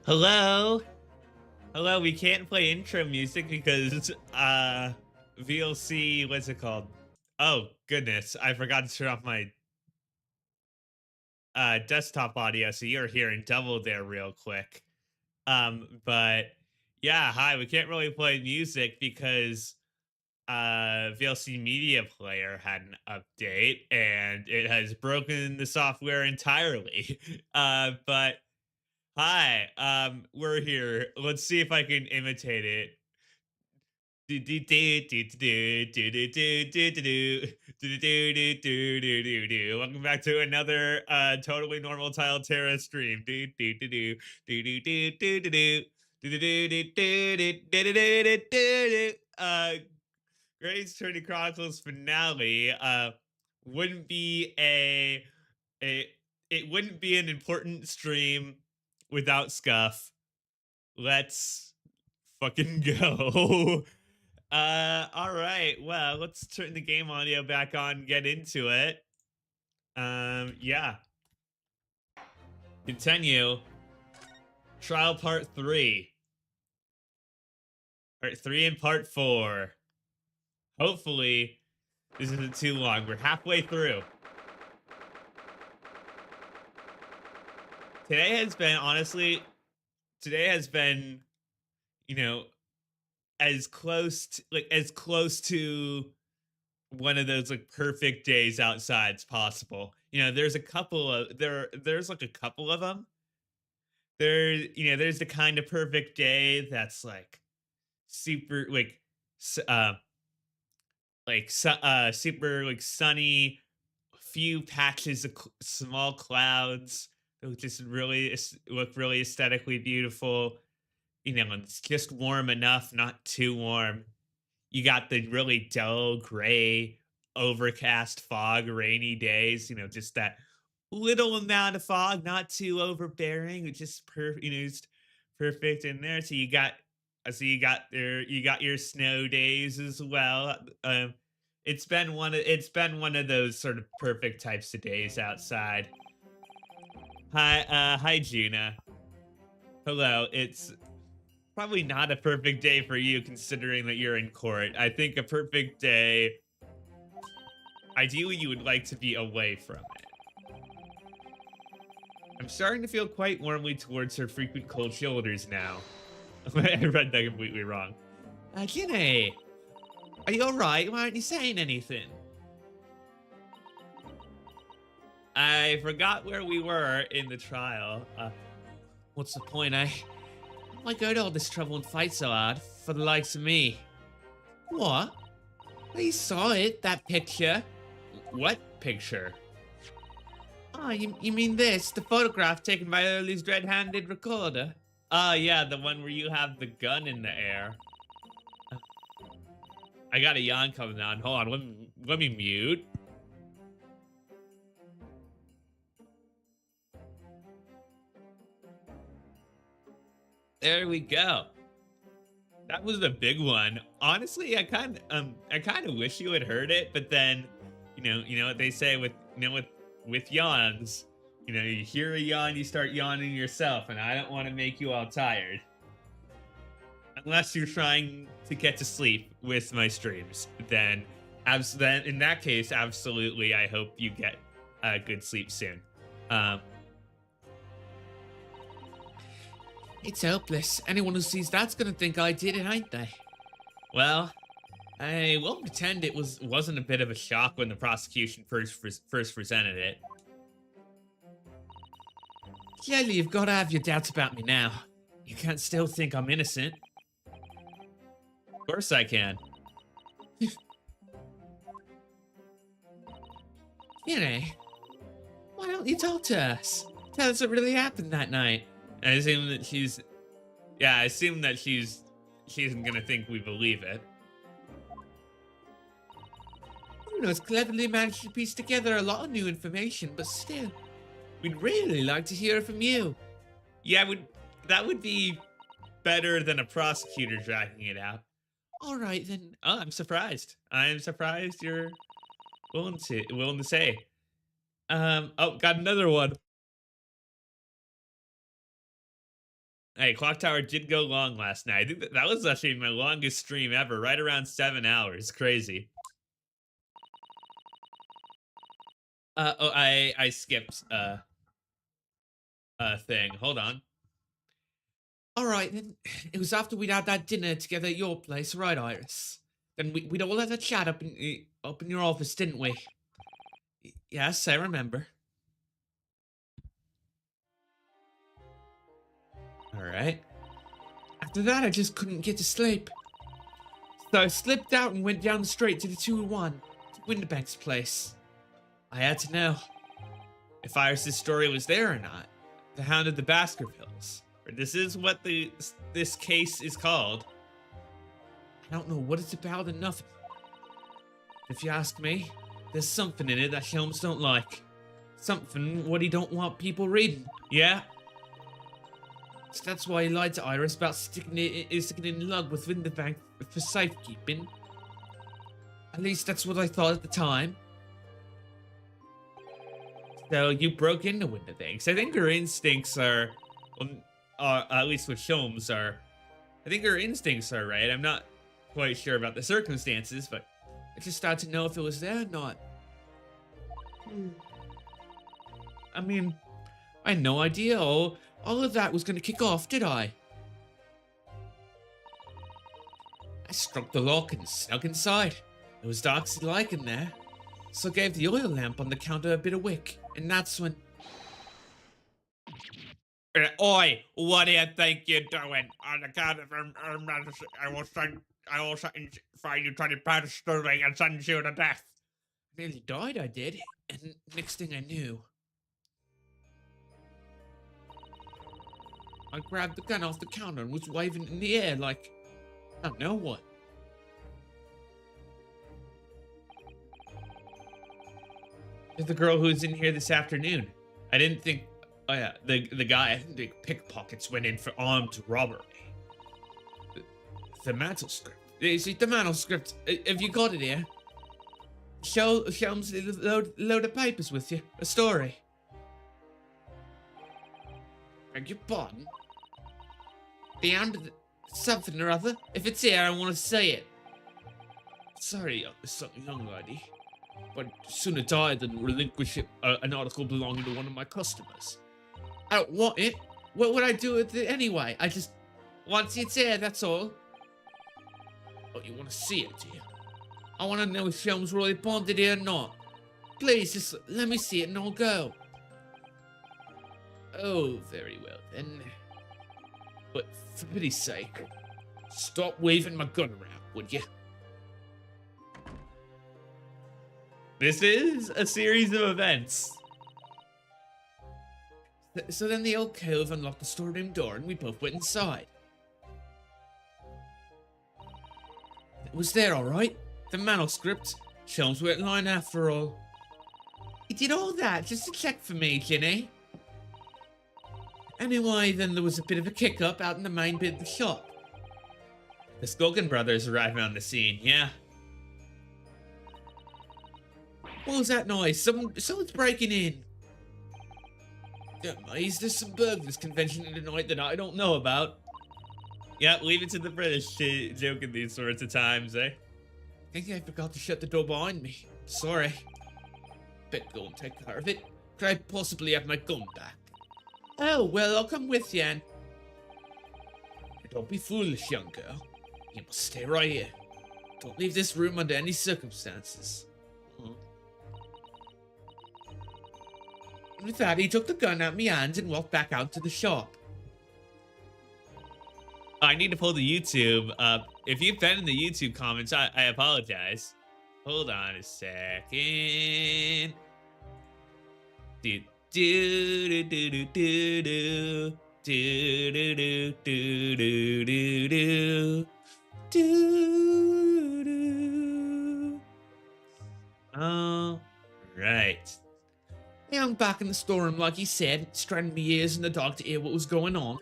Hello? Hello, we can't play intro music because VLC, what's it called? Oh, goodness. I forgot to turn off my desktop audio, so you're hearing double there real quick. But yeah, hi, we can't really play music because VLC Media Player had an update and it has broken the software entirely. But hi, we're here. Let's see if I can imitate it. Welcome back to another totally normal Tile Terra stream. Grace Attorney Chronicles finale wouldn't be a it wouldn't be an important stream without Scuff. Let's fucking go. All right. Well, let's turn the game audio back on, and get into it. Yeah. Continue. Trial part 3. Part 3 and part 4. Hopefully, this isn't too long. We're halfway through. Today has been, honestly, today has been, you know, as close to one of those like perfect days outside as possible. There's a couple of there's like a couple of them. There's the kind of perfect day that's like super s- uh super like sunny, few patches of small clouds that would just really look really aesthetically beautiful. It's just warm enough, not too warm. You got the really dull, gray, overcast fog, rainy days, just that little amount of fog, not too overbearing, just just perfect in there. You got your snow days as well. It's been one of those sort of perfect types of days outside. Hi Gina. Hello. It's probably not a perfect day for you considering that you're in court. I think a perfect day, ideally, you would like to be away from it. I'm starting to feel quite warmly towards her frequent cold shoulders now. I read that completely wrong. Ginny, are you alright? Why aren't you saying anything? I forgot where we were in the trial. What's the point? Why go to all this trouble and fight so hard for the likes of me? What? We saw it, that picture. What picture? Oh, you mean this? The photograph taken by Early's red-handed recorder? Oh, yeah, the one where you have the gun in the air. Uh, I got a yawn coming on. Hold on, let me mute. There we go. That was the big one. Honestly, I kind of wish you had heard it, but then, you know what they say with yawns. You hear a yawn, you start yawning yourself, and I don't want to make you all tired. Unless you're trying to get to sleep with my streams, then in that case, absolutely, I hope you get good sleep soon. Um, It's hopeless. Anyone who sees that's gonna think I did it, ain't they? Well, I won't pretend wasn't a bit of a shock when the prosecution first presented it. Clearly, you've got to have your doubts about me now. You can't still think I'm innocent. Of course I can. Why don't you talk to us? Tell us what really happened that night. I assume that she isn't gonna think we believe it. Bruno's cleverly managed to piece together a lot of new information, but still, we'd really like to hear from you. Yeah, that would be better than a prosecutor dragging it out. All right then. Oh, I'm surprised. I'm surprised you're willing to say. Oh, got another one. Hey, Clock Tower did go long last night. I think that was actually my longest stream ever, right around 7 hours. Crazy. Oh, I skipped thing. Hold on. All right, then. It was after we'd had that dinner together at your place, right, Iris? Then we'd all had a chat up in your office, didn't we? Yes, I remember. All right. After that, I just couldn't get to sleep. So I slipped out and went down the street to the 201, to Winterbank's place. I had to know if Iris's story was there or not. The Hound of the Baskervilles. Or this is what this case is called. I don't know what it's about or nothing. If you ask me, there's something in it that Shelms don't like. Something what he don't want people reading. Yeah? So that's why he lied to Iris about sticking in lug with Winterbank for safekeeping. At least that's what I thought at the time. So you broke into Winterbank. I think her instincts are, at least with Shelms are, I think her instincts are right. I'm not quite sure about the circumstances, but I just started to know if it was there or not. I mean, I had no idea all of that was going to kick off, did I? I struck the lock and snuck inside. It was dark as like in there, so I gave the oil lamp on the counter a bit of wick, and that's when... Oi, what do you think you're doing? On the count of I will find you trying to pass Sterling and send you to death. Nearly died, I did, and next thing I knew, I grabbed the gun off the counter and was waving it in the air like, I don't know what. The girl who was in here this afternoon. I didn't think, oh yeah, the guy, I think the pickpockets went in for armed robbery. The manuscript. See, the manuscript. Have you got it here? Show them a load of papers with you. A story. Beg your pardon? The Hound of something or other? If it's here, I want to see it. Sorry, young lady, but sooner die than relinquish an article belonging to one of my customers. I don't want it. What would I do with it anyway? I just want to see it's here, that's all. Oh, you want to see it, do you? I want to know if Shelms really bonded here or not. Please, just let me see it and I'll go. Oh, very well then. But for pity's sake, stop waving my gun around, would you? This is a series of events. So then the old cove unlocked the storeroom door and we both went inside. It was there, all right. The manuscript. Shelms weren't lying after all. He did all that just to check for me, Ginny. Anyway, then there was a bit of a kick-up out in the main bit of the shop. The Skulkin brothers arrived on the scene, yeah. What was that noise? Someone's breaking in. Is there some burglars convention tonight that I don't know about? Yeah, leave it to the British to joke at these sorts of times, eh? I think I forgot to shut the door behind me. Sorry. Better go and take care of it. Could I possibly have my gun back? Oh, well, I'll come with you, Anne. Don't be foolish, young girl. You must stay right here. Don't leave this room under any circumstances. With that, he took the gun out of my hands and walked back out to the shop. I need to pull the YouTube up. If you've been in the YouTube comments, I apologize. Hold on a second. Do do do do do do do do do do do do do. All right. I'm back in the storeroom, like he said, straining my ears in the dark to hear what was going on.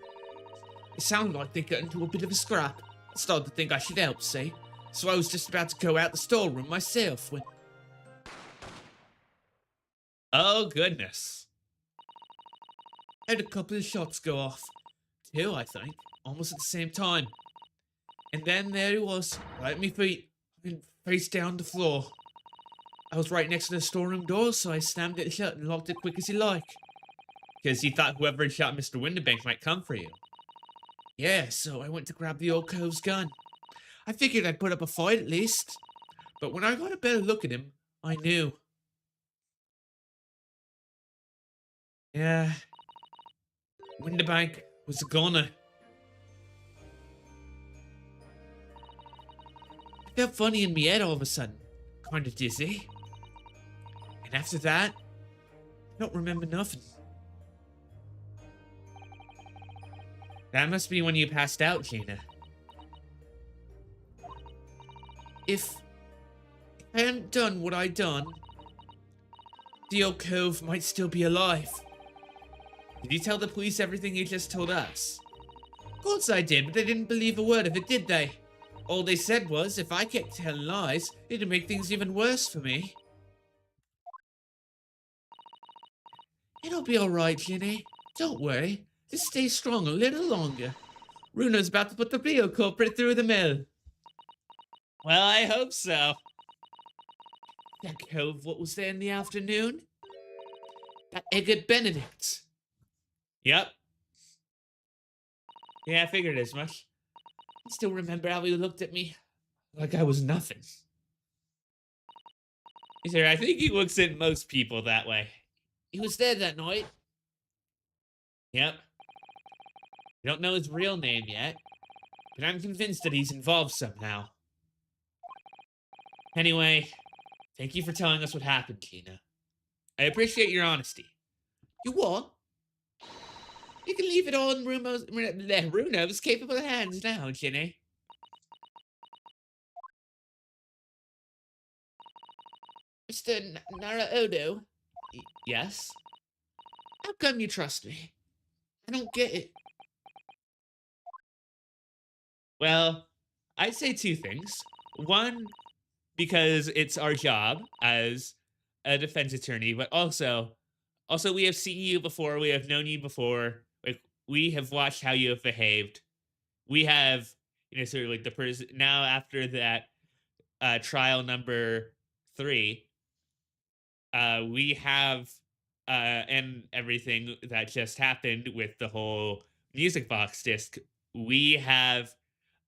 It sounded like they got into a bit of a scrap. I started to think I should help, see? So I was just about to go out the storeroom myself when... Oh, goodness. I had a couple of shots go off. too, I think. Almost at the same time. And then there he was, right at my feet, and face down the floor. I was right next to the storeroom door, so I slammed it shut and locked it quick as you like. Because he thought whoever had shot Mr. Winterbank might come for you. Yeah, so I went to grab the old cove's gun. I figured I'd put up a fight at least. But when I got a better look at him, I knew. Yeah. Winterbank was a goner. I felt funny in my head all of a sudden. Kinda dizzy. And after that, I don't remember nothing. That must be when you passed out, Gina. If I hadn't done what I'd done, the old cove might still be alive. Did you tell the police everything you just told us? Of course I did, but they didn't believe a word of it, did they? All they said was, if I kept telling lies, it'd make things even worse for me. It'll be alright, Ginny. Don't worry. Just stay strong a little longer. Runo's about to put the real culprit through the mill. Well, I hope so. That cove, what was there in the afternoon? That egg at Benedict's. Yep. Yeah, I figured as much. I still remember how he looked at me. Like I was nothing. Sir, I think he looks at most people that way. He was there that night. Yep. We don't know his real name yet, but I'm convinced that he's involved somehow. Anyway, thank you for telling us what happened, Tina. I appreciate your honesty. You what? You can leave it all in Runo's capable hands now, Ginny. Mr. Naraodo? Yes? How come you trust me? I don't get it. Well, I'd say two things. One, because it's our job as a defense attorney, but also we have seen you before, we have known you before, like we have watched how you have behaved. We have, sort of like the person now after that trial number 3, we have and everything that just happened with the whole music box disc. We have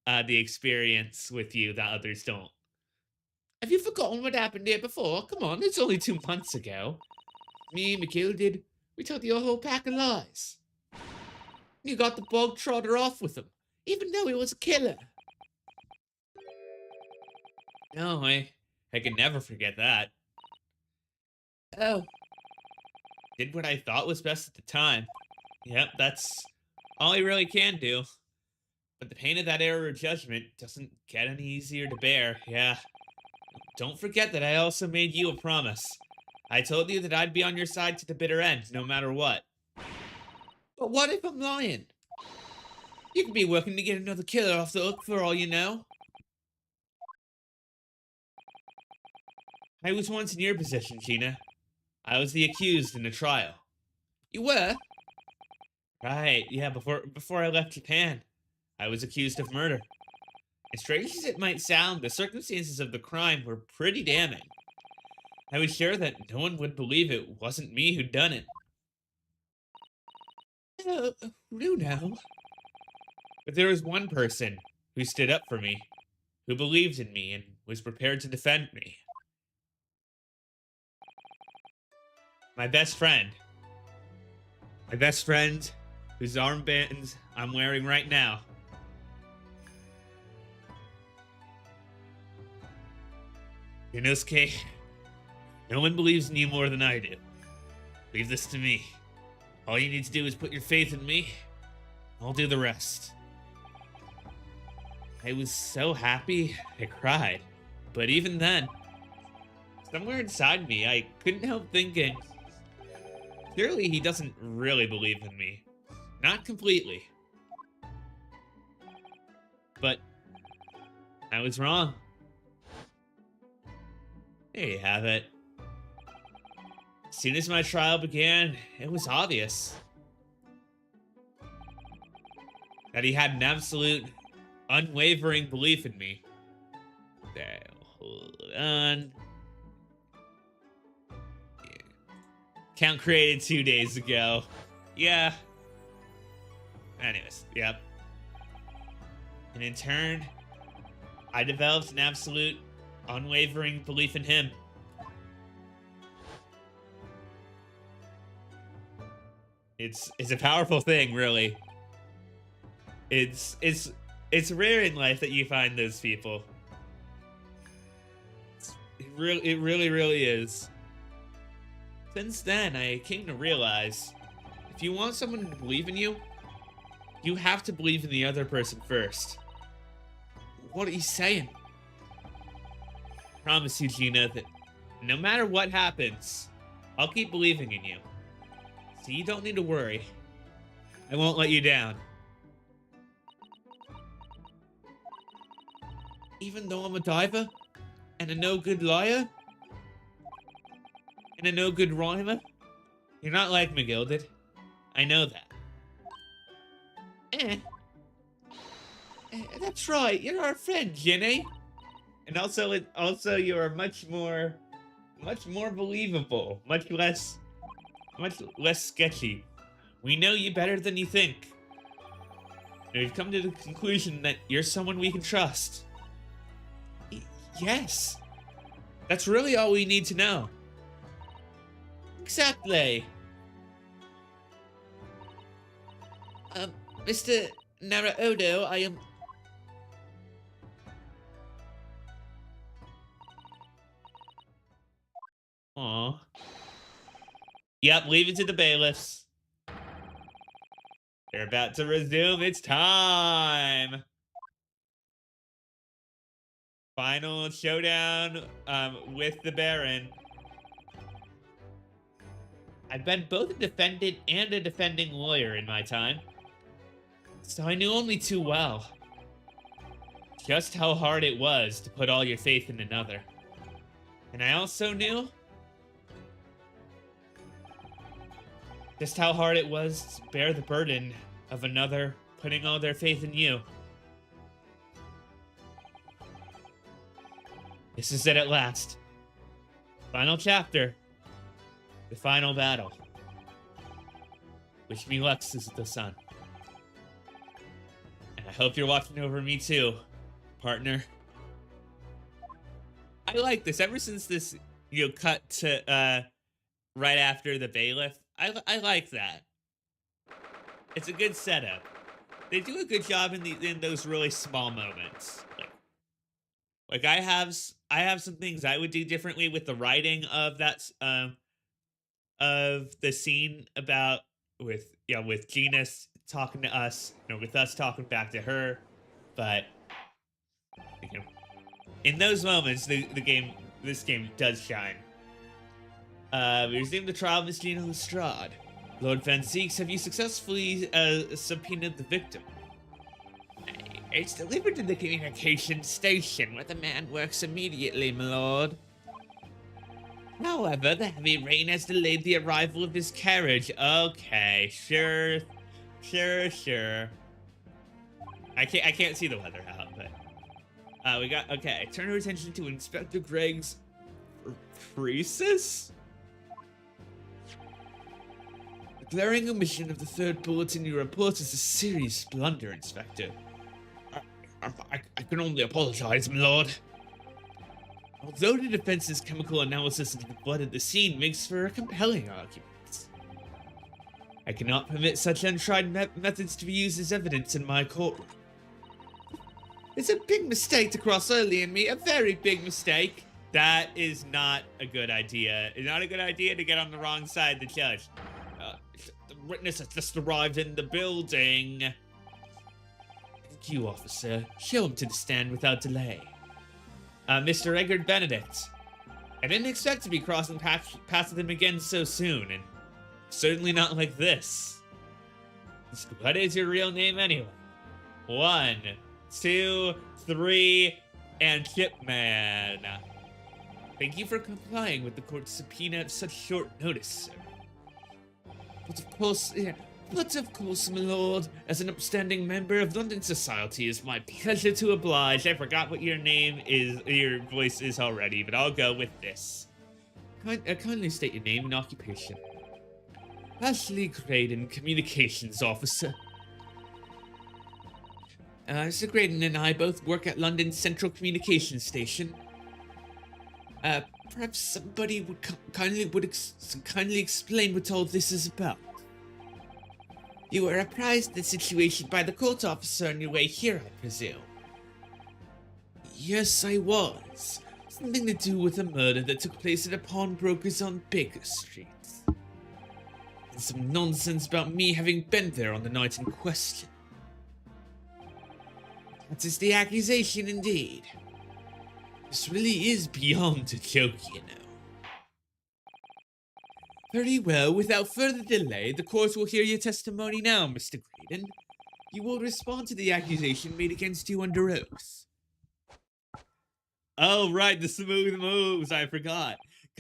the experience with you that others don't. Have you forgotten what happened here before? Come on, it's only 2 months ago. Me and McGill did. We told you a whole pack of lies. You got the bog trotter off with him, even though he was a killer. No, I can never forget that. Oh. Did what I thought was best at the time. Yep, that's all I really can do. But the pain of that error of judgment doesn't get any easier to bear, yeah. Don't forget that I also made you a promise. I told you that I'd be on your side to the bitter end, no matter what. But what if I'm lying? You could be working to get another killer off the hook for all you know. I was once in your position, Gina. I was the accused in a trial. You were? Right, yeah, before I left Japan. I was accused of murder. As strange as it might sound, the circumstances of the crime were pretty damning. I was sure that no one would believe it wasn't me who'd done it. Runo. But there was one person who stood up for me, who believed in me and was prepared to defend me. My best friend. My best friend, whose armbands I'm wearing right now. Inosuke, no one believes in you more than I do. Leave this to me. All you need to do is put your faith in me. I'll do the rest. I was so happy, I cried. But even then, somewhere inside me, I couldn't help thinking, surely he doesn't really believe in me. Not completely. But I was wrong. There you have it. As soon as my trial began, it was obvious. that he had an absolute unwavering belief in me. There, hold on. Yeah. Account created 2 days ago. Yeah. Anyways, yep. And in turn, I developed an absolute unwavering belief in him. It's a powerful thing, really. It's rare in life that you find those people. It really is. Since then, I came to realize, if you want someone to believe in you, you have to believe in the other person first. What are you saying? I promise you, Gina, that no matter what happens, I'll keep believing in you. So you don't need to worry. I won't let you down. Even though I'm a diver, and a no-good liar, and a no-good rhymer, you're not like McGilded. I know that. That's right, you're our friend, Ginny. And also you're much more believable, much less sketchy. We know you better than you think. And we've come to the conclusion that you're someone we can trust. Yes. That's really all we need to know. Exactly. Mr. Naraodo, I am... Aw. Yep, leave it to the bailiffs. They're about to resume. It's time. Final showdown with the Baron. I've been both a defendant and a defending lawyer in my time, so I knew only too well just how hard it was to put all your faith in another. And I also knew just how hard it was to bear the burden of another putting all their faith in you. This is it at last. Final chapter. The final battle. Wish me luck, the sun. And I hope you're watching over me too, partner. I like this. Ever since this, cut to right after the bailiff, I like that. It's a good setup. They do a good job in those really small moments. Like I have some things I would do differently with the writing of that of the scene about with Gina talking to us, with us talking back to her, but in those moments this game does shine. We resume the trial of Miss Gina Lestrade. Lord Van Zeeks, have you successfully subpoenaed the victim? It's delivered to the communication station where the man works immediately, my lord. However, the heavy rain has delayed the arrival of his carriage. Okay, sure. I can't see the weather out, but we got okay. Turn our attention to Inspector Greg's Priestess? The glaring omission of the third bullet in your report is a serious blunder, Inspector. I can only apologize, my lord. Although the defense's chemical analysis of the blood at the scene makes for a compelling argument, I cannot permit such untried methods to be used as evidence in my courtroom. It's a big mistake to cross Early and me, a very big mistake. That is not a good idea. It's not a good idea to get on the wrong side of the judge. The witness has just arrived in the building. Thank you, officer. Show him to the stand without delay. Mr. Eggard Benedict. I didn't expect to be crossing paths with him again so soon, and certainly not like this. What is your real name anyway? 1, 2, 3, and Chipman. Thank you for complying with the court's subpoena at such short notice, sir. But But of course, my lord, as an upstanding member of London society, it's my pleasure to oblige. I forgot what your name is, your voice is already, but I'll go with this. Kindly state your name and occupation. Ashley Graydon, Communications Officer. Mr. Graydon and I both work at London Central Communications Station. Perhaps somebody would kindly explain what all this is about. You were apprised of the situation by the court officer on your way here, I presume. Yes, I was. Something to do with a murder that took place at a pawnbroker's on Baker Street. And some nonsense about me having been there on the night in question. That is the accusation indeed. This really is beyond a joke, you know. Very well, without further delay, the court will hear your testimony now, Mr. Graydon. You will respond to the accusation made against you under oath. Oh, right, the smooth moves, I forgot.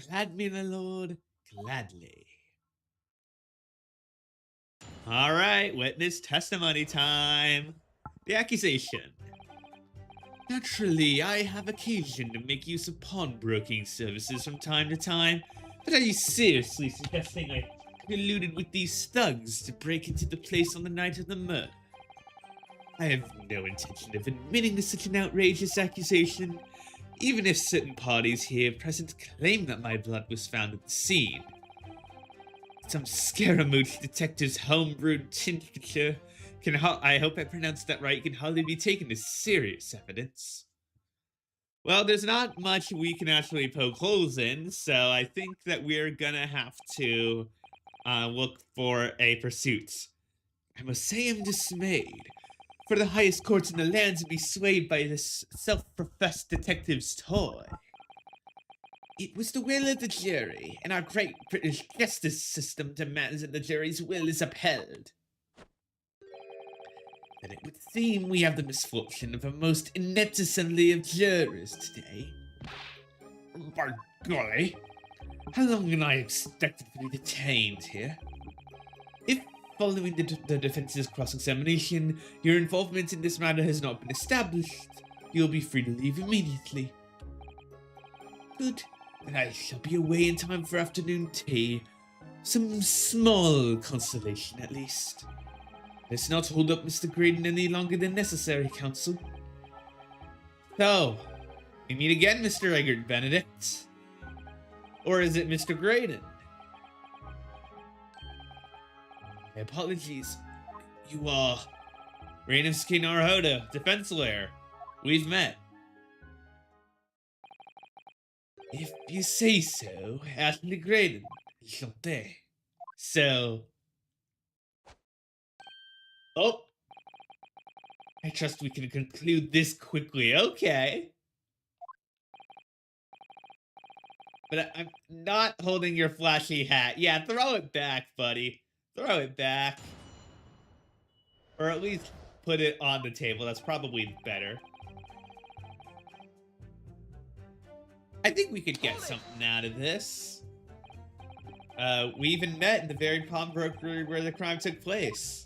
Gladly, my lord, gladly. All right, witness testimony time. The accusation. Naturally, I have occasion to make use of pawnbroking services from time to time, but are you seriously suggesting I colluded with these thugs to break into the place on the night of the murder? I have no intention of admitting to such an outrageous accusation, even if certain parties here present claim that my blood was found at the scene. Some Scaramouche detective's homebrewed tincture I hope I pronounced that right, can hardly be taken as serious evidence. Well, there's not much we can actually poke holes in, so I think that we're gonna have to look for a pursuit. I must say I'm dismayed. For the highest courts in the land to be swayed by this self-professed detective's toy. It was the will of the jury, and our great British justice system demands that the jury's will is upheld. And it would seem we have the misfortune of a most inept assembly of jurors today. By golly, how long can I expect to be detained here? If, following the defense's cross-examination, your involvement in this matter has not been established, you'll be free to leave immediately. Good, then I shall be away in time for afternoon tea. Some small consolation, at least. Let's not hold up Mr. Graydon any longer than necessary, counsel. So, we meet again, Mr. Eggert Benedict. Or is it Mr. Graydon? My apologies. You are Rainovsky Naruhodo, defense lawyer. We've met. If you say so, Ashley Graydon. Enchanté. So... Oh! I trust we can conclude this quickly. Okay. But I'm not holding your flashy hat. Yeah, throw it back, buddy. Throw it back. Or at least put it on the table. That's probably better. I think we could get something out of this. We even met in the very pawnbroker where the crime took place.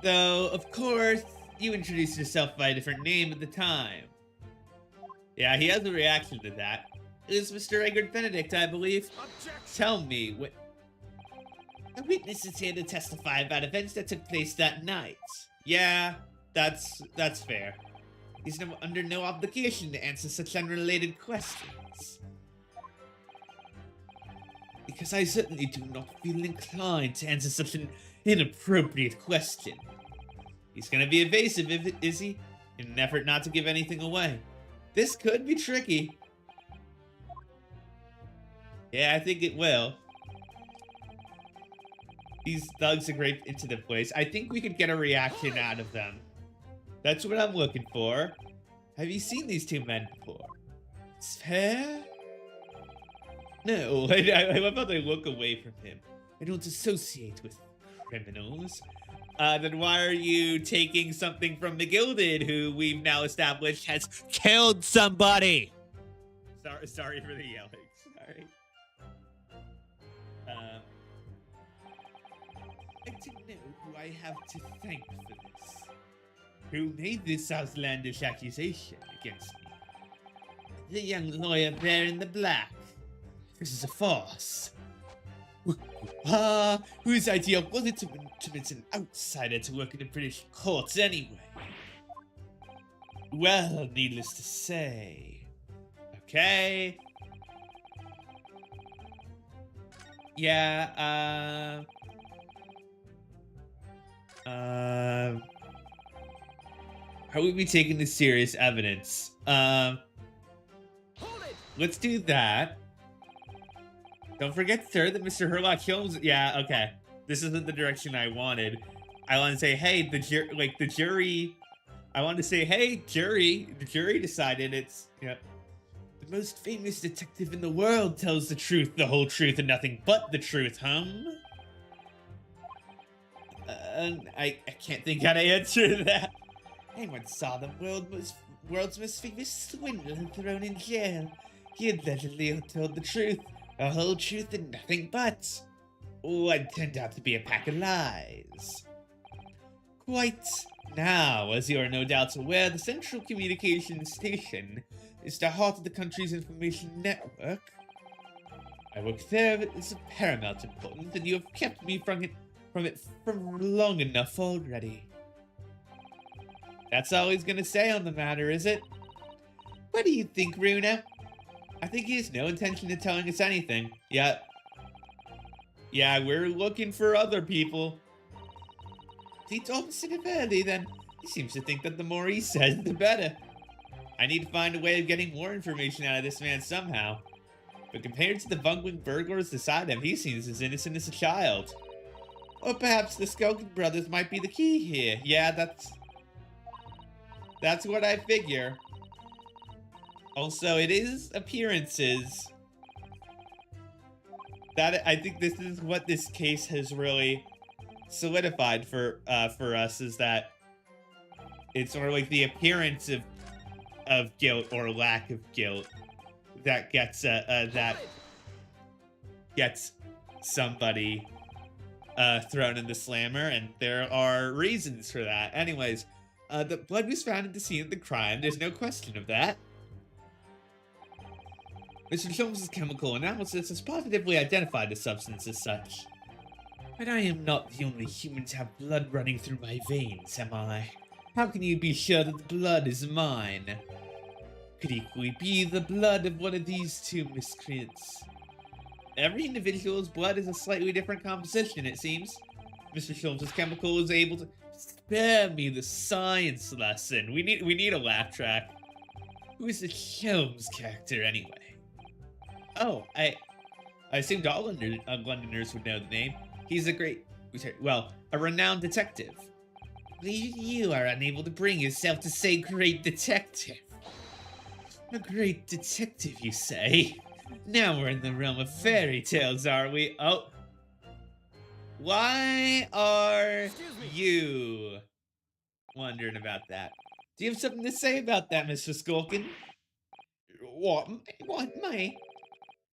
Though, of course, you introduced yourself by a different name at the time. Yeah, he has a reaction to that. It was Mr. Eggert Benedict, I believe. Objection. Tell me, what... A witness is here to testify about events that took place that night. Yeah, that's fair. He's under no obligation to answer such unrelated questions. Because I certainly do not feel inclined to answer such an inappropriate question. He's gonna be evasive, is he? In an effort not to give anything away. This could be tricky. Yeah, I think it will. These thugs are great into the place. I think we could get a reaction out of them. That's what I'm looking for. Have you seen these two men before? Fair? No, I love how they look away from him. I don't associate with criminals. Then why are you taking something from McGilded, who we've now established has killed somebody? Sorry for the yelling. Sorry. I don't know who I have to thank for this. Who made this outlandish accusation against me? The young lawyer there in the black. This is a farce. Whose idea was it to permit an outsider to work in the British courts anyway? Well, needless to say. Okay. Yeah, how would we taking this serious evidence? Let's do that. Don't forget, sir, that Mr. Herlock Holmes. Yeah, okay. This isn't the direction I wanted. I want to say, hey, the jury. I want to say, hey, jury. The jury decided it's, the most famous detective in the world tells the truth, the whole truth, and nothing but the truth, I can't think how to answer that. I once saw the world's most famous swindler thrown in jail. He allegedly told the truth, the whole truth, and nothing but. What turned out to be a pack of lies. Quite. Now, as you are no doubt aware, the Central Communications Station is the heart of the country's information network. I work there is of paramount importance, and you have kept me from it for long enough already. That's all he's gonna say on the matter, is it? What do you think, Runa? I think he has no intention of telling us anything. Yeah, we're looking for other people. It's opposite of Early, then. He seems to think that the more he says, the better. I need to find a way of getting more information out of this man somehow. But compared to the bungling burglars beside him, he seems as innocent as a child. Or perhaps the Skulkin brothers might be the key here. Yeah, that's what I figure. Also, it is appearances. I think this is what this case has really solidified for us, is that it's sort of like the appearance of guilt or lack of guilt that gets somebody thrown in the slammer, and there are reasons for that. Anyways, the blood was found at the scene of the crime. There's no question of that. Mr. Holmes' chemical analysis has positively identified the substance as such. But I am not the only human to have blood running through my veins, am I? How can you be sure that the blood is mine? Could equally be the blood of one of these two miscreants. Every individual's blood is a slightly different composition, it seems. Mr. Holmes' chemical is able to spare me the science lesson. We need a laugh track. Who is the Holmes character anyway? Oh, I assumed all Londoners would know the name. He's a renowned detective. You are unable to bring yourself to say great detective. A great detective, you say? Now we're in the realm of fairy tales, are we? Oh. Why are you wondering about that? Do you have something to say about that, Mr. Skulkin? What, me?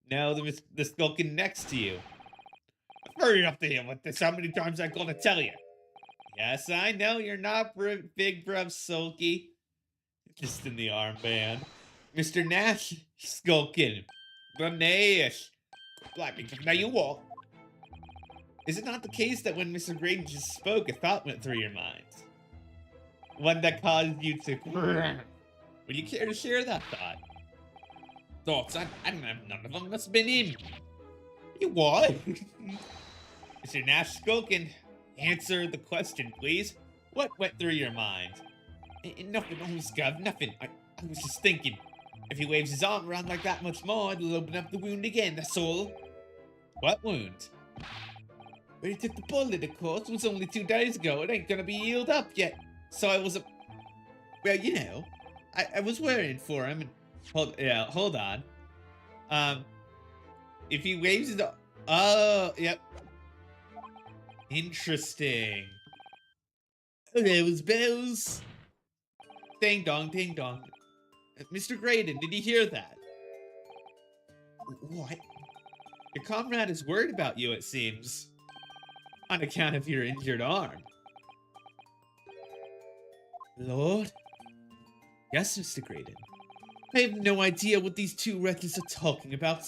No, the Skulkin next to you. Hurry up to him with this. How many times I gotta tell you? Yes, I know you're not big bruv sulky. Just in the armband. Mr. Nash Skulkin. Nash. Now you walk. Is it not the case that when Mr. Graydon just spoke, a thought went through your mind? One that caused you to... Would you care to share that thought? Thoughts? I don't have none of them. Must have been him. You what? Mr. Nash Skulkin, answer the question, please. What went through your mind? Nothing, oh, Scub, nothing. I was just thinking, if he waves his arm around like that much more, it'll open up the wound again, that's all. What wound? Where he took the bullet, of course. It was only 2 days ago. It ain't gonna be healed up yet. So I was well, you know, I was worrying for him. And hold on. If he waves his, oh, yep. Interesting. There was bells. Ding dong, ding dong. Mr. Graydon, did you hear that? What? Your comrade is worried about you, it seems. On account of your injured arm. Lord? Yes, Mr. Graydon. I have no idea what these two wretches are talking about.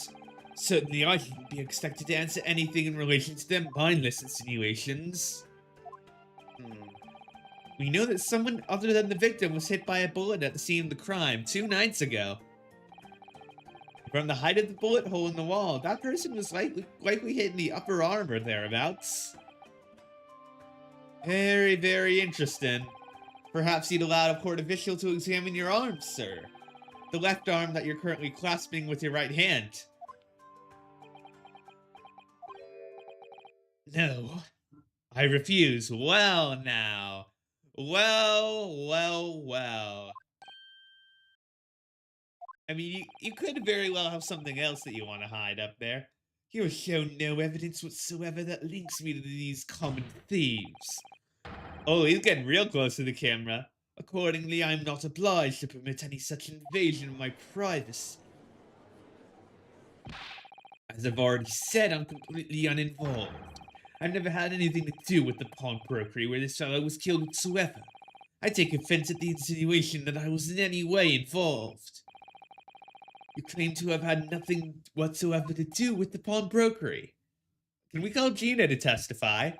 Certainly I shouldn't be expected to answer anything in relation to their mindless insinuations. We know that someone other than the victim was hit by a bullet at the scene of the crime 2 nights ago. From the height of the bullet hole in the wall, that person was likely hit in the upper arm or thereabouts. Very, very interesting. Perhaps you'd allow a court official to examine your arm, sir. The left arm that you're currently clasping with your right hand. No, I refuse. Well, now. Well. I mean, you could very well have something else that you want to hide up there. You have shown no evidence whatsoever that links me to these common thieves. Oh, he's getting real close to the camera. Accordingly, I am not obliged to permit any such invasion of my privacy. As I've already said, I'm completely uninvolved. I've never had anything to do with the pawnbrokery where this fellow was killed whatsoever. I take offense at the insinuation that I was in any way involved. You claim to have had nothing whatsoever to do with the pawnbrokery. Can we call Gina to testify?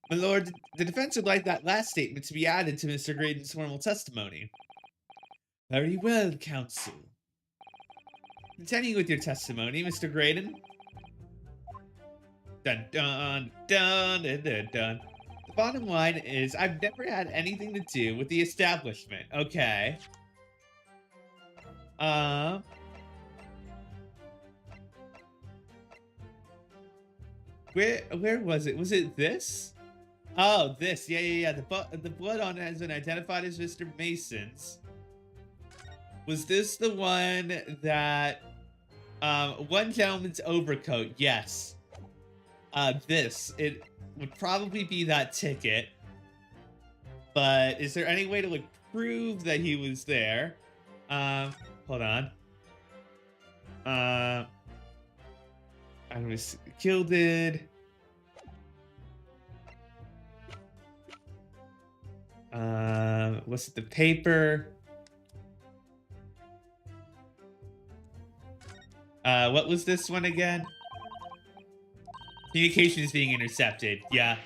My lord, the defense would like that last statement to be added to Mr. Graydon's formal testimony. Very well, counsel. Continue with your testimony, Mr. Graydon. Dun dun dun dun dun dun. The bottom line is, I've never had anything to do with the establishment. Okay. Where was it? Was it this? Oh, this. Yeah. The blood on it has been identified as Mr. Mason's. Was this the one that... one gentleman's overcoat? Yes. This. It would probably be that ticket. But is there any way to, like, prove that he was there? Hold on. I was gilded. Was it the paper? What was this one again? Communication is being intercepted. Yeah.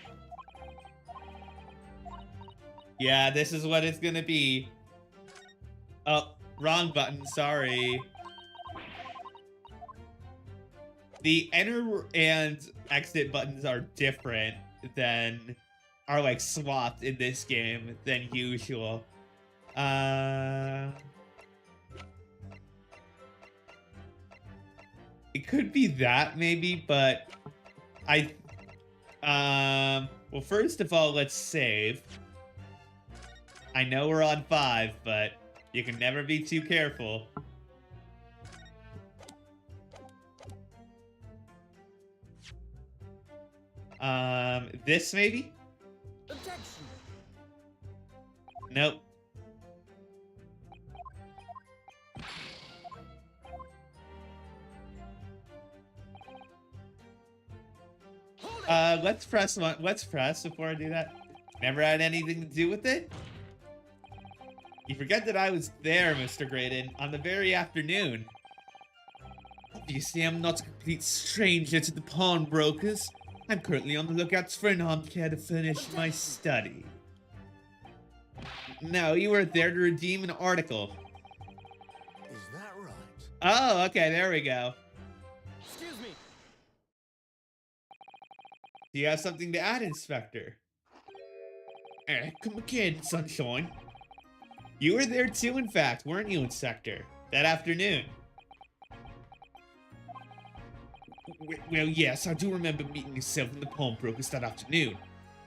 Yeah, this is what it's gonna be. Oh, wrong button, sorry. The enter and exit buttons are different than, are like swapped in this game than usual. It could be that maybe, but well, first of all, let's save. I know we're on 5, but you can never be too careful. This maybe? Objection. Nope. Let's press one. Let's press before I do that. Never had anything to do with it? You forget that I was there, Mr. Graydon, on the very afternoon. Obviously, I'm not a complete stranger to the pawnbrokers. I'm currently on the lookout for an armchair to furnish my study. No, you were there to redeem an article. Is that right? Oh, okay, there we go. Excuse me. Do you have something to add, Inspector? Come again, Sunshine. You were there too, in fact, weren't you, Inspector? That afternoon. Well, yes, I do remember meeting yourself in the pawnbrokers that afternoon.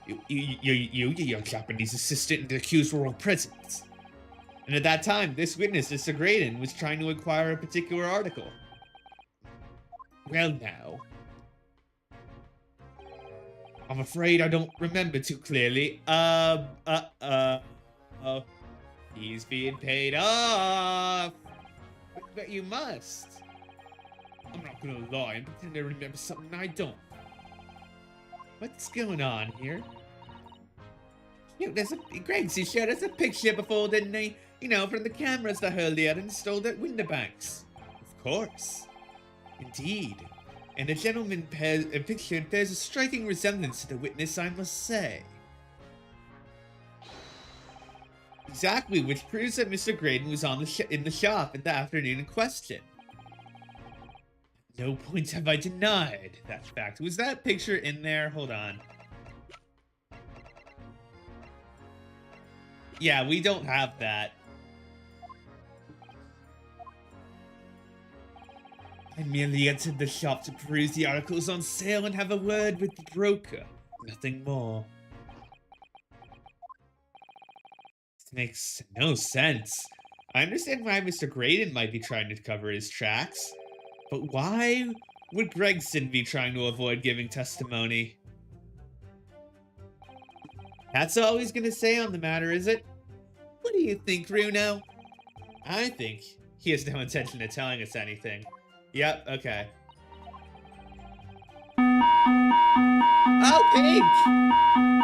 You, your young Japanese assistant, and the accused were all present. And at that time, this witness, Mr. Graydon, was trying to acquire a particular article. Well, now. I'm afraid I don't remember too clearly. He's being paid off. But you must. I'm not gonna lie and pretend I remember something I don't. What's going on here? There's a Greg's. He showed us a picture before, didn't he? From the cameras that earlier installed at window banks. Of course. Indeed. And the gentleman pictured bears a striking resemblance to the witness, I must say. Exactly, which proves that Mr. Graydon was in the shop in the afternoon in question. At no point have I denied that fact. Was that picture in there? Hold on. Yeah, we don't have that. I merely entered the shop to peruse the articles on sale and have a word with the broker. Nothing more. This makes no sense. I understand why Mr. Graydon might be trying to cover his tracks. But why would Gregson be trying to avoid giving testimony? That's all he's gonna say on the matter, is it? What do you think, Bruno? I think he has no intention of telling us anything. Yep, okay. Oh, Pink!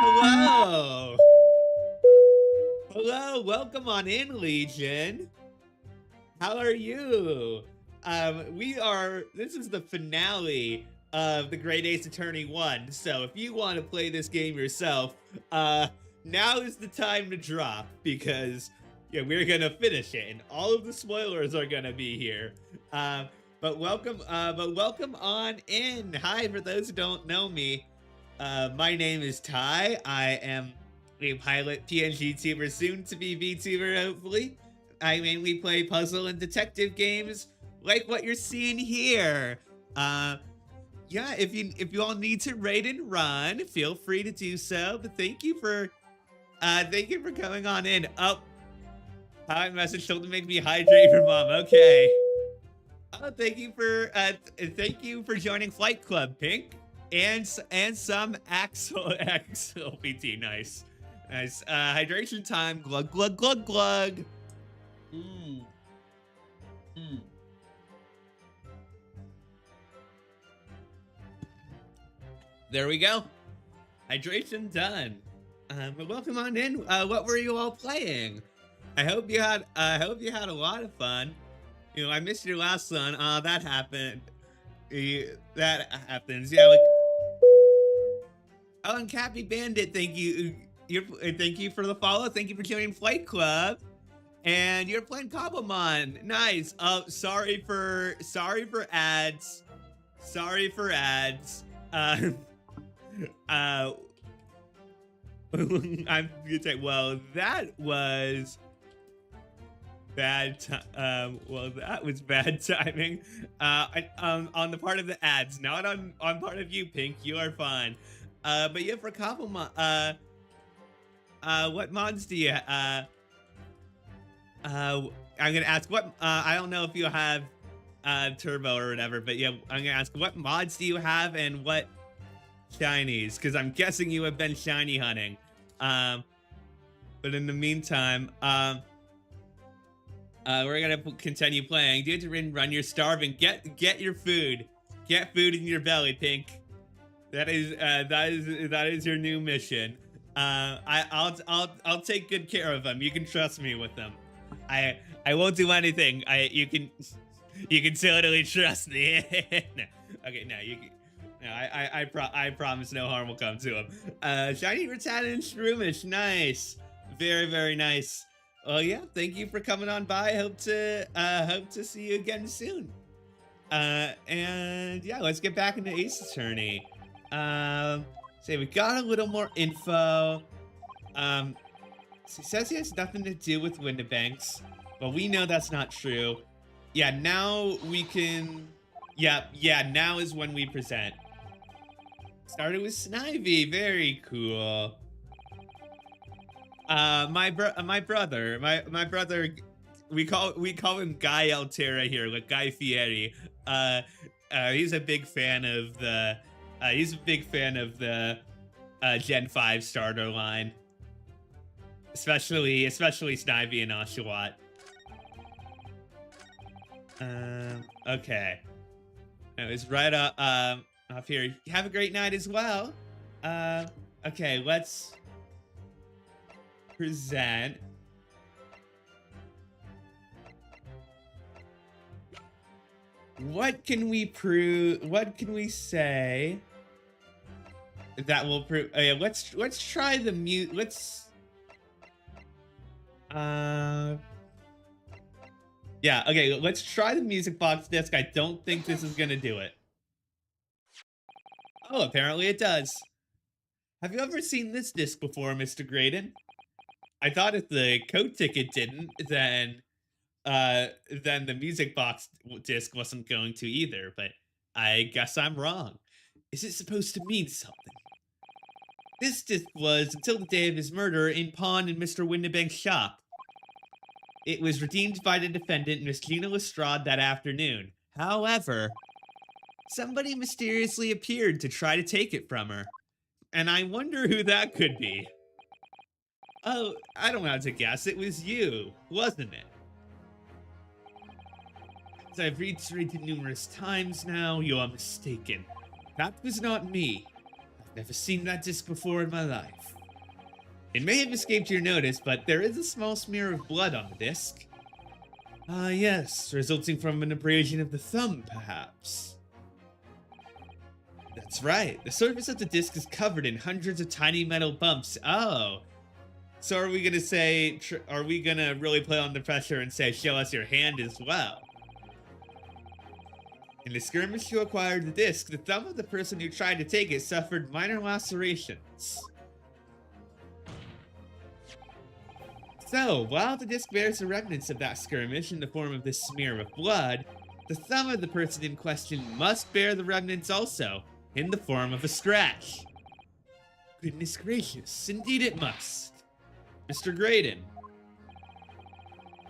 Hello! Hello, welcome on in, Legion. How are you? This is the finale of the Great Ace Attorney 1, so if you want to play this game yourself, now is the time to drop, because we're gonna finish it, and all of the spoilers are gonna be here. But welcome on in. Hi, for those who don't know me, my name is Ty. I am a pilot PNGtuber, soon to be VTuber, hopefully. I mainly play puzzle and detective games, like what you're seeing here. Yeah, if you all need to raid and run, feel free to do so. But thank you for coming on in. Oh, hi, message told to make me hydrate for mom. Okay. Oh, thank you for joining Flight Club, Pink, and some Axel PT. Nice. Hydration time. Glug glug glug glug. There we go. Hydration done. Welcome on in. What were you all playing? I hope you had a lot of fun. I missed your last one. That happened. That happens. Yeah, like. Oh, and Cappy Bandit, thank you. Thank you for the follow. Thank you for joining Flight Club. And you're playing Cobblemon. Nice. Sorry for ads. Sorry for ads. I'm gonna say, well, that was bad well, that was bad timing on the part of the ads, not on part of you, Pink. You are fine. But yeah, for Cobblemon, what mods do you I'm gonna ask what I don't know if you have turbo or whatever, but yeah, I'm gonna ask what mods do you have and what shinies, because I'm guessing you have been shiny hunting. But in the meantime, we're gonna continue playing. Do you have to run? You're starving. Get your food. Get food in your belly, Pink. That is your new mission. I'll take good care of them. You can trust me with them. I won't do anything. You can totally trust me. No, okay, no, you can. No, I promise no harm will come to him. Shiny Rattata and Shroomish, nice, very very nice. Well, yeah, thank you for coming on by. Hope to see you again soon. And yeah, let's get back into Ace Attorney. Say we got a little more info. He says he has nothing to do with Windibanks, but we know that's not true. Yeah, now we can. Yeah, now is when we present. Started with Snivy, very cool. My brother, we call him Guy Altera here, like Guy Fieri. He's a big fan of the Gen 5 starter line. Especially Snivy and Oshawott. Okay. It was right up here. Have a great night as well. Okay, let's present. What can we prove? What can we say that will prove? Oh yeah, let's try the mute. Let's. Yeah. Okay. Let's try the music box disc. I don't think this is gonna do it. Oh, apparently it does. Have you ever seen this disc before, Mr. Graydon? I thought if the code ticket didn't, then the music box disc wasn't going to either, but I guess I'm wrong. Is it supposed to mean something? This disc was, until the day of his murder, in pawn in Mr. Windibank's shop. It was redeemed by the defendant, Miss Gina Lestrade, that afternoon. However, somebody mysteriously appeared to try to take it from her. And I wonder who that could be. Oh, I don't have to guess. It was you, wasn't it? As I've reiterated numerous times now, you are mistaken. That was not me. I've never seen that disc before in my life. It may have escaped your notice, but there is a small smear of blood on the disc. Ah, yes, resulting from an abrasion of the thumb, perhaps. That's right. The surface of the disc is covered in hundreds of tiny metal bumps. Oh. So are we gonna say, are we gonna really play on the pressure and say, show us your hand as well? In the skirmish to acquire the disc, the thumb of the person who tried to take it suffered minor lacerations. So, while the disc bears the remnants of that skirmish in the form of this smear of blood, the thumb of the person in question must bear the remnants also, in the form of a scratch. Goodness gracious, indeed it must. Mr. Graydon,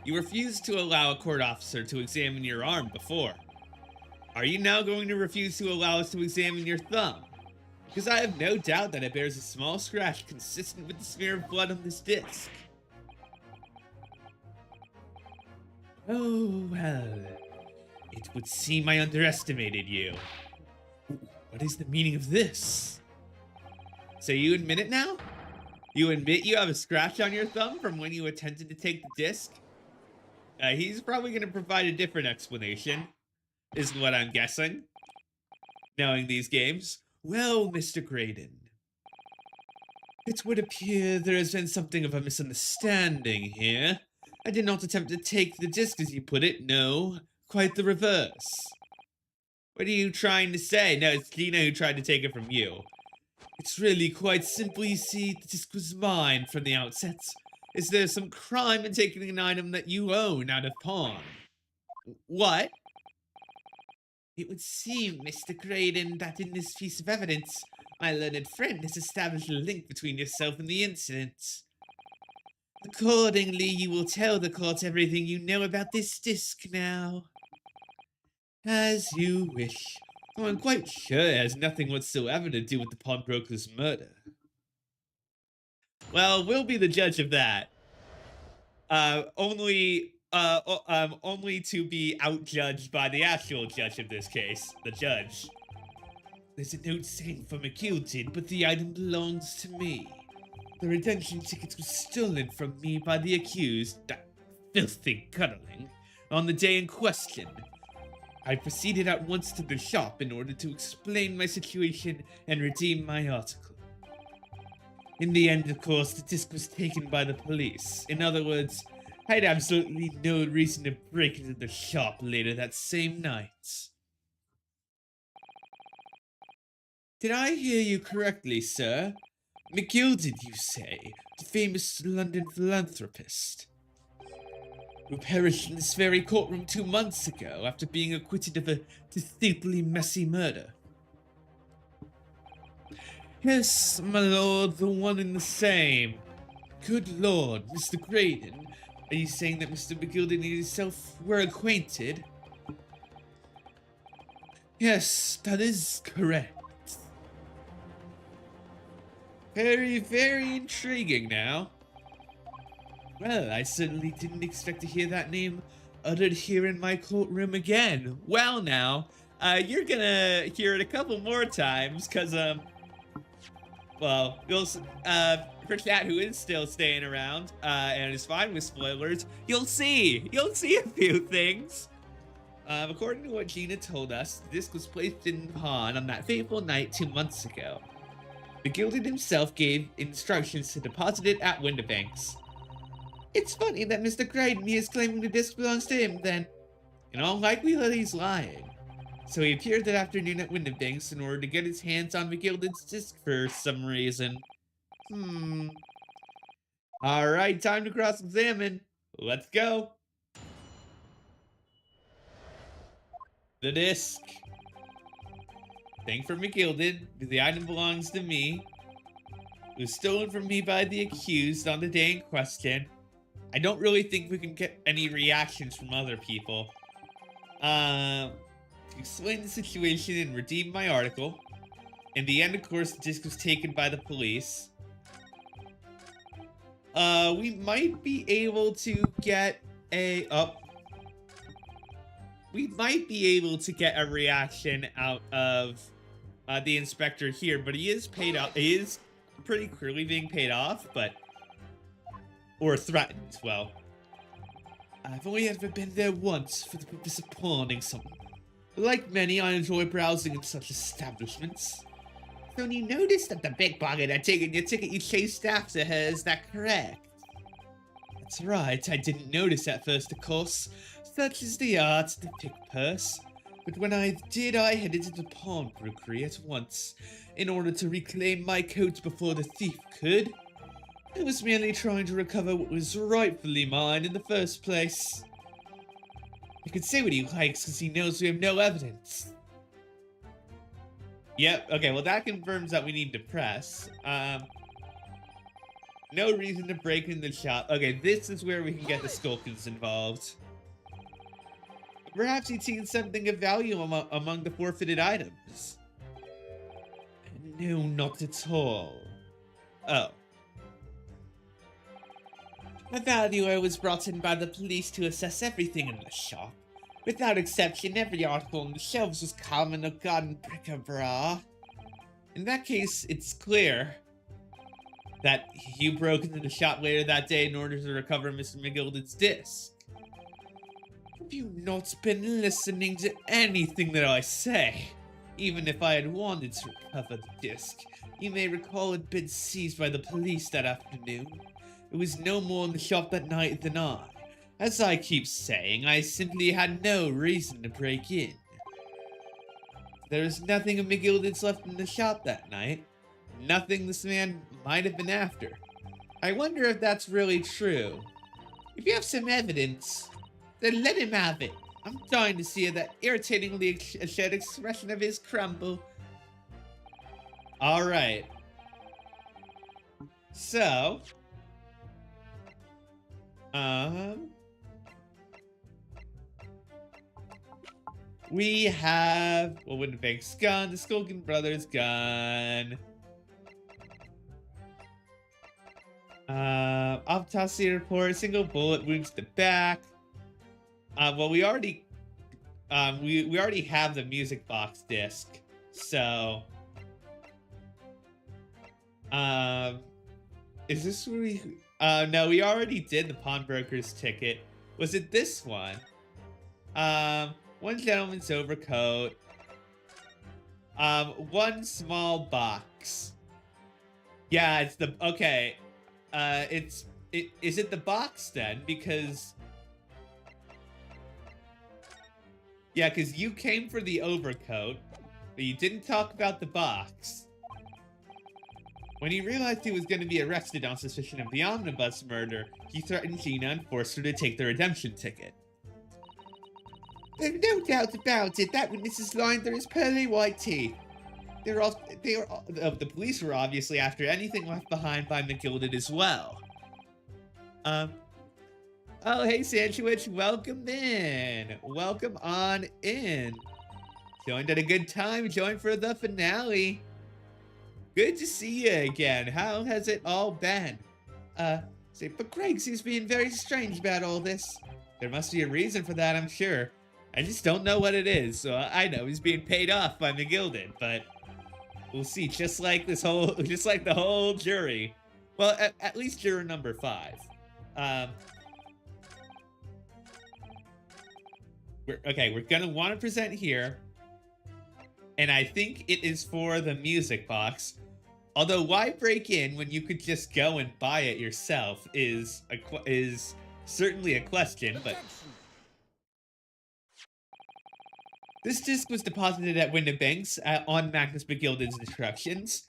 you refused to allow a court officer to examine your arm before. Are you now going to refuse to allow us to examine your thumb? Because I have no doubt that it bears a small scratch consistent with the smear of blood on this disc. Oh, well, it would seem I underestimated you. What is the meaning of this? So you admit it now? You admit you have a scratch on your thumb from when you attempted to take the disc? He's probably going to provide a different explanation, is what I'm guessing. Knowing these games. Well, Mr. Graydon, it would appear there has been something of a misunderstanding here. I did not attempt to take the disc as you put it, no. Quite the reverse. What are you trying to say? No, it's Gina who tried to take it from you. It's really quite simple, you see. The disc was mine from the outset. Is there some crime in taking an item that you own out of pawn? What? It would seem, Mr. Graydon, that in this piece of evidence, my learned friend has established a link between yourself and the incident. Accordingly, you will tell the court everything you know about this disc now. As you wish. Oh, I'm quite sure it has nothing whatsoever to do with the pawnbroker's murder. Well, we'll be the judge of that. Only to be outjudged by the actual judge of this case, the judge. There's a note saying for mcguilty, but the item belongs to me. The redemption tickets were stolen from me by the accused, that filthy cuddling, on the day in question. I proceeded at once to the shop in order to explain my situation and redeem my article. In the end, of course, the disc was taken by the police. In other words, I had absolutely no reason to break into the shop later that same night. Did I hear you correctly, sir? mcguilty, you say, the famous London philanthropist, who perished in this very courtroom 2 months ago after being acquitted of a distinctly messy murder. Yes, my lord, the one and the same. Good lord, Mr. Graydon, are you saying that Mr. mcguilty and yourself were acquainted? Yes, that is correct. Very, very intriguing now. Well, I certainly didn't expect to hear that name uttered here in my courtroom again. Well now, you're gonna hear it a couple more times, cause well, for chat who is still staying around, and is fine with spoilers, you'll see a few things. According to what Gina told us, the disc was placed in pawn on that fateful night 2 months ago. The Gilded himself gave instructions to deposit it at Windibanks. It's funny that Mr. Graydon is claiming the disc belongs to him, then. In all likelihood, he's lying. So he appeared that afternoon at Windibanks in order to get his hands on McGilded's disc for some reason. Alright, time to cross-examine. Let's go. The disc. Thank for McGilded. The item belongs to me. It was stolen from me by the accused on the day in question. I don't really think we can get any reactions from other people. To explain the situation and redeem my article. In the end, of course, the disc was taken by the police. We might be able to get a... we might be able to get a reaction out of the inspector here, but he is paid off. He is pretty clearly being paid off, but... or threatened, well. I've only ever been there once for the purpose of pawning something. Like many, I enjoy browsing in such establishments. So you noticed that the big bucket had taken your ticket you chased after her, is that correct? That's right, I didn't notice at first, of course. Such is the art to pick purse. But when I did, I headed to the pawnbrokery at once, in order to reclaim my coat before the thief could. I was merely trying to recover what was rightfully mine in the first place. He can say what he likes because he knows we have no evidence. Yep, okay, well that confirms that we need to press. No reason to break in the shop. Okay, this is where we can get the skulkers involved. Perhaps he'd seen something of value among the forfeited items. No, not at all. Oh. A valuer was brought in by the police to assess everything in the shop. Without exception, every article on the shelves was common or garden bric-a-brac. In that case, it's clear that you broke into the shop later that day in order to recover Mr. McGilded's disc. Have you not been listening to anything that I say? Even if I had wanted to recover the disc, you may recall it had been seized by the police that afternoon. It was no more in the shop that night than I. As I keep saying, I simply had no reason to break in. There was nothing of McGilded's left in the shop that night. Nothing this man might have been after. I wonder if that's really true. If you have some evidence, then let him have it. I'm dying to see that irritatingly shed expression of his crumble. Alright. So... we have... well, Windibank's gun, the Skulkin Brothers gun. Autopsy report, single bullet wound to the back. Well, we already... we already have the music box disc, so... is this where we... no, we already did the pawnbroker's ticket. Was it this one? One gentleman's overcoat. One small box. Yeah, it's the... okay. Is it the box then? Because... yeah, because you came for the overcoat, but you didn't talk about the box. When he realized he was going to be arrested on suspicion of the omnibus murder, he threatened Gina and forced her to take the redemption ticket. There's no doubt about it, that witness is lying through his pearly white teeth. The police were obviously after anything left behind by McGilded as well. Oh, hey, Sandwich, welcome in. Welcome on in. Joined at a good time, joined for the finale. Good to see you again. How has it all been? But Greg seems being very strange about all this. There must be a reason for that, I'm sure. I just don't know what it is, so I know he's being paid off by McGilded, but We'll see. Just like the whole jury. Well, at least juror number 5. We're gonna want to present here, and I think it is for the music box. Although, why break in when you could just go and buy it yourself is certainly a question. But this disc was deposited at Windibanks on Magnus McGilden's instructions.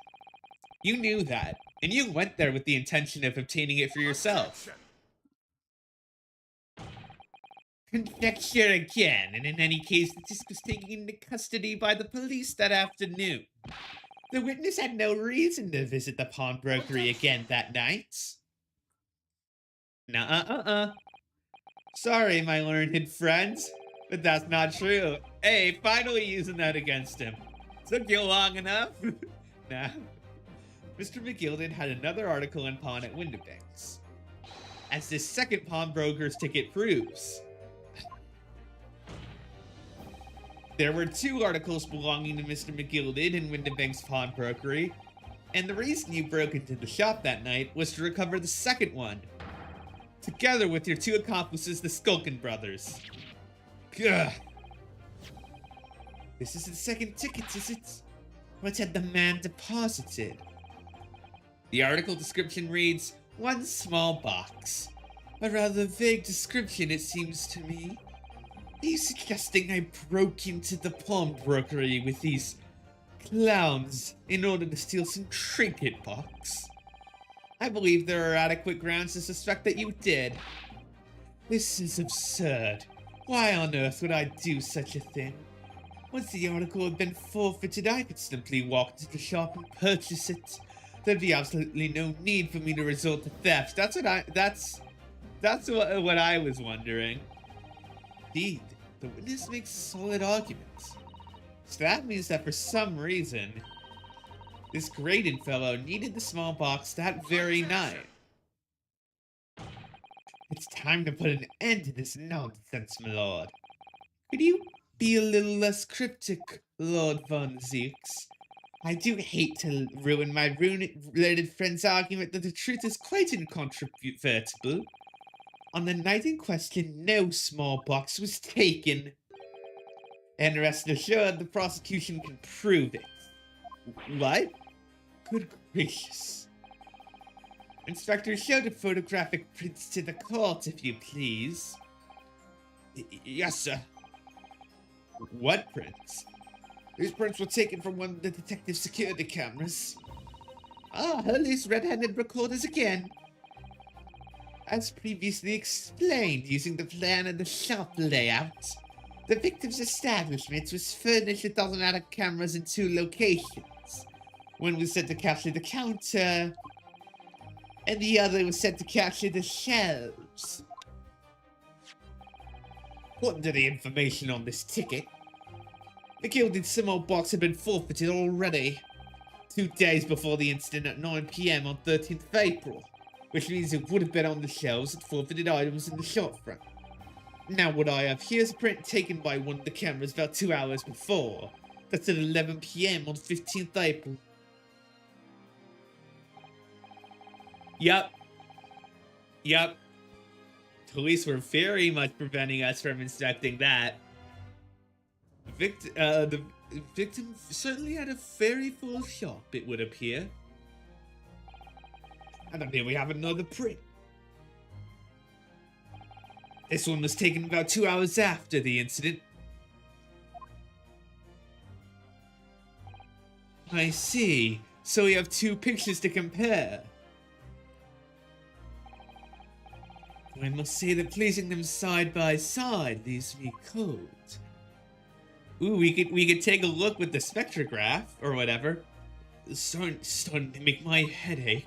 You knew that, and you went there with the intention of obtaining it for yourself. Conjecture again, and in any case, the disc was taken into custody by the police that afternoon. The witness had no reason to visit the pawnbrokery again that night. Sorry, my learned friend, but that's not true. Hey, finally using that against him. Took you long enough? Nah. Mr. McGilden had another article in pawn at Windibanks, as this second pawnbroker's ticket proves. There were 2 articles belonging to Mr. McGilden in Windibanks pawnbrokery, and the reason you broke into the shop that night was to recover the second one, together with your 2 accomplices, the Skulkin brothers. Gah. This is the second ticket, is it? What had the man deposited? The article description reads, 1 small box. A rather vague description, it seems to me. Are you suggesting I broke into the pawnbrokery with these clowns in order to steal some trinket box? I believe there are adequate grounds to suspect that you did. This is absurd. Why on earth would I do such a thing? Once the article had been forfeited, I could simply walk into the shop and purchase it. There'd be absolutely no need for me to resort to theft. That's what I was wondering. Indeed, the witness makes solid arguments. So that means that for some reason, this Graydon fellow needed the small box that very night. It's time to put an end to this nonsense, my lord. Could you be a little less cryptic, Lord Von Zeeks? I do hate to ruin my learned friend's argument that the truth is quite incontrovertible. On the night in question, no small box was taken. And rest assured, the prosecution can prove it. What? Good gracious. Inspector, show the photographic prints to the court, if you please. Yes, sir. What prints? These prints were taken from one of the detective's security cameras. Ah, Hurley's red-handed recorders again. As previously explained, using the plan of the shop layout, the victim's establishment was furnished with automatic cameras in 2 locations. One was set to capture the counter, and the other was set to capture the shelves. According to the information on this ticket, the gilded small box had been forfeited already, 2 days before the incident at 9 PM on 13th of April. Which means it would have been on the shelves and forfeited items in the shop front. Now what I have here is a print taken by one of the cameras about 2 hours before. That's at 11 PM on 15th April. Yup. Police were very much preventing us from inspecting that. The victim certainly had a very full shop, it would appear. And then here we have another print. This one was taken about 2 hours after the incident. I see. So we have 2 pictures to compare. I must say that placing them side by side leaves me cold. Ooh, we could take a look with the spectrograph or whatever. It's starting to make my head ache.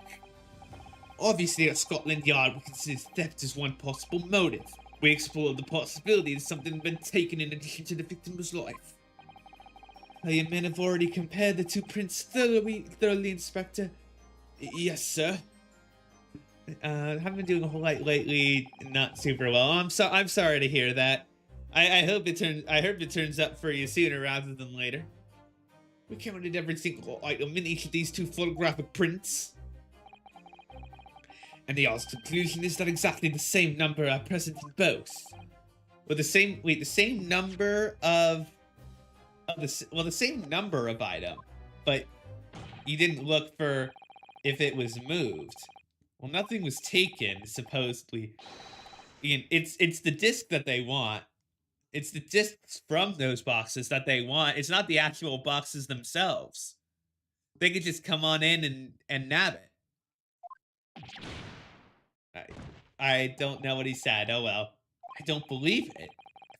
Obviously, at Scotland Yard, we consider theft as one possible motive. We explored the possibility that something had been taken in addition to the victim's life. Your men have already compared the 2 prints thoroughly, Inspector. Yes, sir. Haven't been doing a whole lot lately. Not super well. I'm sorry to hear that. I hope it turns up for you sooner rather than later. We counted every single item in each of these 2 photographic prints. And the honest conclusion is that exactly the same number are present in both. Well, the same number of the same number of item, but you didn't look for if it was moved. Well, nothing was taken, supposedly. And it's the disc that they want. It's the discs from those boxes that they want. It's not the actual boxes themselves. They could just come on in and nab it. I don't know what he said. Oh well. I don't believe it.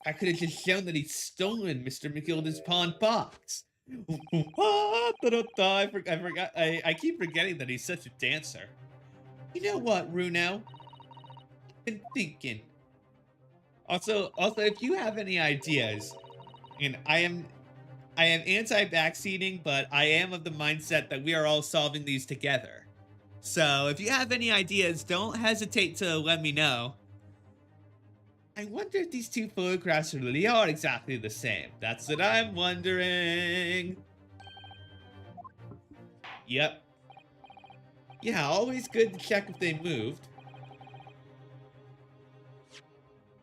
I could have just shown that he'd stolen Mr. McGilda's pawn box. I forgot. I keep forgetting that he's such a dancer. You know what, Runo? I've been thinking. Also, if you have any ideas, and I am anti-backseating, but I am of the mindset that we are all solving these together. So if you have any ideas, don't hesitate to let me know. I wonder if these 2 photographs really are exactly the same. That's what I'm wondering. Yep. Yeah, always good to check if they moved.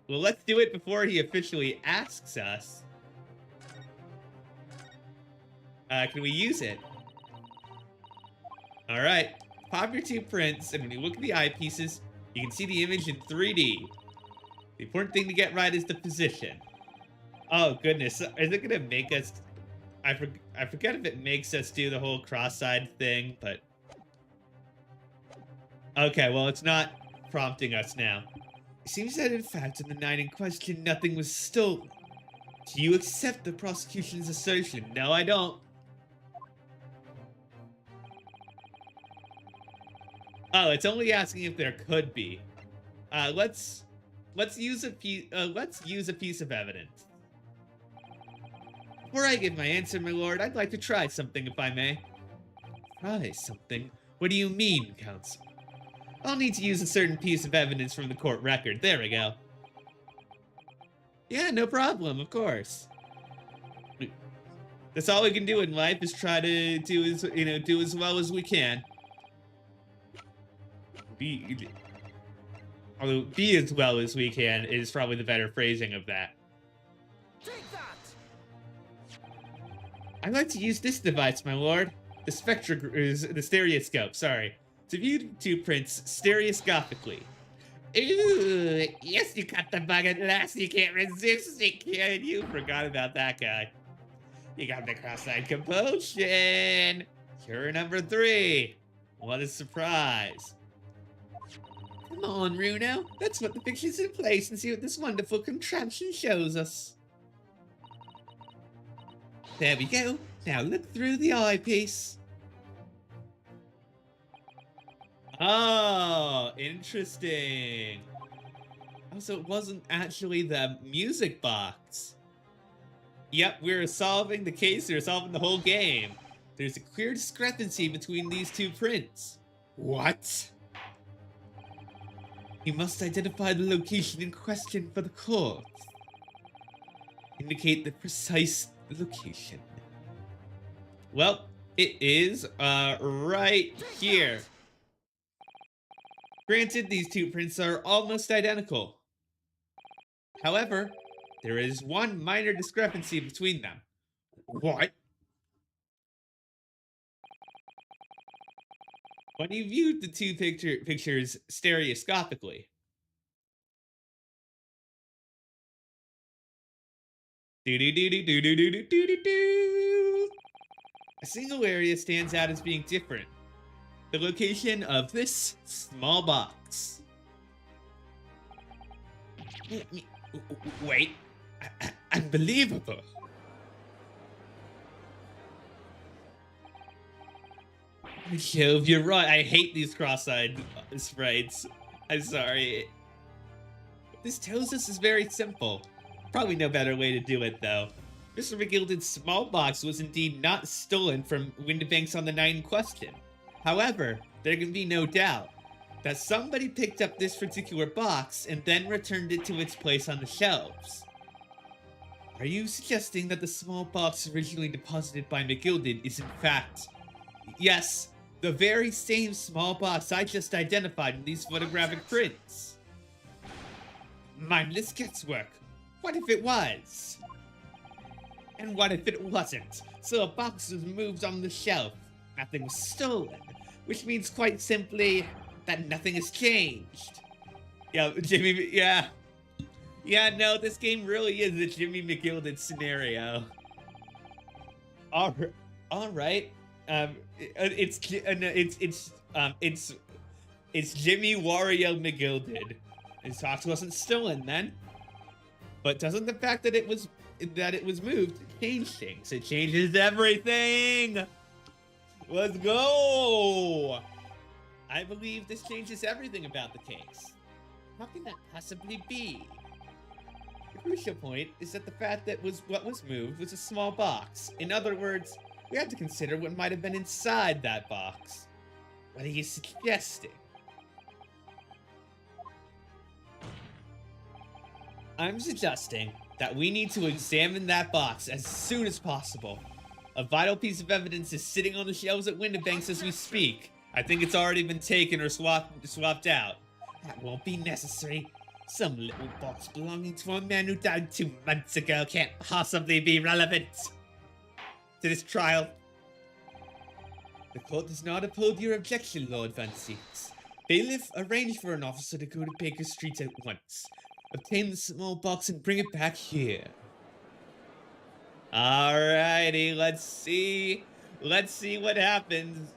Well, let's do it before he officially asks us. Can we use it? Alright. Pop your 2 prints, and when you look at the eyepieces, you can see the image in 3D. The important thing to get right is the position. Oh, goodness. Is it going to make us... I forget if it makes us do the whole cross-eyed thing, but... Okay, well, it's not prompting us now. It seems that, in fact, in the night in question, nothing was stolen. Do you accept the prosecution's assertion? No, I don't. Oh, it's only asking if there could be. Let's use a piece of evidence. Before I give my answer, my lord, I'd like to try something, if I may. Try something? What do you mean, counsel? I'll need to use a certain piece of evidence from the court record. There we go. Yeah, no problem, of course. That's all we can do in life, is try to do as well as we can. Be as well as we can is probably the better phrasing of that. Take that! I'd like to use this device, my lord. The the stereoscope, sorry. To view 2 prints stereoscopically. Ooh, yes, you got the bug at last. You can't resist it, kid. You forgot about that guy. You got the cross-eyed compulsion. Cure number 3. What a surprise. Come on, Runo. Let's put the pictures in place and see what this wonderful contraption shows us. There we go. Now look through the eyepiece. Oh, interesting. Oh, so it wasn't actually the music box. Yep, we're solving the case. We're solving the whole game. There's a clear discrepancy between these 2 prints. What? You must identify the location in question for the court. Indicate the precise location. Well, it is right here. Granted, these 2 prints are almost identical. However, there is one minor discrepancy between them. What? When you viewed the 2 pictures stereoscopically, a single area stands out as being different. The location of this small box. Wait, unbelievable. Jove, you're right. I hate these cross-eyed sprites. I'm sorry. What this tells us is very simple. Probably no better way to do it, though. Mr. McGilden's small box was indeed not stolen from Windibanks on the night in question. However, there can be no doubt that somebody picked up this particular box and then returned it to its place on the shelves. Are you suggesting that the small box originally deposited by mcguilty is in fact... Yes, the very same small box I just identified in these photographic prints? Mindless guesswork. What if it was? And what if it wasn't? So a box was moved on the shelf. Nothing was stolen. Which means quite simply that nothing has changed. Yeah, Jimmy, yeah. Yeah, no, this game really is a Jimmy mcguilty scenario. All right. It's Jimmy Wario mcguilty. His box wasn't stolen then. But doesn't the fact that it was moved change things? It changes everything. Let's go. I believe this changes everything about the case. How can that possibly be? The crucial point is that the fact that what was moved was a small box. In other words, we have to consider what might have been inside that box. What are you suggesting? I'm suggesting that we need to examine that box as soon as possible. A vital piece of evidence is sitting on the shelves at Winterbanks as we speak. I think it's already been taken or swapped out. That won't be necessary. Some little box belonging to a man who died 2 months ago can't possibly be relevant to this trial. The court does not uphold your objection, Lord Van Seeks. Bailiff, arrange for an officer to go to Baker Street at once. Obtain the small box and bring it back here. Alrighty, let's see. Let's see what happens.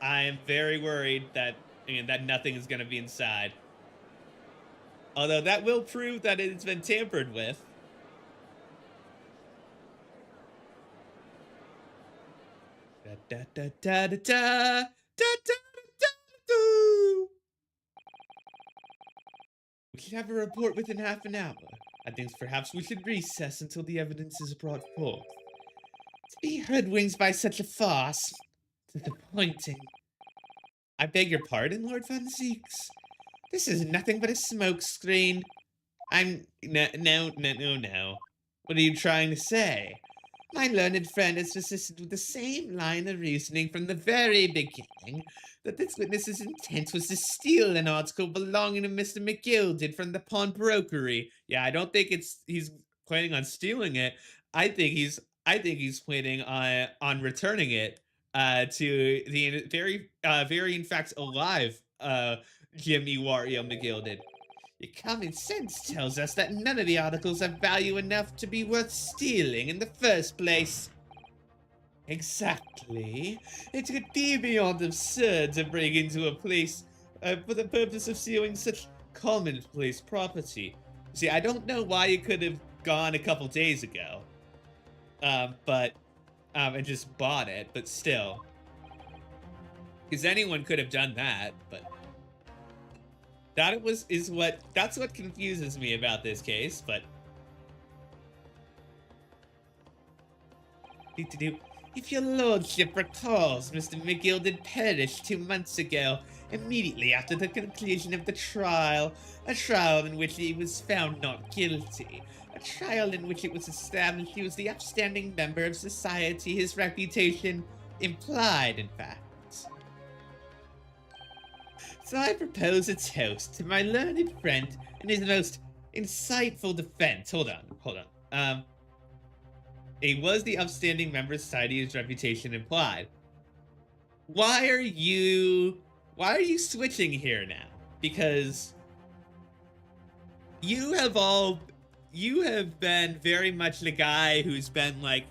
I am very worried that nothing is going to be inside. Although that will prove that it's been tampered with. Da da da da da da da da da. We should have a report within half an hour. I think perhaps we should recess until the evidence is brought forth. To be hoodwinked by such a farce. Disappointing. I beg your pardon, Lord Van Zeeks. This is nothing but a smokescreen. No. What are you trying to say? My learned friend has persisted with the same line of reasoning from the very beginning, that this witness's intent was to steal an article belonging to Mr. mcguilty from the pawnbrokery. Yeah, I don't think he's planning on stealing it. I think he's planning on returning it to the very in fact alive Jimmy Wario mcguilty. Your common sense tells us that none of the articles have value enough to be worth stealing in the first place. Exactly. It could be beyond absurd to break into a place for the purpose of stealing such commonplace property. See, I don't know why you could have gone a couple days ago, and just bought it, but still. Because anyone could have done that, but... That's what confuses me about this case, but... If your lordship recalls, Mr. mcguilty perished 2 months ago, immediately after the conclusion of the trial. A trial in which he was found not guilty. A trial in which it was established he was the upstanding member of society, his reputation implied, in fact. So I propose a toast to my learned friend and his most insightful defense. Hold on. He was the upstanding member of society, his reputation implied. Why are you switching here now? Because you have been very much the guy who's been like,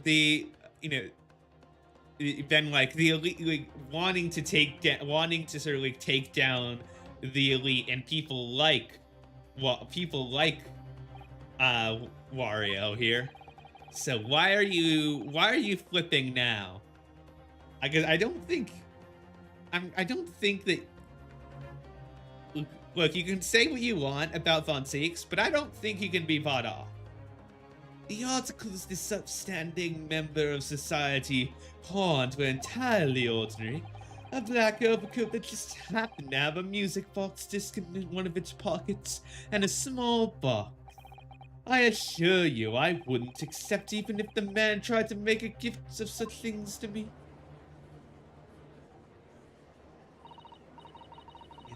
been like the elite, like, wanting to sort of like take down the elite and people like Wario here. So why are you flipping now? I don't think that. Look, you can say what you want about Von Seeks, but I don't think you can be bought off. The articles this upstanding member of society pawned were entirely ordinary. A black overcoat that just happened to have a music box disc in one of its pockets, and a small box I assure you I wouldn't accept even if the man tried to make a gift of such things to me.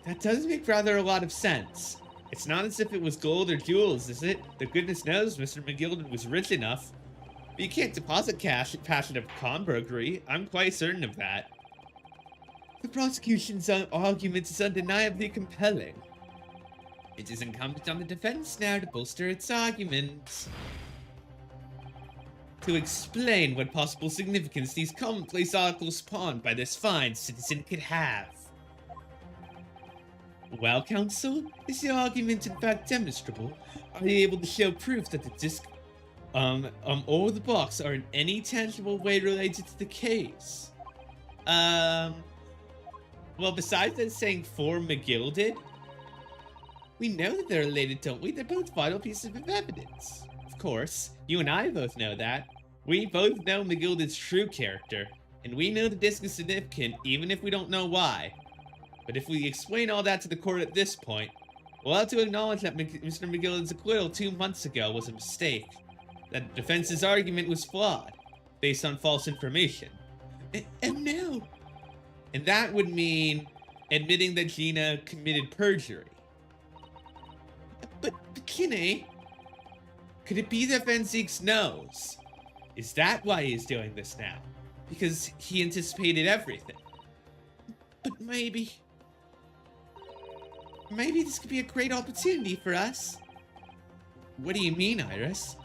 That does make rather a lot of sense. It's not as if it was gold or jewels, is it? The goodness knows Mr. McGilden was rich enough. But you can't deposit cash at passion of con burglary. I'm quite certain of that. The prosecution's argument is undeniably compelling. It is incumbent on the defense now to bolster its arguments. To explain what possible significance these commonplace articles spawned by this fine citizen could have. Well, counsel, is the argument in fact demonstrable? Are you able to show proof that the disc, or the box are in any tangible way related to the case? Well, besides that saying for McGilded, we know that they're related, don't we? They're both vital pieces of evidence. Of course, you and I both know that. We both know McGilded's true character, and we know the disc is significant even if we don't know why. But if we explain all that to the court at this point, we'll have to acknowledge that Mr. McGilden's acquittal 2 months ago was a mistake. That the defense's argument was flawed, based on false information. And no. And that would mean admitting that Gina committed perjury. But Kinney, could it be that Van Zeeks knows? Is that why he's doing this now? Because he anticipated everything. But maybe this could be a great opportunity for us. What do you mean, Iris?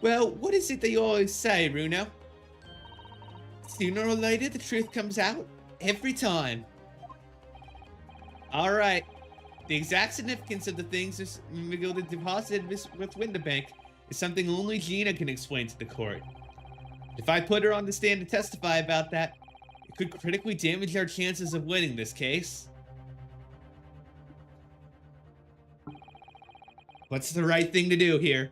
Well, what is it that you always say, Runo? Sooner or later, the truth comes out. Every time. Alright. The exact significance of the things Miss McGilden deposited with Winterbank is something only Gina can explain to the court. If I put her on the stand to testify about that, it could critically damage our chances of winning this case. What's the right thing to do here?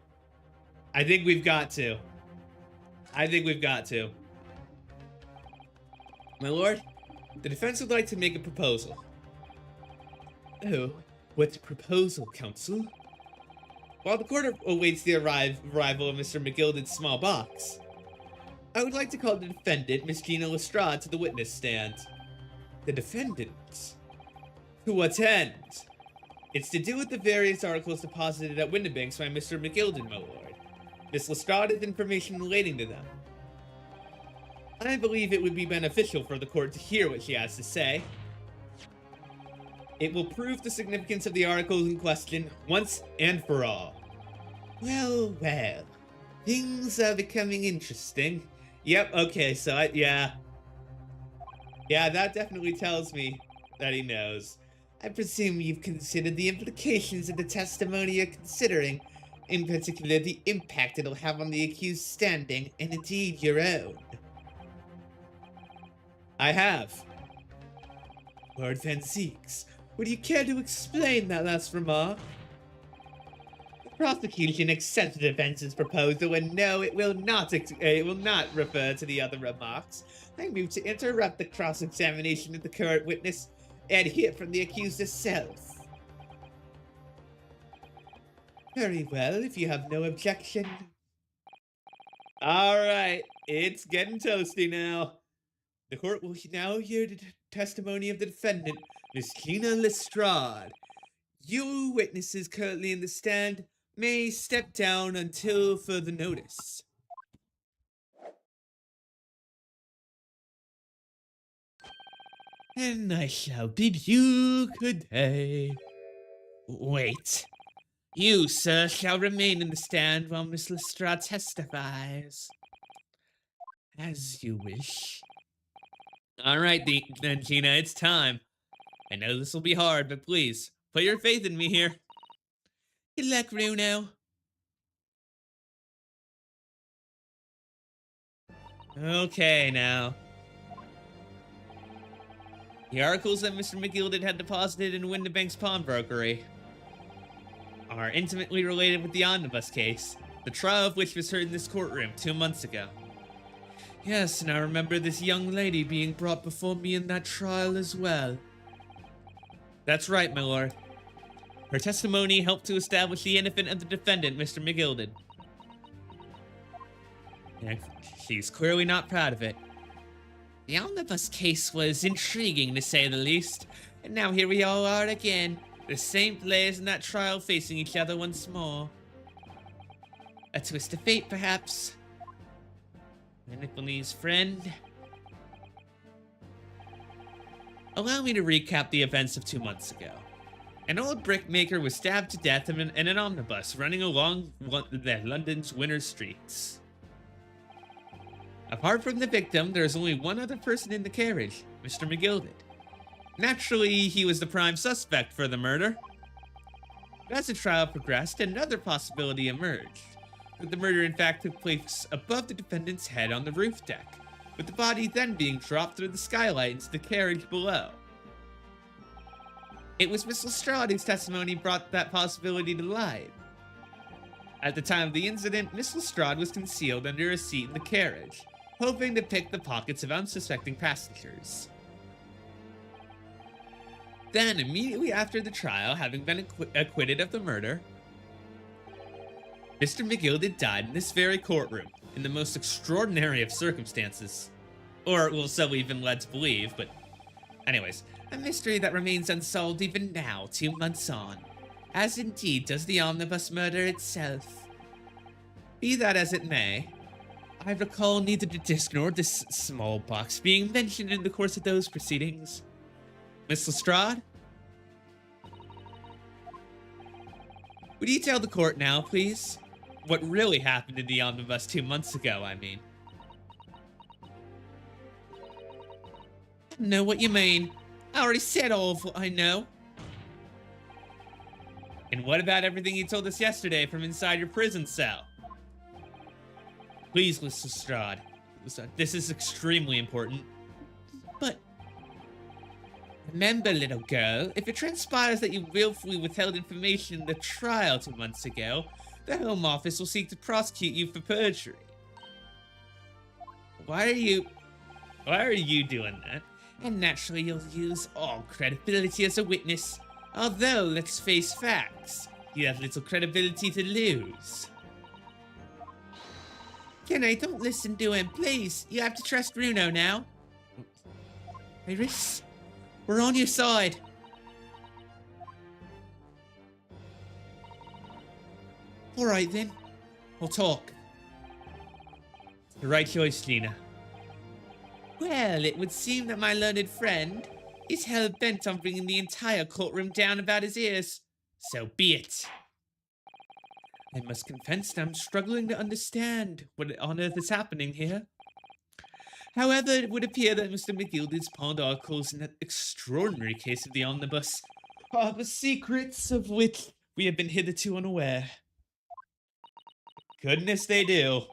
I think we've got to. My lord, the defense would like to make a proposal. Oh, what proposal, counsel? While the court awaits the arrival of Mr. McGilden's small box, I would like to call the defendant, Miss Gina Lestrade, to the witness stand. The defendant? To what end? It's to do with the various articles deposited at Winterbanks by Mr. McGilden, my lord. Miss Lestrade has information relating to them. I believe it would be beneficial for the court to hear what she has to say. It will prove the significance of the articles in question once and for all. Well, things are becoming interesting. Yep, okay, so yeah, that definitely tells me that he knows. I presume you've considered the implications of the testimony you're considering, in particular the impact it'll have on the accused's standing, and indeed your own. I have. Lord Van Zeeks, would you care to explain that last remark? The prosecution accepts the defense's proposal, and no, it will not refer to the other remarks. I move to interrupt the cross-examination of the current witness and hear from the accused herself. Very well, if you have no objection. Alright, it's getting toasty now. The court will now hear the testimony of the defendant, Miss Gina Lestrade. You witnesses currently in the stand may step down until further notice. And I shall bid you good day. Wait. You, sir, shall remain in the stand while Miss Lestrade testifies. As you wish. Alright then, Gina, it's time. I know this will be hard, but please, put your faith in me here. Good luck, Runo. Okay, now. The articles that Mr. McGilden had deposited in Winterbank's pawnbrokery are intimately related with the omnibus case, the trial of which was heard in this courtroom 2 months ago. Yes, and I remember this young lady being brought before me in that trial as well. That's right, my lord. Her testimony helped to establish the innocence of the defendant, Mr. McGilden. And she's clearly not proud of it. The omnibus case was intriguing, to say the least. And now here we all are again. The same players in that trial facing each other once more. A twist of fate, perhaps. Monopoly's friend. Allow me to recap the events of 2 months ago. An old brickmaker was stabbed to death in an omnibus running along London's winter streets. Apart from the victim, there is only one other person in the carriage, Mr. McGilden. Naturally, he was the prime suspect for the murder. But as the trial progressed, another possibility emerged. That the murder in fact took place above the defendant's head on the roof deck, with the body then being dropped through the skylight into the carriage below. It was Miss Lestrade whose testimony brought that possibility to light. At the time of the incident, Miss Lestrade was concealed under a seat in the carriage, hoping to pick the pockets of unsuspecting passengers. Then, immediately after the trial, having been acquitted of the murder, Mr. McGilden died in this very courtroom, in the most extraordinary of circumstances. Or, well, so we've been led to believe, but anyways, a mystery that remains unsolved even now, 2 months on, as indeed does the omnibus murder itself. Be that as it may, I recall neither the disc nor this small box being mentioned in the course of those proceedings. Miss Lestrade? Would you tell the court now, please? What really happened in the omnibus 2 months ago, I mean. I know what you mean. I already said all of what I know. And what about everything you told us yesterday from inside your prison cell? Please, Miss Lestrade. This is extremely important. But remember, little girl, if it transpires that you willfully withheld information in the trial 2 months ago, the Home Office will seek to prosecute you for perjury. Why are you doing that? And naturally, you'll lose all credibility as a witness. Although, let's face facts, you have little credibility to lose. Kenny, don't listen to him, please. You have to trust Bruno now. Iris, we're on your side. Alright then, we'll talk. The right choice, Lena. Well, it would seem that my learned friend is hell-bent on bringing the entire courtroom down about his ears. So be it. I must confess that I'm struggling to understand what on earth is happening here. However, it would appear that Mr. McGilden's pawned articles in that extraordinary case of the omnibus harbor secrets of which we have been hitherto unaware. Goodness they do.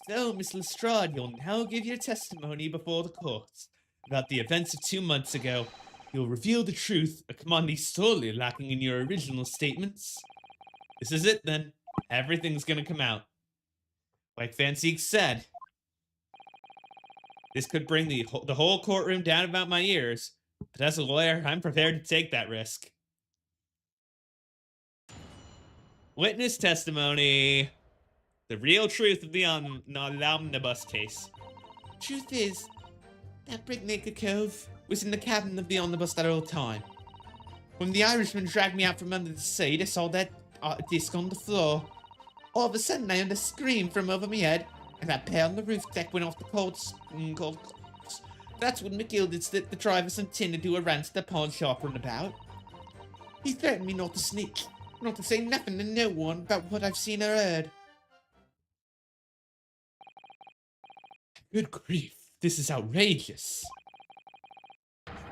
So, Miss Lestrade, you'll now give your testimony before the court about the events of 2 months ago. You'll reveal the truth, a commodity sorely lacking in your original statements. This is it, then. Everything's gonna come out. Like Fanseek said, this could bring the whole courtroom down about my ears, but as a lawyer, I'm prepared to take that risk. Witness testimony. The real truth of the omnibus case. Truth is, that brickmaker cove was in the cabin of the omnibus that whole time. When the Irishman dragged me out from under the seat, I saw that disc on the floor. All of a sudden, I heard a scream from over my head, and that pair on the roof deck went off the cold. That's when McGilden slipped the driver some tin to do a rant to the pawn shop runabout. He threatened me not to snitch, not to say nothing to no one about what I've seen or heard. Good grief, this is outrageous.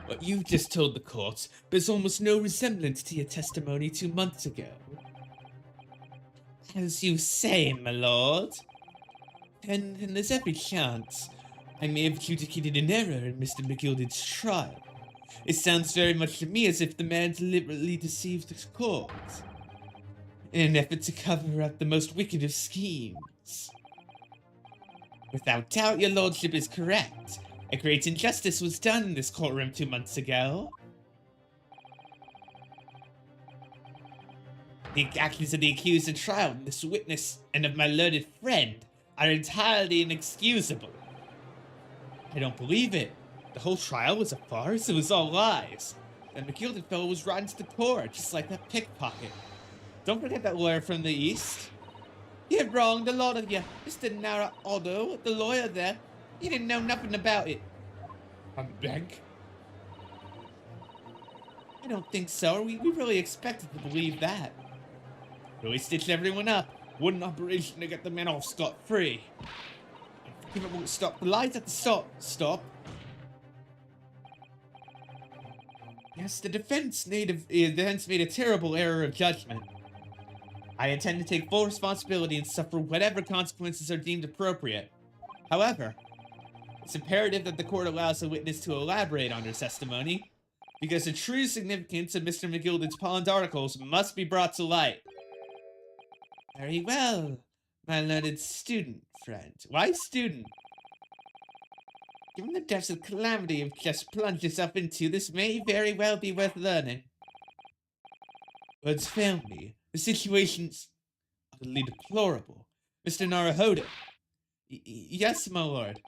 What you've just told the court bears almost no resemblance to your testimony 2 months ago. As you say, my lord. And there's every chance I may have adjudicated an error in Mr. McGilden's trial. It sounds very much to me as if the man deliberately deceived the court in an effort to cover up the most wicked of schemes. Without doubt, your lordship is correct. A great injustice was done in this courtroom 2 months ago. The actions of the accused in trial and this witness and of my learned friend are entirely inexcusable. I don't believe it. The whole trial was a farce. It was all lies. That McGilty fellow was rotten to the core, just like that pickpocket. Don't forget that lawyer from the East. You wronged a lot of you. Mr. Nara Otto, the lawyer there, he didn't know nothing about it. On the bank? I don't think so. We really expected to believe that. Really stitched everyone up. What an operation to get the man off scot-free. If it won't stop, the lights at the stop. Yes, the defense made a terrible error of judgment. I intend to take full responsibility and suffer whatever consequences are deemed appropriate. However, it's imperative that the court allows the witness to elaborate on her testimony, because the true significance of Mr. McGilden's pond articles must be brought to light. Very well, my learned student friend. Why student? Given the depths of calamity you've just plunged yourself into, this may very well be worth learning. Words fail me. The situation's utterly deplorable. Mr. Naruhodo. Yes, my lord.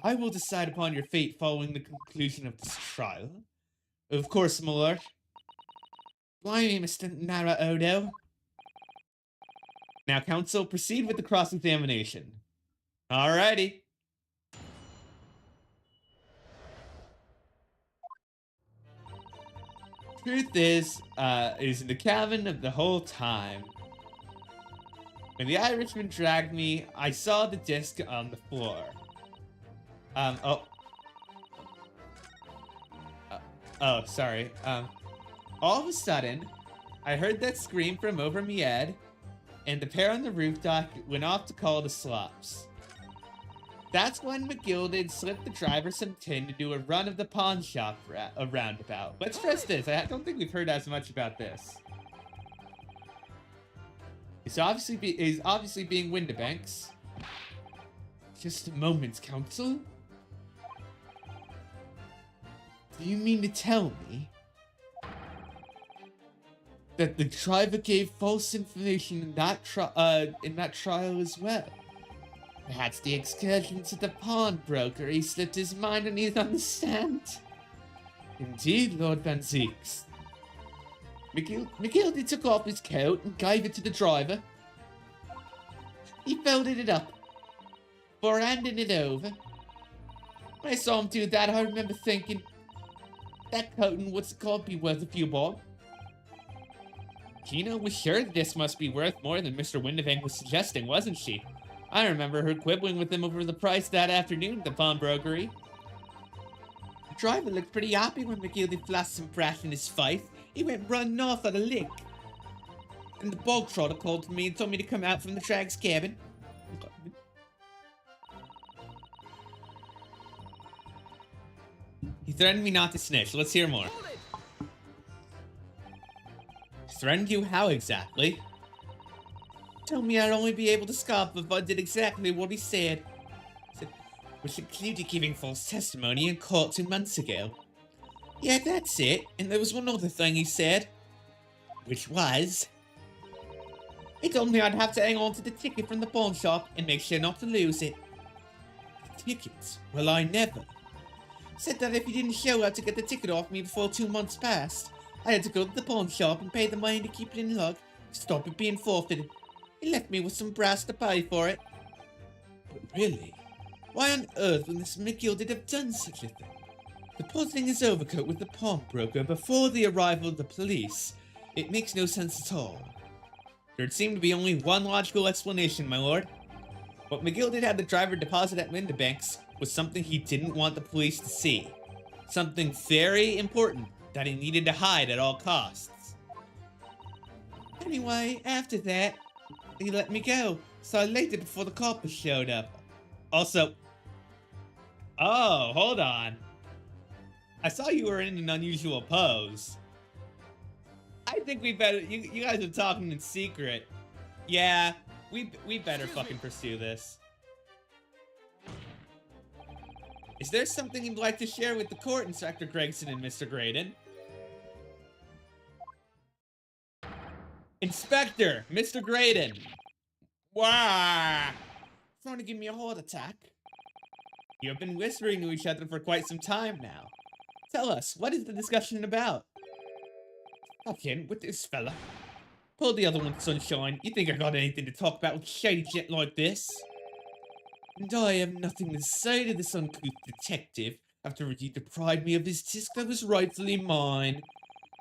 I will decide upon your fate following the conclusion of this trial. Of course, my lord. Blimey, Mr. Naruhodo. Now, counsel, proceed with the cross-examination. Alrighty. Truth is in the cabin of the whole time. When the Irishman dragged me, I saw the disc on the floor. Sorry. All of a sudden, I heard that scream from over me head, and the pair on the rooftop went off to call the slops. That's when McGilden slipped the driver some tin to do a run of the pawn shop roundabout. Let's stress this. I don't think we've heard as much about this. He's obviously being Windibanks. Just a moment, counsel. Do you mean to tell me that the driver gave false information in that trial as well? Perhaps the excursion to the pawnbroker, he slipped his mind and he's on the stand. Indeed, Lord Van Zeeks. McGilty took off his coat and gave it to the driver. He folded it up, before handing it over. When I saw him do that, I remember thinking, that coat and what's it called be worth a few bob. Gina was sure this must be worth more than Mr. Windibank was suggesting, wasn't she? I remember her quibbling with him over the price that afternoon at the pawnbrokery. The driver looked pretty happy when McGilty flashed some brass in his fife. He went running off at a lick. And the bog trotter called to me and told me to come out from the drag's cabin. He threatened me not to snitch. Let's hear more. Threatened you how exactly? Told me I'd only be able to scoff if I did exactly what he said. Which included giving false testimony in court 2 months ago. Yeah, that's it. And there was one other thing he said. Which was... He told me I'd have to hang on to the ticket from the pawn shop and make sure not to lose it. The tickets? Well, I never. Said that if he didn't show up to get the ticket off me before 2 months passed, I had to go to the pawn shop and pay the money to keep it in log to stop it being forfeited. He left me with some brass to pay for it. But really? Why on earth would Miss McGilden have done such a thing? Depositing his overcoat with the pawnbroker before the arrival of the police, it makes no sense at all. There'd seem to be only one logical explanation, my lord. What McGilden had the driver deposit at Windibanks was something he didn't want the police to see. Something very important that he needed to hide at all costs. Anyway, after that, he let me go, so I left it before the coppers showed up. Also... Oh, hold on. I saw you were in an unusual pose. I think we better... You guys are talking in secret. Yeah, we better fucking pursue this. Is there something you'd like to share with the court, Inspector Gregson and Mr. Graydon? Inspector, Mr. Graydon. Wah! Trying to give me a heart attack. You have been whispering to each other for quite some time now. Tell us, what is the discussion about? Talk in with this fella. Pull the other one, Sunshine. You think I got anything to talk about with a shady gent like this? And I have nothing to say to this uncouth detective after he deprived me of his disc that was rightfully mine.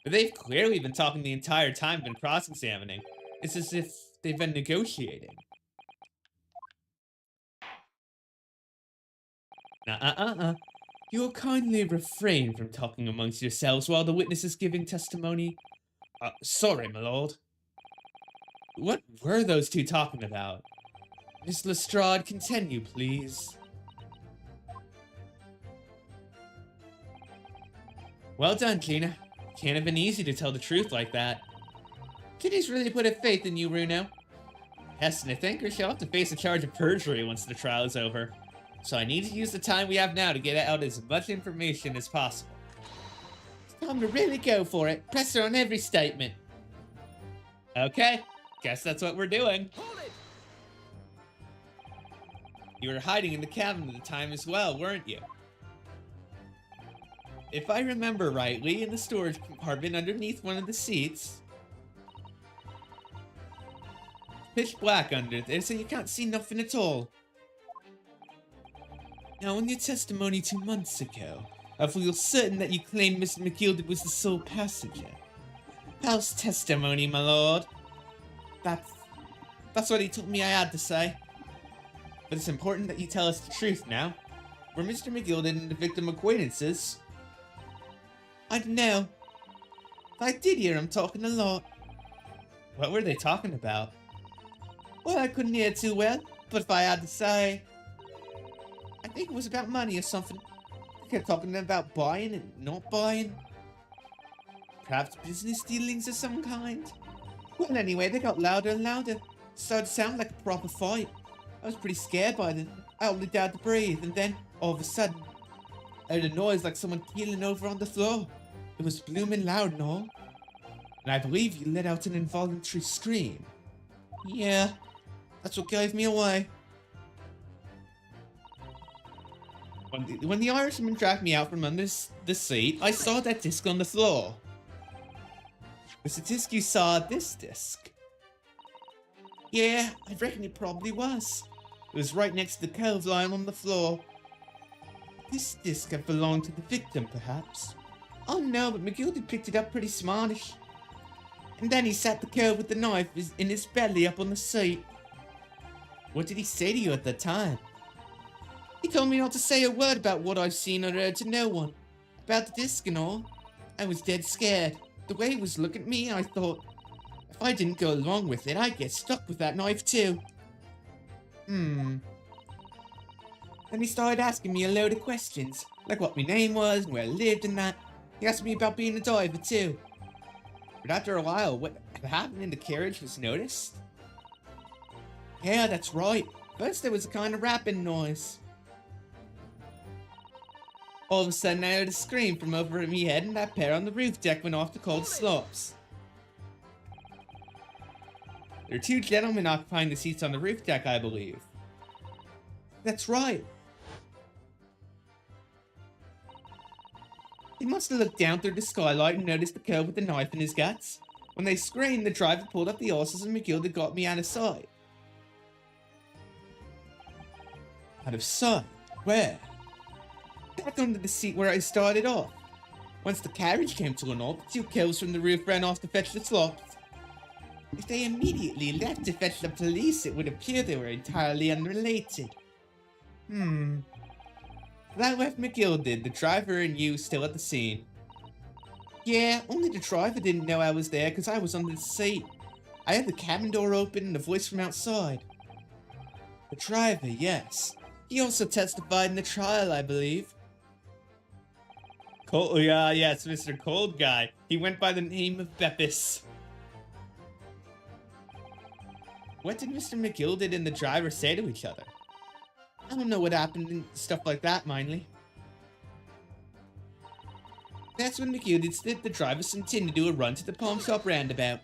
But they've clearly been talking the entire time, been cross-examining. It's as if they've been negotiating. You will kindly refrain from talking amongst yourselves while the witness is giving testimony. Sorry, my lord. What were those two talking about? Miss Lestrade, continue, please. Well done, Gina. Can't have been easy to tell the truth like that. Kitty's really put her faith in you, Runo. Yes, and I think she'll have to face a charge of perjury once the trial is over. So I need to use the time we have now to get out as much information as possible. It's time to really go for it. Press her on every statement. Okay, guess that's what we're doing. Hold it! You were hiding in the cabin at the time as well, weren't you? If I remember rightly, in the storage compartment underneath one of the seats. Pitch black under there, so you can't see nothing at all. Now, in your testimony 2 months ago, I feel certain that you claimed Mr. McGilty was the sole passenger. How's testimony, my lord? That's what he told me I had to say. But it's important that you tell us the truth now. Were Mr. McGilty and the victim acquaintances? I don't know. I did hear him talking a lot. What were they talking about? Well, I couldn't hear too well, but if I had to say, I think it was about money or something. They kept talking about buying and not buying. Perhaps business dealings of some kind. Well, anyway, they got louder and louder. Started to sound like a proper fight. I was pretty scared by them. I only dared to breathe, and then, all of a sudden, I heard a noise like someone keeling over on the floor. It was blooming loud and all. And I believe you let out an involuntary scream. Yeah, that's what gave me away. When the Irishman dragged me out from under the seat, I saw that disc on the floor. Was the disc you saw this disc? Yeah, I reckon it probably was. It was right next to the cove lying on the floor. This disc had belonged to the victim, perhaps. Oh no, but McGilty picked it up pretty smartish. And then he sat the cove with the knife in his belly up on the seat. What did he say to you at the time? He told me not to say a word about what I've seen or heard to no one. About the disc and all. I was dead scared. The way he was looking at me, I thought, if I didn't go along with it, I'd get stuck with that knife too. Then he started asking me a load of questions, like what my name was, and where I lived and that. He asked me about being a diver too. But after a while, what had happened in the carriage was noticed. Yeah, that's right. First there was a kind of rapping noise. All of a sudden I heard a scream from over at me head, and that pair on the roof deck went off to call the slops. There are 2 gentlemen occupying the seats on the roof deck, I believe. That's right. He must have looked down through the skylight and noticed the cove with the knife in his guts. When they screamed, the driver pulled up the horses and McGilty got me out of sight. Out of sight? Where? Back under the seat where I started off. Once the carriage came to an halt, the 2 kills from the roof ran off to fetch the slops. If they immediately left to fetch the police, it would appear they were entirely unrelated. That left McGilty, the driver, and you still at the scene. Yeah, only the driver didn't know I was there because I was under the seat. I had the cabin door open and a voice from outside. The driver, yes. He also testified in the trial, I believe. Cold, yes, Mr. Cold Guy. He went by the name of Beppis. What did Mr. McGilty and the driver say to each other? I don't know what happened and stuff like that, mindly. That's when McGilty did the driver some tin to do a run to the pawn shop roundabout.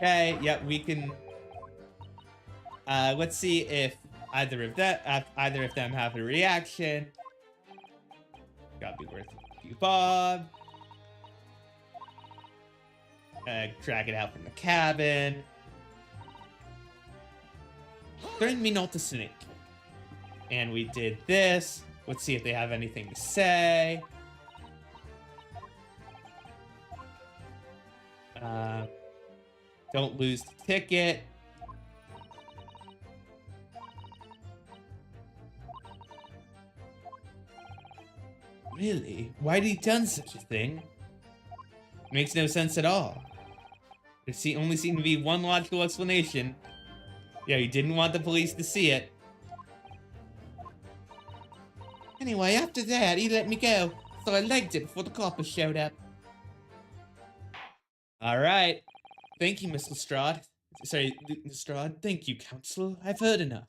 Okay, yep, we can... let's see if either of them have a reaction. Gotta be worth a few bob. Drag it out from the cabin. Threaten me not to snake. And we did this. Let's see if they have anything to say. Don't lose the ticket. Really? Why'd he done such a thing? Makes no sense at all. There only seemed to be one logical explanation. Yeah, he didn't want the police to see it. Anyway, after that, he let me go, so I legged it before the coppers showed up. Alright. Thank you, Miss Lestrade. Sorry, Lestrade. Thank you, Counsel. I've heard enough.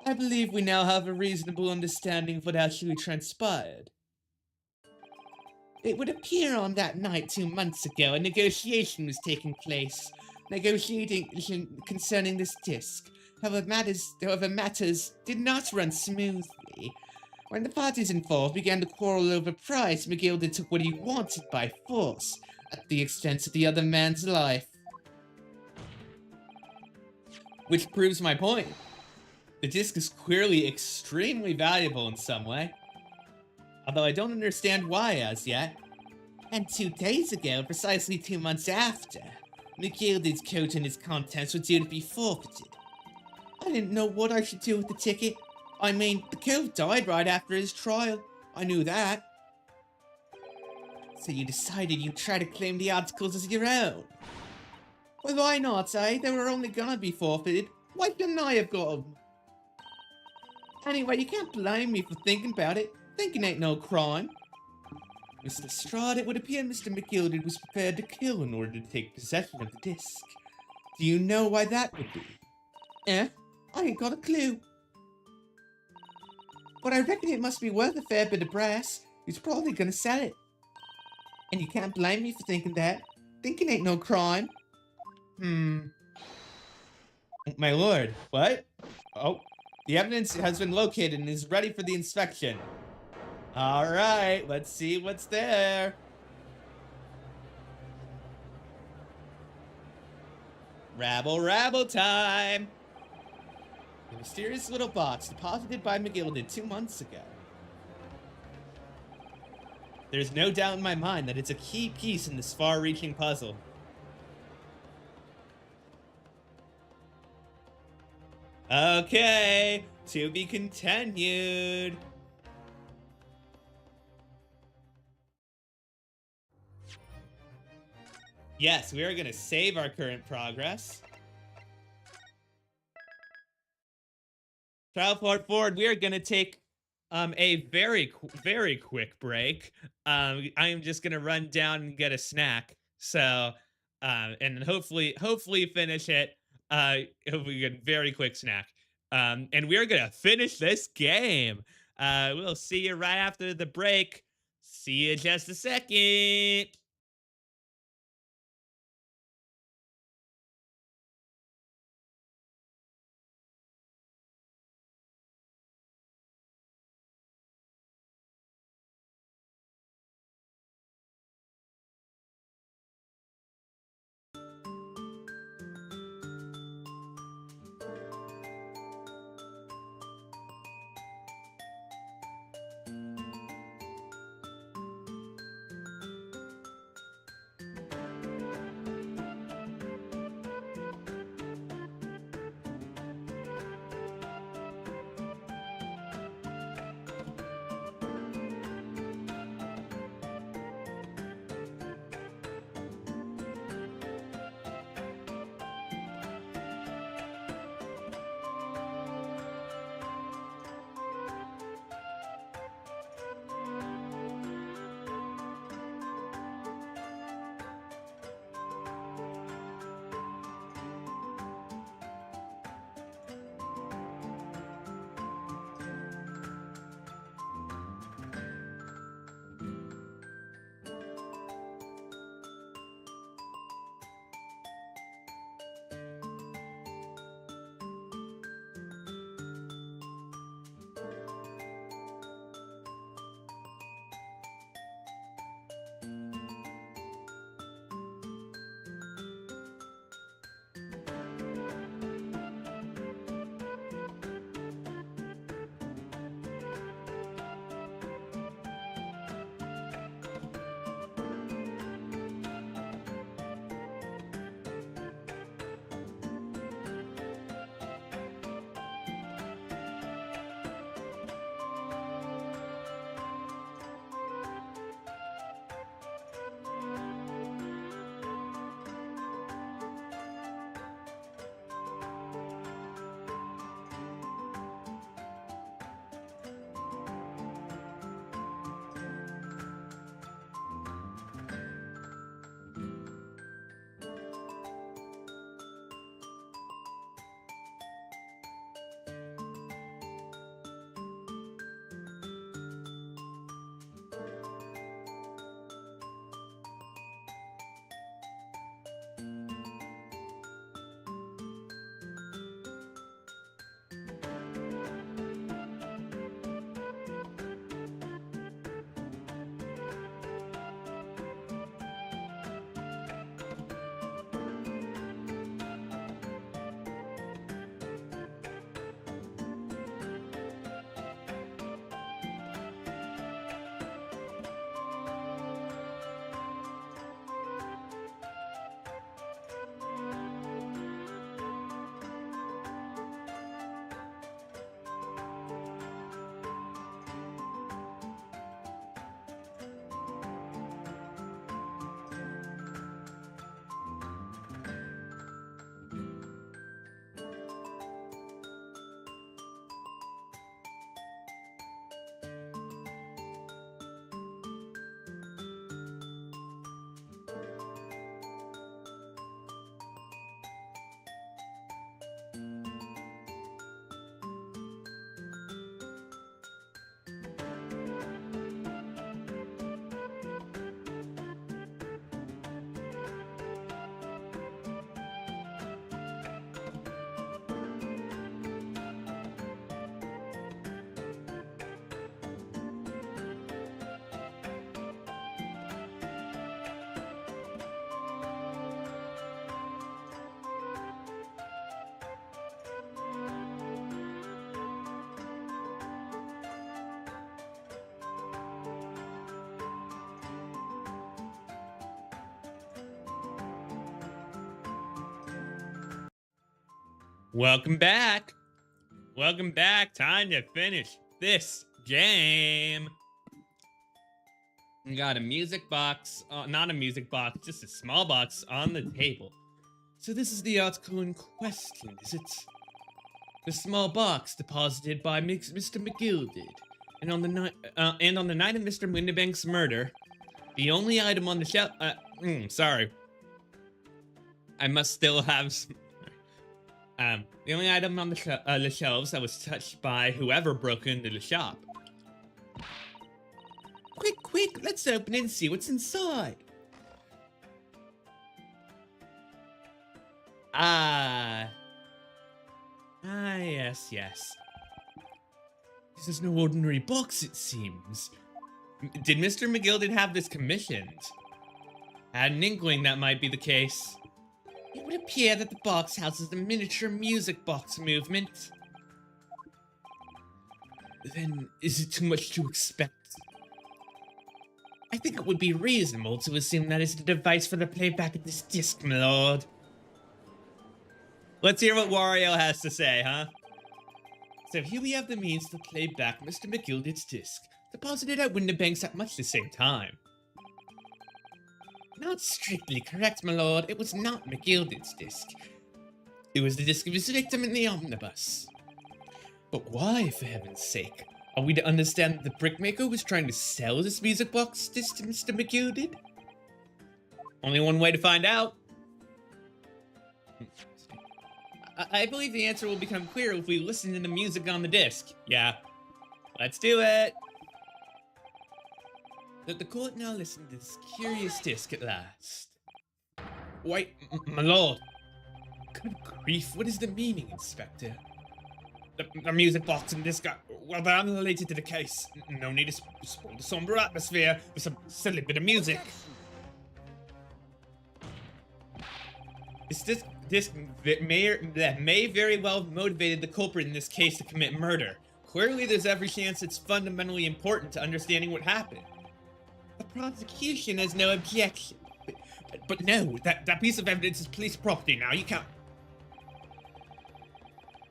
I believe we now have a reasonable understanding of what actually transpired. It would appear on that night 2 months ago, a negotiation was taking place. Negotiating concerning this disc. However, matters did not run smoothly. When the parties involved began to quarrel over price, mcguilty took what he wanted by force, at the expense of the other man's life. Which proves my point. The disc is clearly extremely valuable in some way. Although I don't understand why as yet. And 2 days ago, precisely 2 months after, mcguilty's coat and its contents were due to be forfeited. I didn't know what I should do with the ticket. I mean, the coat died right after his trial. I knew that. So you decided you'd try to claim the articles as your own? Well, why not, eh? They were only gonna be forfeited. Why couldn't I have got them? Anyway, you can't blame me for thinking about it. Thinking ain't no crime. Mr. Lestrade, it would appear Mr. mcguilty was prepared to kill in order to take possession of the disc. Do you know why that would be? Eh? I ain't got a clue. But I reckon it must be worth a fair bit of brass. He's probably gonna sell it. And you can't blame me for thinking that. Thinking ain't no crime. My lord, what? Oh, the evidence has been located and is ready for the inspection. Alright, let's see what's there. Rabble time! The mysterious little box deposited by mcguilty 2 months ago. There's no doubt in my mind that it's a key piece in this far-reaching puzzle. Okay, to be continued. Yes, we are going to save our current progress. Trial part forward, we are going to take a very quick break. I am just going to run down and get a snack. So, and hopefully finish it. Hopefully get a very quick snack. And we are going to finish this game. We'll see you right after the break. See you in just a second. Welcome back. Welcome back. Time to finish this game. We got a music box, not a music box, just a small box on the table. So this is the article in question, is it? The small box deposited by Mr. McGuilty, and on the night, of Mr. Windibank's murder, the only item on the shelf. Sorry. I must still have some. The only item on the shelves that was touched by whoever broke into the shop. Quick, let's open it and see what's inside. Yes. This is no ordinary box, it seems. Did Mr. McGuilty have this commissioned? I had an inkling that might be the case. It would appear that the box houses a miniature music box movement. Then, is it too much to expect? I think it would be reasonable to assume that it's the device for the playback of this disc, my lord. Let's hear what Wario has to say, huh? So here we have the means to play back Mr. McGuilty's disc, deposited at Windibanks at much the same time. Not strictly correct, my lord. It was not McGuilty's disc. It was the disc of his victim in the omnibus. But why, for heaven's sake? Are we to understand that the brickmaker was trying to sell this music box disc to Mr. McGuilty? Only one way to find out. I believe the answer will become clear if we listen to the music on the disc. Yeah. Let's do it. Let the court now listen to this curious disc at last. Wait, my lord. Good grief, what is the meaning, Inspector? The music box and disc are, well, they're unrelated to the case. No need to spoil the somber atmosphere with some silly bit of music. This disc may very well have motivated the culprit in this case to commit murder. Clearly, there's every chance it's fundamentally important to understanding what happened. The prosecution has no objection. But no, that piece of evidence is police property now. You can't.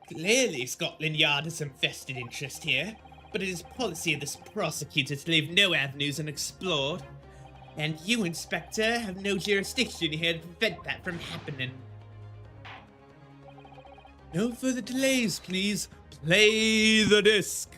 Clearly, Scotland Yard has some vested interest here, but it is policy of this prosecutor to leave no avenues unexplored. And you, Inspector, have no jurisdiction here to prevent that from happening. No further delays, please. Play the disc.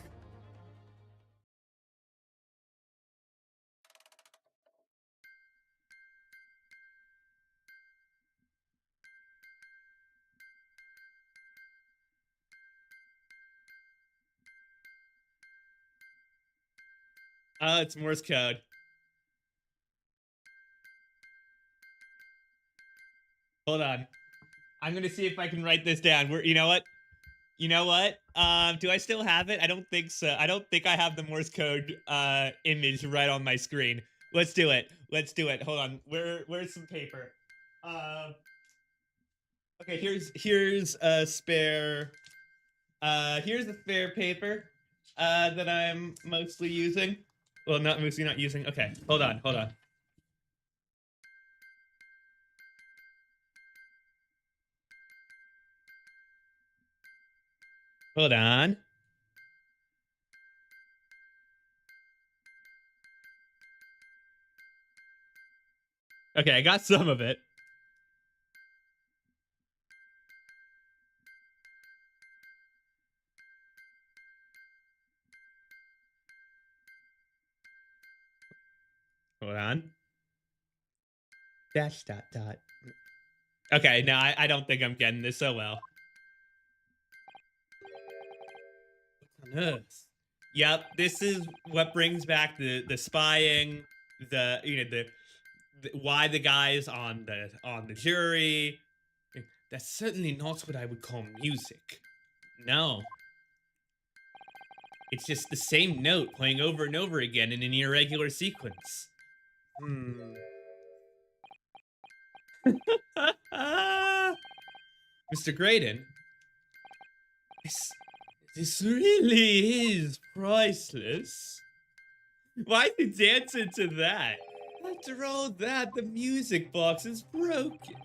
It's Morse code. Hold on. I'm gonna see if I can write this down. You know what? Do I still have it? I don't think so. I don't think I have the Morse code image right on my screen. Let's do it. Hold on. Where's some paper? Okay, here's a spare paper that I'm mostly using. Well, not using. Okay, hold on. Hold on. Okay, I got some of it. Hold on. Dash dot dot. Okay, no, I don't think I'm getting this so well. What on earth? Yep, this is what brings back the spying, the why the guys on the jury. That's certainly not what I would call music. No. It's just the same note playing over and over again in an irregular sequence. Mr. Graydon, this really is priceless. Why'd you dance into that? After all that, the music box is broken.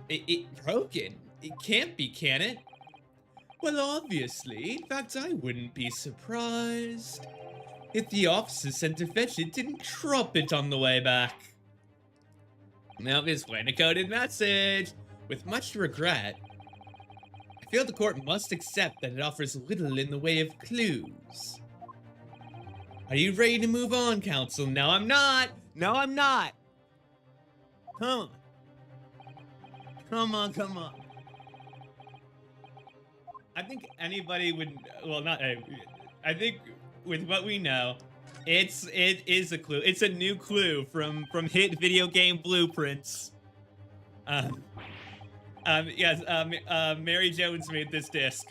It broken? It can't be, can it? Well, obviously. In fact, I wouldn't be surprised if the officer sent to fetch it didn't drop it on the way back. Now this way, a coded message. With much regret, I feel the court must accept that it offers little in the way of clues. Are you ready to move on, counsel? No, I'm not. No, I'm not. Come on. Come on, come on. I think anybody would, well, not, I think with what we know, it is a clue. It's a new clue from hit video game blueprints. Yes, Mary Jones made this disc.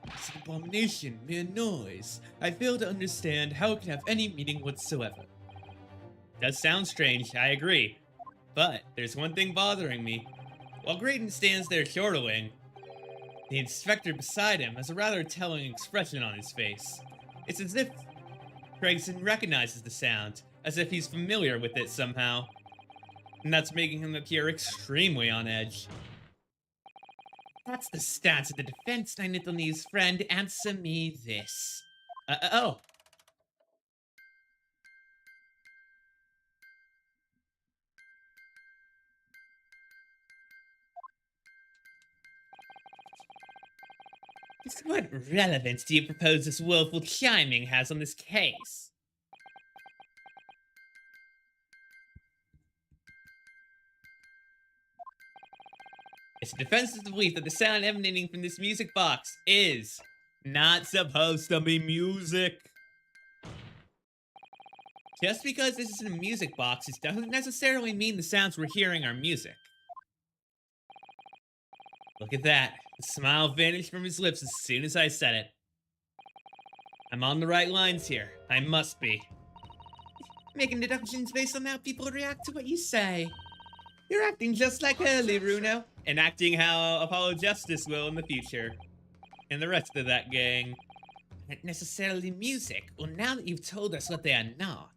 It's an abomination, mere noise. I fail to understand how it can have any meaning whatsoever. Does sound strange, I agree. But there's one thing bothering me. While Graydon stands there chortling, the inspector beside him has a rather telling expression on his face. It's as if Gregson recognizes the sound, as if he's familiar with it somehow. And that's making him appear extremely on edge. That's the stance of the defense, my little niece friend. Answer me this. Oh. Just what relevance do you propose this willful chiming has on this case? It's the defense's belief that the sound emanating from this music box is not supposed to be music. Just because this is in a music box, it doesn't necessarily mean the sounds we're hearing are music. Look at that. The smile vanished from his lips as soon as I said it. I'm on the right lines here. I must be. Making deductions based on how people react to what you say. You're acting just like Hurley, Runo. Enacting how Apollo Justice will in the future. And the rest of that gang. Not necessarily music. Well, now that you've told us what they are not,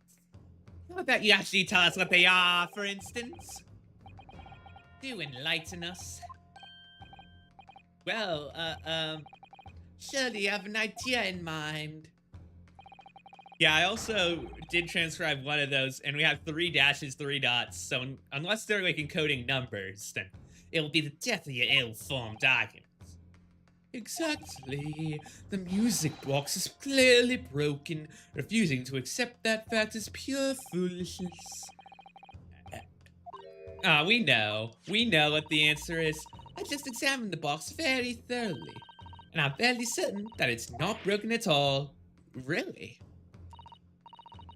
how about you actually tell us what they are, for instance? Do enlighten us. Well, surely you have an idea in mind. Yeah, I also did transcribe one of those, and we have 3 dashes, 3 dots, so unless they're like encoding numbers, then it will be the death of your ill-formed arguments. Exactly. The music box is clearly broken. Refusing to accept that fact is pure foolishness. We know. We know what the answer is. I just examined the box very thoroughly, and I'm fairly certain that it's not broken at all. Really?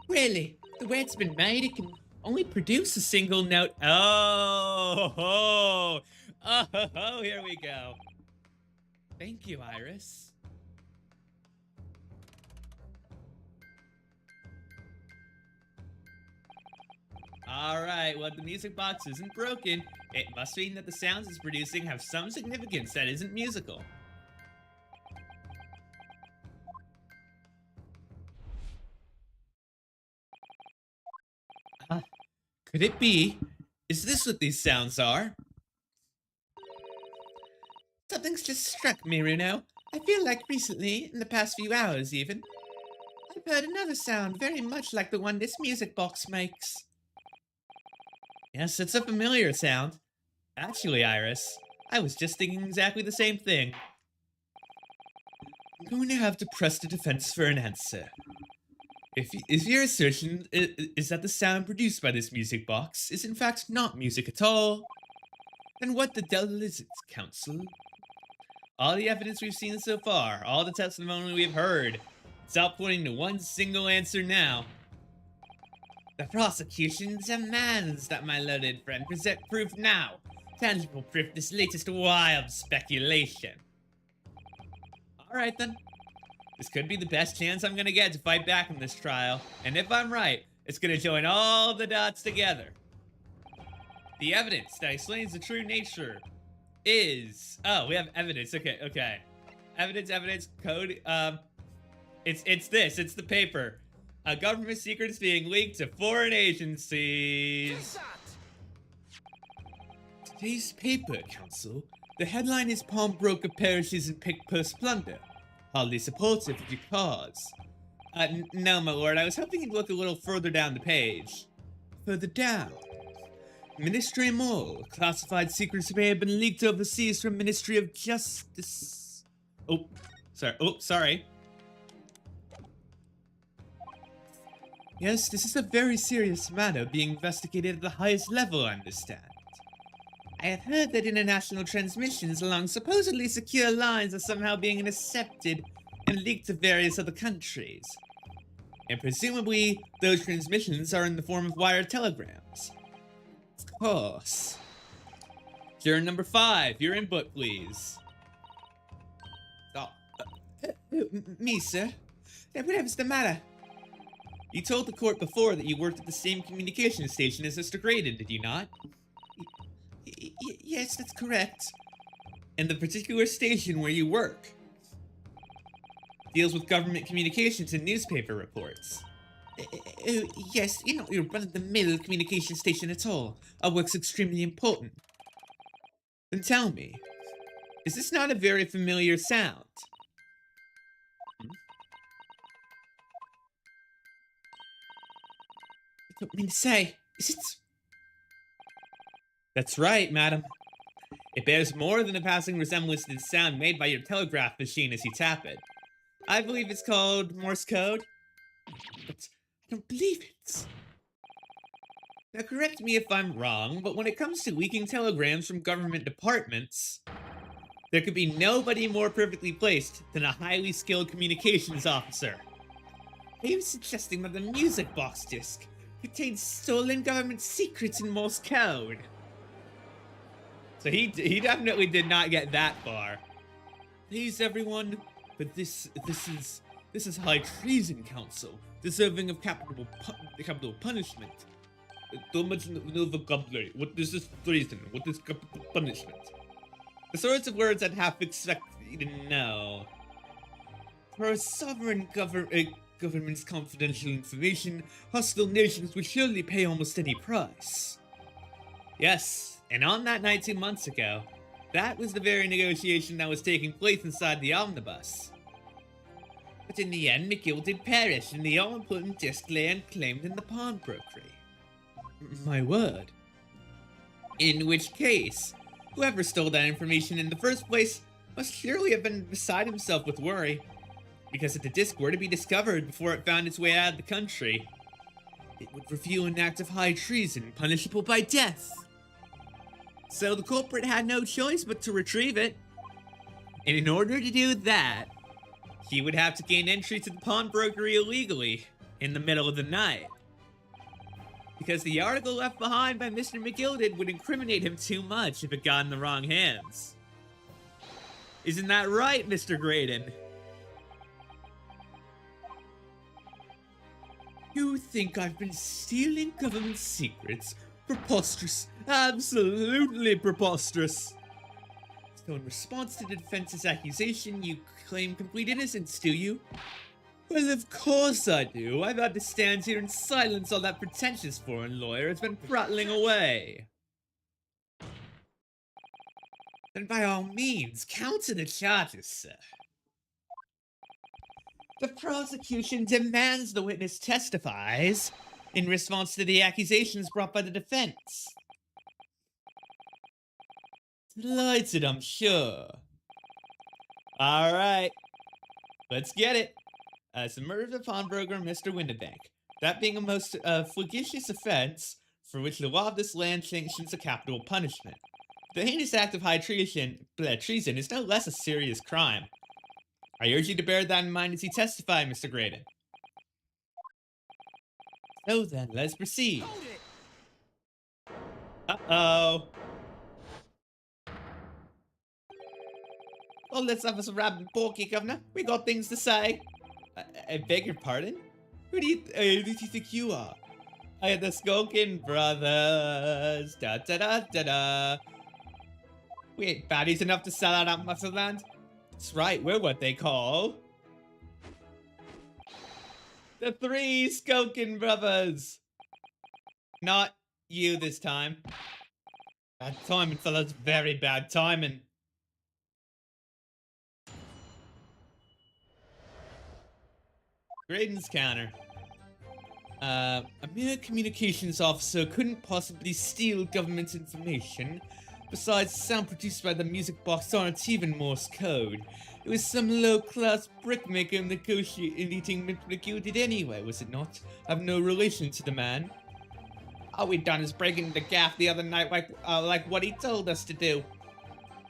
Really? The way it's been made, it can only produce a single note. Oh, here we go. Thank you, Iris. Alright, well, the music box isn't broken. It must mean that the sounds it's producing have some significance that isn't musical. Could it be? Is this what these sounds are? Something's just struck me, Runo. I feel like recently, in the past few hours even, I've heard another sound very much like the one this music box makes. Yes, it's a familiar sound. Actually, Iris, I was just thinking exactly the same thing. I'm going to have to press the defense for an answer. If your assertion is that the sound produced by this music box is in fact not music at all, then what the devil is it, counsel? All the evidence we've seen so far, all the testimony we've heard, it's all pointing to one single answer now. The prosecution demands that my learned friend present proof now. Tangible proof this latest wild speculation. Alright then. This could be the best chance I'm gonna get to fight back in this trial. And if I'm right, it's gonna join all the dots together. The evidence that explains the true nature is... Oh, we have evidence. Okay. Evidence, code. It's the paper. A government secret is being leaked to foreign agencies. Today's paper, counsel. The headline is Pawnbroker perishes in pick-purse plunder. Hardly supportive of your cause. No, my lord, I was hoping you'd look a little further down the page. Further down. Ministry Mall. Classified secrets may have been leaked overseas from Ministry of Justice. Sorry. Yes, this is a very serious matter being investigated at the highest level, I understand. I have heard that international transmissions along supposedly secure lines are somehow being intercepted and leaked to various other countries. And presumably, those transmissions are in the form of wire telegrams. Of course. Juror number 5, your input, please. Me, sir? Whatever's the matter? You told the court before that you worked at the same communication station as Mr. Graydon, did you not? Yes, that's correct. And the particular station where you work deals with government communications and newspaper reports. Yes, you're not your run-of-the-mill communication station at all. Our work's extremely important. Then tell me, is this not a very familiar sound? I don't mean to say, is it? That's right, madam. It bears more than a passing resemblance to the sound made by your telegraph machine as you tap it. I believe it's called Morse code. But I don't believe it. Now correct me if I'm wrong, but when it comes to leaking telegrams from government departments, there could be nobody more perfectly placed than a highly skilled communications officer. Are you suggesting that the music box disc contains stolen government secrets in Morse code? So he definitely did not get that far. Please, everyone, but this is high treason, counsel, deserving of capital punishment. Don't mention no vocabulary. What is this treason? What is capital punishment? The sorts of words I'd half expect you to know. For a sovereign government's confidential information, hostile nations would surely pay almost any price. Yes. And on that night 2 months ago, that was the very negotiation that was taking place inside the omnibus. But in the end, McGill did perish, and the all-important disc lay unclaimed in the pawnbrokery. My word. In which case, whoever stole that information in the first place must surely have been beside himself with worry, because if the disc were to be discovered before it found its way out of the country, it would reveal an act of high treason punishable by death. So the culprit had no choice but to retrieve it. And in order to do that, he would have to gain entry to the pawnbrokery illegally in the middle of the night. Because the article left behind by Mr. McGilded would incriminate him too much if it got in the wrong hands. Isn't that right, Mr. Graydon? You think I've been stealing government secrets? Preposterous. Absolutely preposterous. So in response to the defense's accusation, you claim complete innocence, do you? Well, of course I do. I've had to stand here in silence while that pretentious foreign lawyer has been prattling away. Then by all means, counter the charges, sir. The prosecution demands the witness testifies in response to the accusations brought by the defense. Delighted, I'm sure. Alright. Let's get it. It's the murder of the pawnbroker, Mr. Windibank. That being a most flagitious offense, for which the law of this land sanctions a capital punishment. The heinous act of high treason is no less a serious crime. I urge you to bear that in mind as you testify, Mr. Graydon. So then, let's proceed. Uh-oh. Well, let's have us a rabbit and porky, Governor. We got things to say. I beg your pardon? Who do you think you are? I am the Skulkin Brothers. Da-da-da-da-da. We ain't baddies enough to sell out muscle land. That's right, we're what they call the Three Skulkin Brothers. Not you this time. Bad timing, fellas. Very bad timing. Graydon's counter. A mere communications officer couldn't possibly steal government information. Besides, the sound produced by the music box aren't even Morse code. It was some low-class brickmaker negotiating with mcguilty anyway, was it not? I have no relation to the man. All we done is break into the gaff the other night like what he told us to do.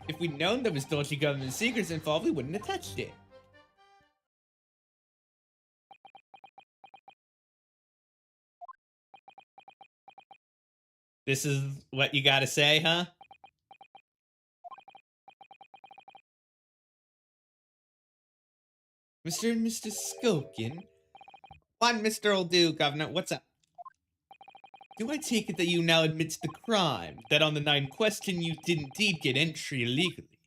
If we'd known there was dodgy government secrets involved, we wouldn't have touched it. This is what you gotta say, huh? Mr. and Mr. Skokin? One Mr. will do, Governor. What's up? Do I take it that you now admit to the crime? That on the night in question you did indeed get entry illegally?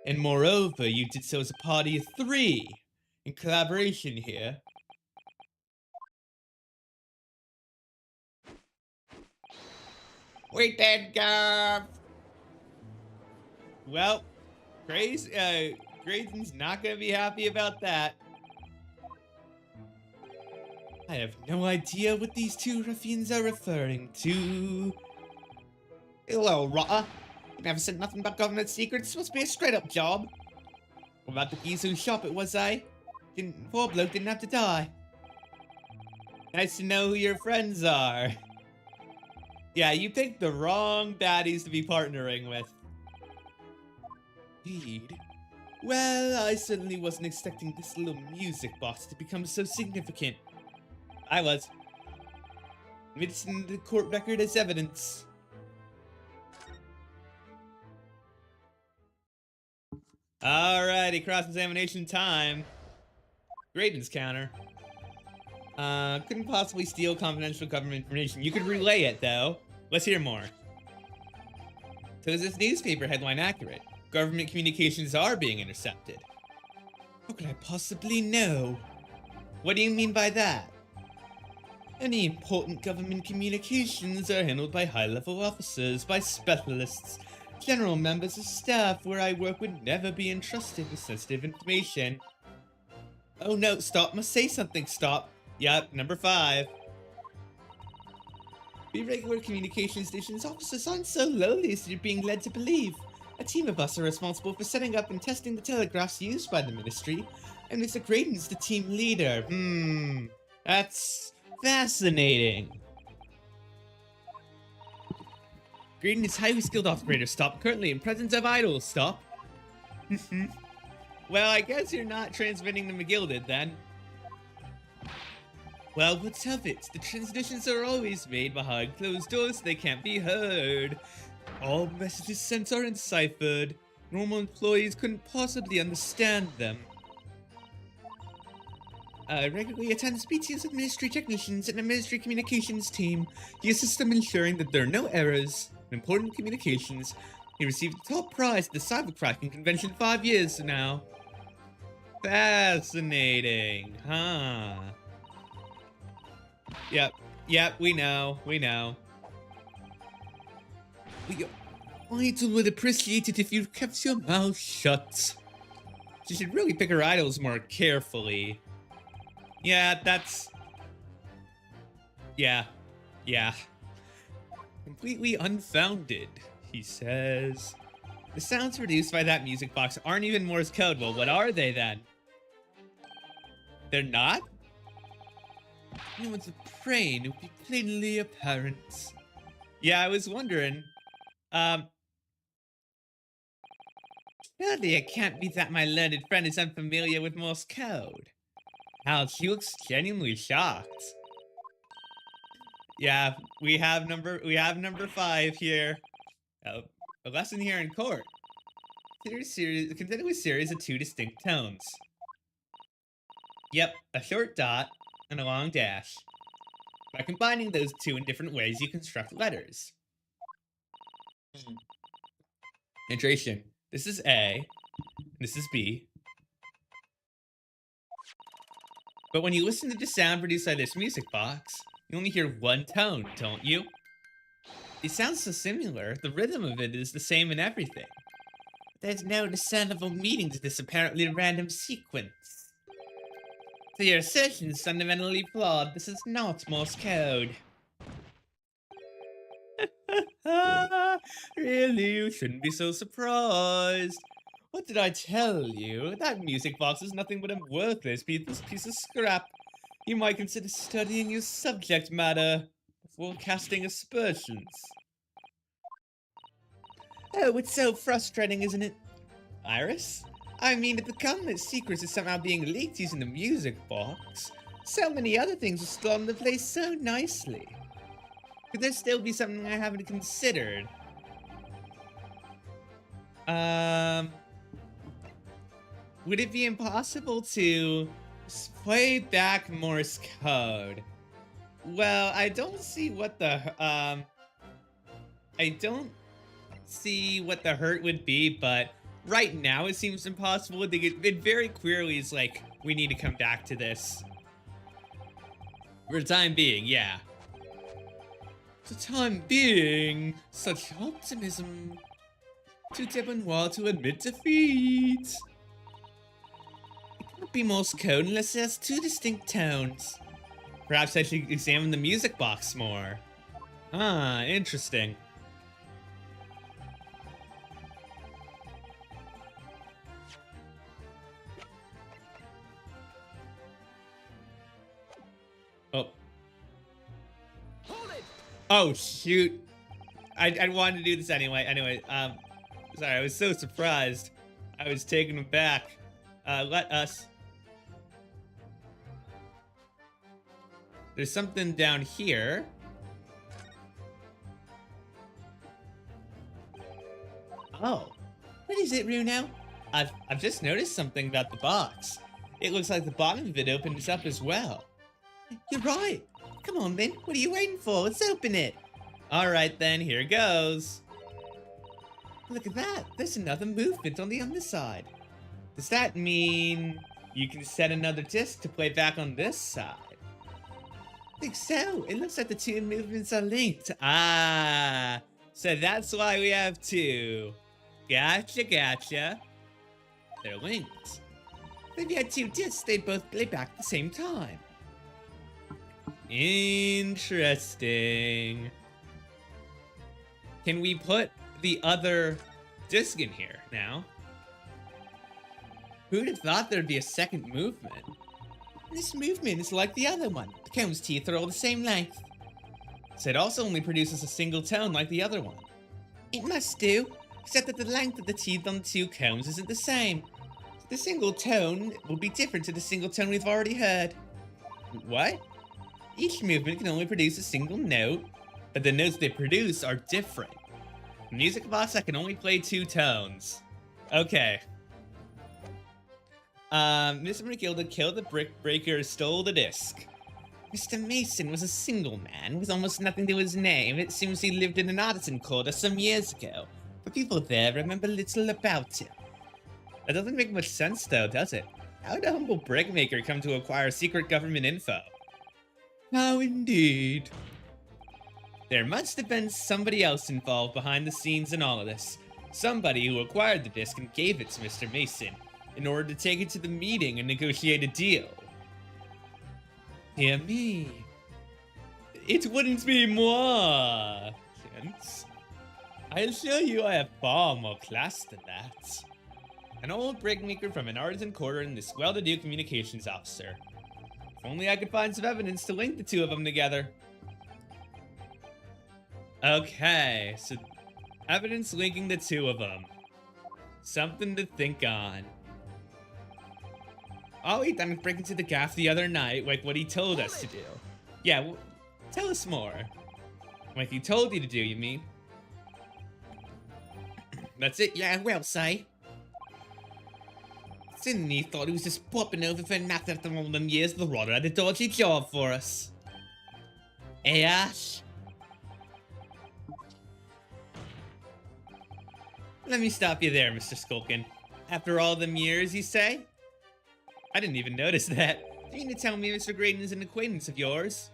And moreover, you did so as a party of 3. In collaboration here. We did, Gov! Well, Grayson's not gonna be happy about that. I have no idea what these 2 ruffians are referring to. Hello, Rotter. You never said nothing about government secrets. Must be a straight-up job. What about the geese whose shop it was, eh? Poor bloke didn't have to die. Nice to know who your friends are. Yeah, you picked the wrong baddies to be partnering with. Indeed. Well, I certainly wasn't expecting this little music box to become so significant. I was. It's in the court record as evidence. Alrighty, cross-examination time. Graydon's counter. Couldn't possibly steal confidential government information. You could relay it, though. Let's hear more. So is this newspaper headline accurate? Government communications are being intercepted. How could I possibly know? What do you mean by that? Any important government communications are handled by high-level officers, by specialists. General members of staff where I work would never be entrusted with sensitive information. Oh no, stop, must say something, stop. Yep, number 5. The regular communication stations officers aren't so lowly as you're being led to believe. A team of us are responsible for setting up and testing the telegraphs used by the ministry, and Mr. Graydon's the team leader. That's fascinating. Graydon is highly skilled operator, stop. Currently in presence of idols, stop. Well, I guess you're not transmitting the mcguilty then. Well, what's of it? The transmissions are always made behind closed doors, so they can't be heard. All messages sent are enciphered. Normal employees couldn't possibly understand them. I regularly attend meetings with ministry technicians and the ministry communications team. He assists them ensuring that there are no errors in important communications. He received the top prize at the cybercracking convention 5 years now. Fascinating, huh? Yep, we know. Idol would appreciate it if you kept your mouth shut. She should really pick her idols more carefully. Yeah, that's... Yeah. Completely unfounded, he says. The sounds produced by that music box aren't even Morse code. Well, what are they then? They're not? Anyone's brain, it would be plainly apparent. Yeah, I was wondering. Surely it can't be that my learned friend is unfamiliar with Morse code. Ouch, she looks genuinely shocked. Yeah, we have number 5 here. A lesson here in court. Consider a series of 2 distinct tones. Yep, a short dot and a long dash. By combining those 2 in different ways, you construct letters. Iteration. This is A, this is B. But when you listen to the sound produced by this music box, you only hear one tone, don't you? It sounds so similar, the rhythm of it is the same in everything. There's no discernible meaning to this apparently random sequence. So your assertion is fundamentally flawed. This is not Morse code. Really, you shouldn't be so surprised. What did I tell you? That music box is nothing but a worthless piece of scrap. You might consider studying your subject matter before casting aspersions. Oh, it's so frustrating, isn't it, Iris? I mean, if the government secrets is somehow being leaked using the music box, so many other things will slot into place so nicely. Could there still be something I haven't considered? Would it be impossible to play back Morse code? Well, I don't see what the, I don't see what the hurt would be, but right now it seems impossible. It very clearly is like, we need to come back to this. For the time being, yeah. For the time being, such optimism. Too debonair to admit defeat. It can't be Morse code unless it has two distinct tones. Perhaps I should examine the music box more. Ah, interesting. Oh. Oh, shoot. I wanted to do this anyway. Sorry, I was so surprised. I was taken aback. Let us. There's something down here. Oh. What is it, Runo? I've just noticed something about the box. It looks like the bottom of it opens up as well. You're right. Come on, then. What are you waiting for? Let's open it. Alright then, here goes. Look at that. There's another movement on the underside. Does that mean you can set another disc to play back on this side? I think so. It looks like the two movements are linked. Ah, so that's why we have two. Gotcha, gotcha. They're linked. If you had two discs, they'd both play back at the same time. Interesting. Can we put the other disc in here now? Who'd have thought there'd be a second movement? This movement is like the other one. The cone's teeth are all the same length. So it also only produces a single tone like the other one. It must do, except that the length of the teeth on the two cones isn't the same. So the single tone will be different to the single tone we've already heard. What? Each movement can only produce a single note, but the notes they produce are different. The music box, I can only play two tones. Okay. Mr. McGilty killed the brick breaker, stole the disc. Mr. Mason was a single man with almost nothing to his name. It seems he lived in an artisan quarter some years ago, but people there remember little about him. That doesn't make much sense though, does it? How would a humble brickmaker come to acquire secret government info? How indeed. There must have been somebody else involved behind the scenes in all of this. Somebody who acquired the disc and gave it to Mr. Mason in order to take it to the meeting and negotiate a deal. Dear me. It wouldn't be moi, gents. I assure you I have far more class than that. An old brickmaker from an artisan quarter and this well-to-do communications officer. If only I could find some evidence to link the two of them together. Okay, so evidence linking the two of them. Something to think on. All he done was break into the gaff the other night, like what he told us to do. Yeah, well, tell us more. Like he told you to do, you mean? That's it, yeah, well, say. Sydney thought he was just popping over for nothing after all them years. The Rodder had a dodgy job for us. Hey, Ash. Let me stop you there, Mr. Skulkin. After all them years, you say? I didn't even notice that. Do you mean to tell me Mr. Graydon's an acquaintance of yours?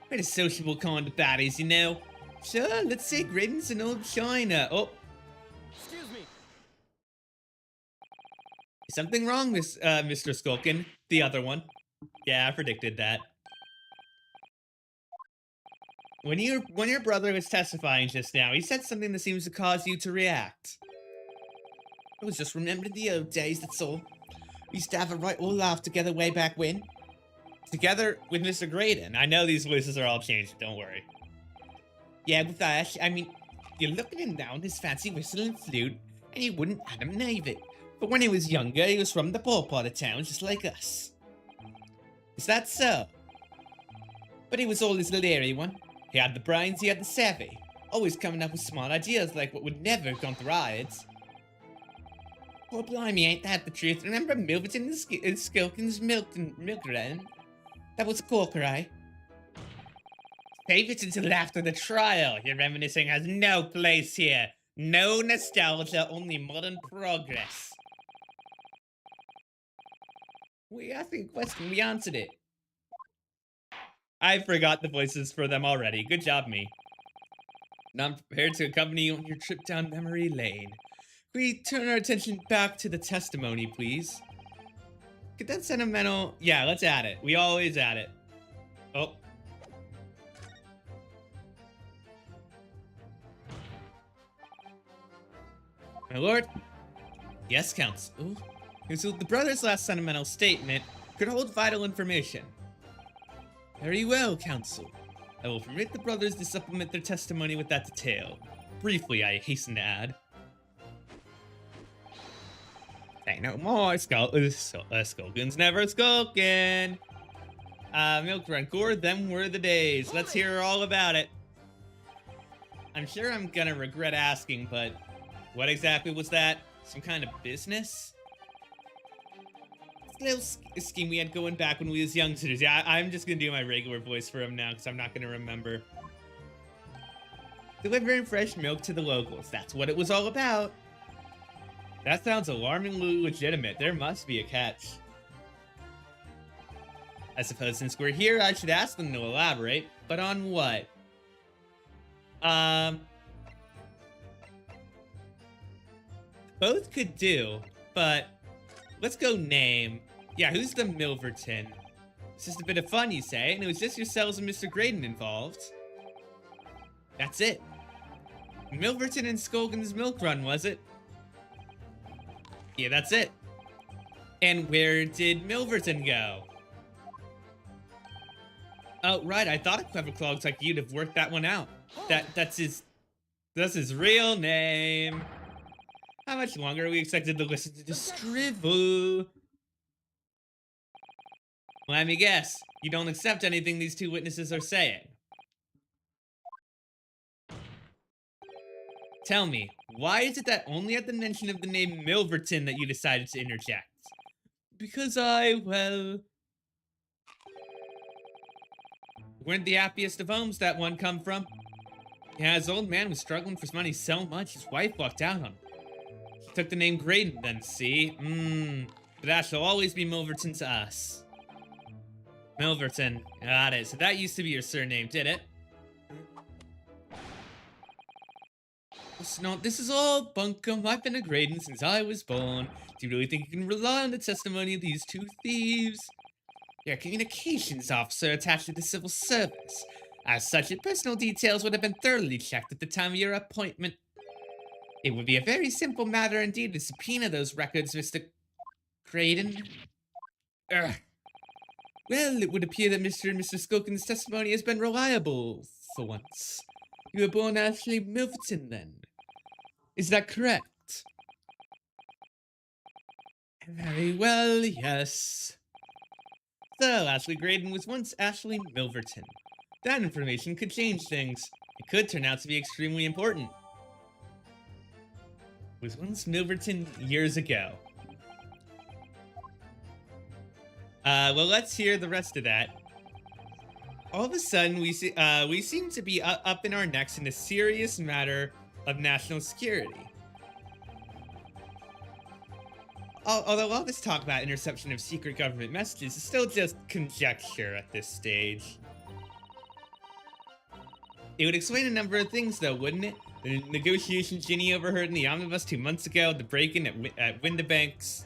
Quite a sociable kind of baddies, you know. Sure, let's say Graydon's an old China. Oh. Excuse me. Something wrong, Mr. Skulkin. The other one. Yeah, I predicted that. When your brother was testifying just now, he said something that seems to cause you to react. I was just remembering the old days, that's all. We used to have a right old laugh together way back when. Together with Mr. Graydon. I know these voices are all changed, don't worry. Yeah, with Ash, I mean, you look at him now in his fancy whistle and flute, and you wouldn't Adam Knave it. But when he was younger, he was from the poor part of town, just like us. Is that so? But he was always the leery one. He had the brains, he had the savvy. Always coming up with smart ideas like what would never have gone through our heads. Oh, blimey, ain't that the truth? Remember Milverton and Skilkin's milk run? That was a corker, eh? Save it until after the trial. Your reminiscing has no place here. No nostalgia, only modern progress. We asked a question, we answered it. I forgot the voices for them already. Good job, me. Now I'm prepared to accompany you on your trip down memory lane. Can we turn our attention back to the testimony, please? Get that sentimental... Yeah, let's add it. We always add it. Oh. My lord? Yes, counsel. So the brother's last sentimental statement could hold vital information. Very well, counsel. I will permit the brothers to supplement their testimony with that detail. Briefly, I hasten to add. Say no more, Skulkin's never skulkin'. Milk Rancor, them were the days. Let's hear all about it. I'm sure I'm gonna regret asking, but what exactly was that? Some kind of business? Little scheme we had going back when we was youngsters. Yeah, I'm just gonna do my regular voice for him now because I'm not gonna remember. Delivering fresh milk to the locals. That's what it was all about. That sounds alarmingly legitimate. There must be a catch. I suppose since we're here, I should ask them to elaborate. But on what? Both could do, but let's go name. Yeah, who's the Milverton? It's just a bit of fun, you say, and it was just yourselves and Mr. Graydon involved. That's it. Milverton and Skulkin's milk run, was it? Yeah, that's it. And where did Milverton go? Oh, right, I thought a clever clogs like you'd have worked that one out. That's his real name. How much longer are we expected to listen to this scribble? Let me guess, you don't accept anything these two witnesses are saying. Tell me, why is it that only at the mention of the name Milverton that you decided to interject? Because well... weren't the happiest of homes that one come from. Yeah, his old man was struggling for money so much, his wife walked out on him. He took the name Graydon then, see? But that shall always be Milverton to us. Milverton, got it. So that used to be your surname, did it? No, this is all bunkum. I've been a Graydon since I was born. Do you really think you can rely on the testimony of these two thieves? You're a communications officer attached to the civil service. As such, your personal details would have been thoroughly checked at the time of your appointment. It would be a very simple matter indeed to subpoena those records, Mr. Graydon. Ugh. Well, it would appear that Mr. and Mr. Skulkin's testimony has been reliable, for once. You were born Ashley Milverton, then. Is that correct? Very well, yes. So, Ashley Graydon was once Ashley Milverton. That information could change things. It could turn out to be extremely important. Was once Milverton years ago. Well, let's hear the rest of that. All of a sudden, we seem to be up in our necks in a serious matter of national security. Although all this talk about interception of secret government messages is still just conjecture at this stage. It would explain a number of things, though, wouldn't it? The negotiations Ginny overheard in the omnibus 2 months ago, the break-in at Windibank's.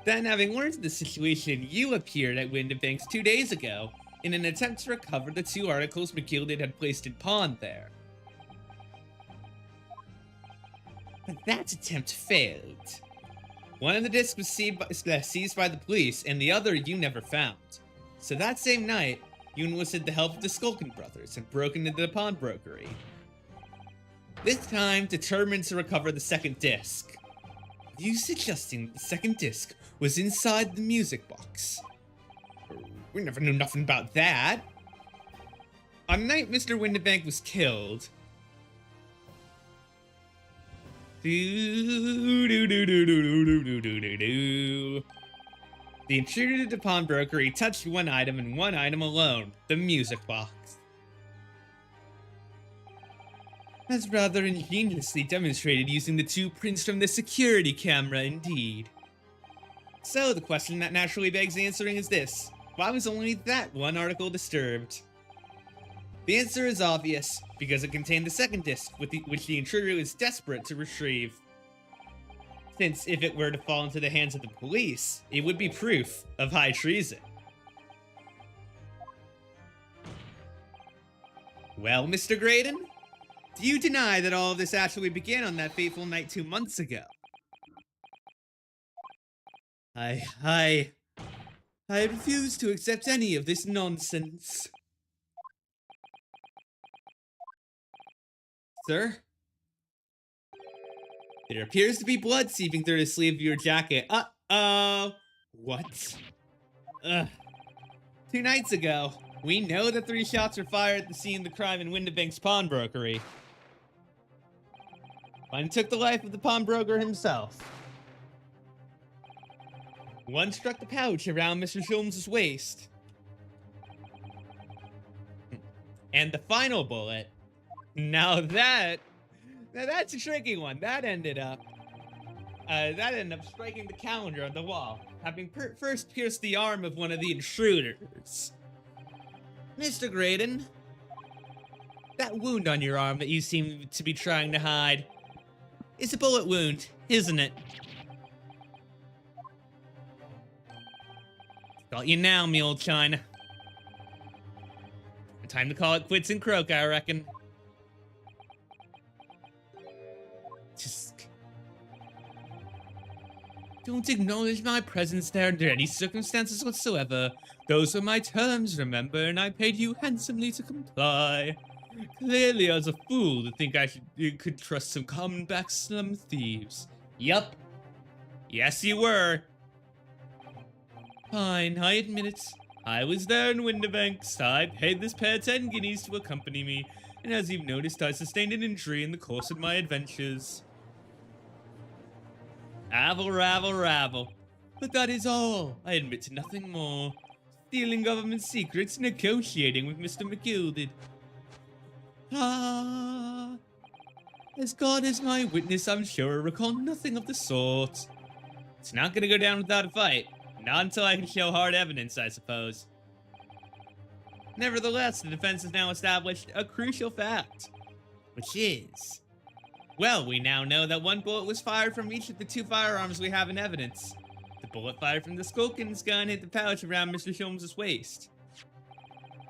Then, having learned of the situation, you appeared at Windibanks 2 days ago in an attempt to recover the 2 articles mcguilty had placed in pawn there. But that attempt failed. One of the discs was seized by the police, and the other you never found. So that same night, you enlisted the help of the Skulkin brothers and broke into the pawnbrokery. This time, determined to recover the second disc. Are you suggesting the second disc was inside the music box? We never knew nothing about that. On the night Mr. Windibank was killed, the intruder to the pawnbrokery touched one item and one item alone, the music box. As rather ingeniously demonstrated using the 2 prints from the security camera, indeed. So the question that naturally begs answering is this: why was only that one article disturbed? The answer is obvious, because it contained the second disc, which the intruder was desperate to retrieve. Since if it were to fall into the hands of the police, it would be proof of high treason. Well, Mr. Graydon? Do you deny that all of this actually began on that fateful night 2 months ago? I refuse to accept any of this nonsense. Sir? There appears to be blood seeping through the sleeve of your jacket. Uh-oh. What? Ugh. 2 nights ago, we know that 3 shots were fired at the scene of the crime in Windibank's pawnbrokery. One took the life of the pawnbroker himself. One struck the pouch around Mr. Sholmes' waist. And the final bullet, that's a tricky one. That ended up striking the calendar on the wall, having first pierced the arm of one of the intruders. Mr. Graydon, that wound on your arm that you seem to be trying to hide is a bullet wound, isn't it? Got you now, me old China. Time to call it quits and croak, I reckon. Just don't acknowledge my presence there under any circumstances whatsoever. Those were my terms, remember, and I paid you handsomely to comply. Clearly I was a fool to think you could trust some common back slum thieves. Yup. Yes, you were. Fine, I admit it. I was there in Windibanks. I paid this pair 10 guineas to accompany me, and as you've noticed, I sustained an injury in the course of my adventures. Rabble. But that is all. I admit to nothing more. Stealing government secrets, negotiating with Mr. mcguilty. As God is my witness, I'm sure I recall nothing of the sort. It's not gonna go down without a fight. Not until I can show hard evidence, I suppose. Nevertheless, the defense has now established a crucial fact, which is, well, we now know that 1 bullet was fired from each of the 2 firearms we have in evidence. The bullet fired from the Skulkin's gun hit the pouch around Mr. Sholmes' waist.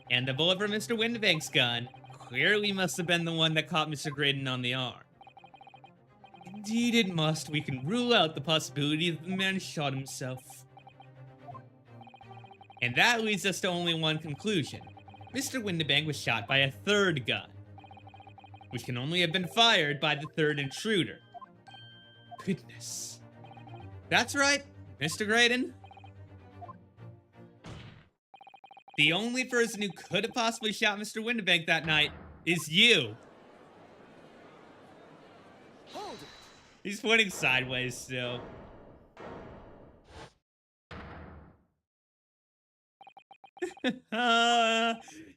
And the bullet from Mr. Windibank's gun clearly must have been the one that caught Mr. Graydon on the arm. Indeed it must. We can rule out the possibility that the man shot himself. And that leads us to only one conclusion. Mr. Windibank was shot by a 3rd gun, which can only have been fired by the 3rd intruder. Goodness. That's right, Mr. Graydon. The only person who could have possibly shot Mr. Windibank that night is you. Hold it. He's pointing sideways still.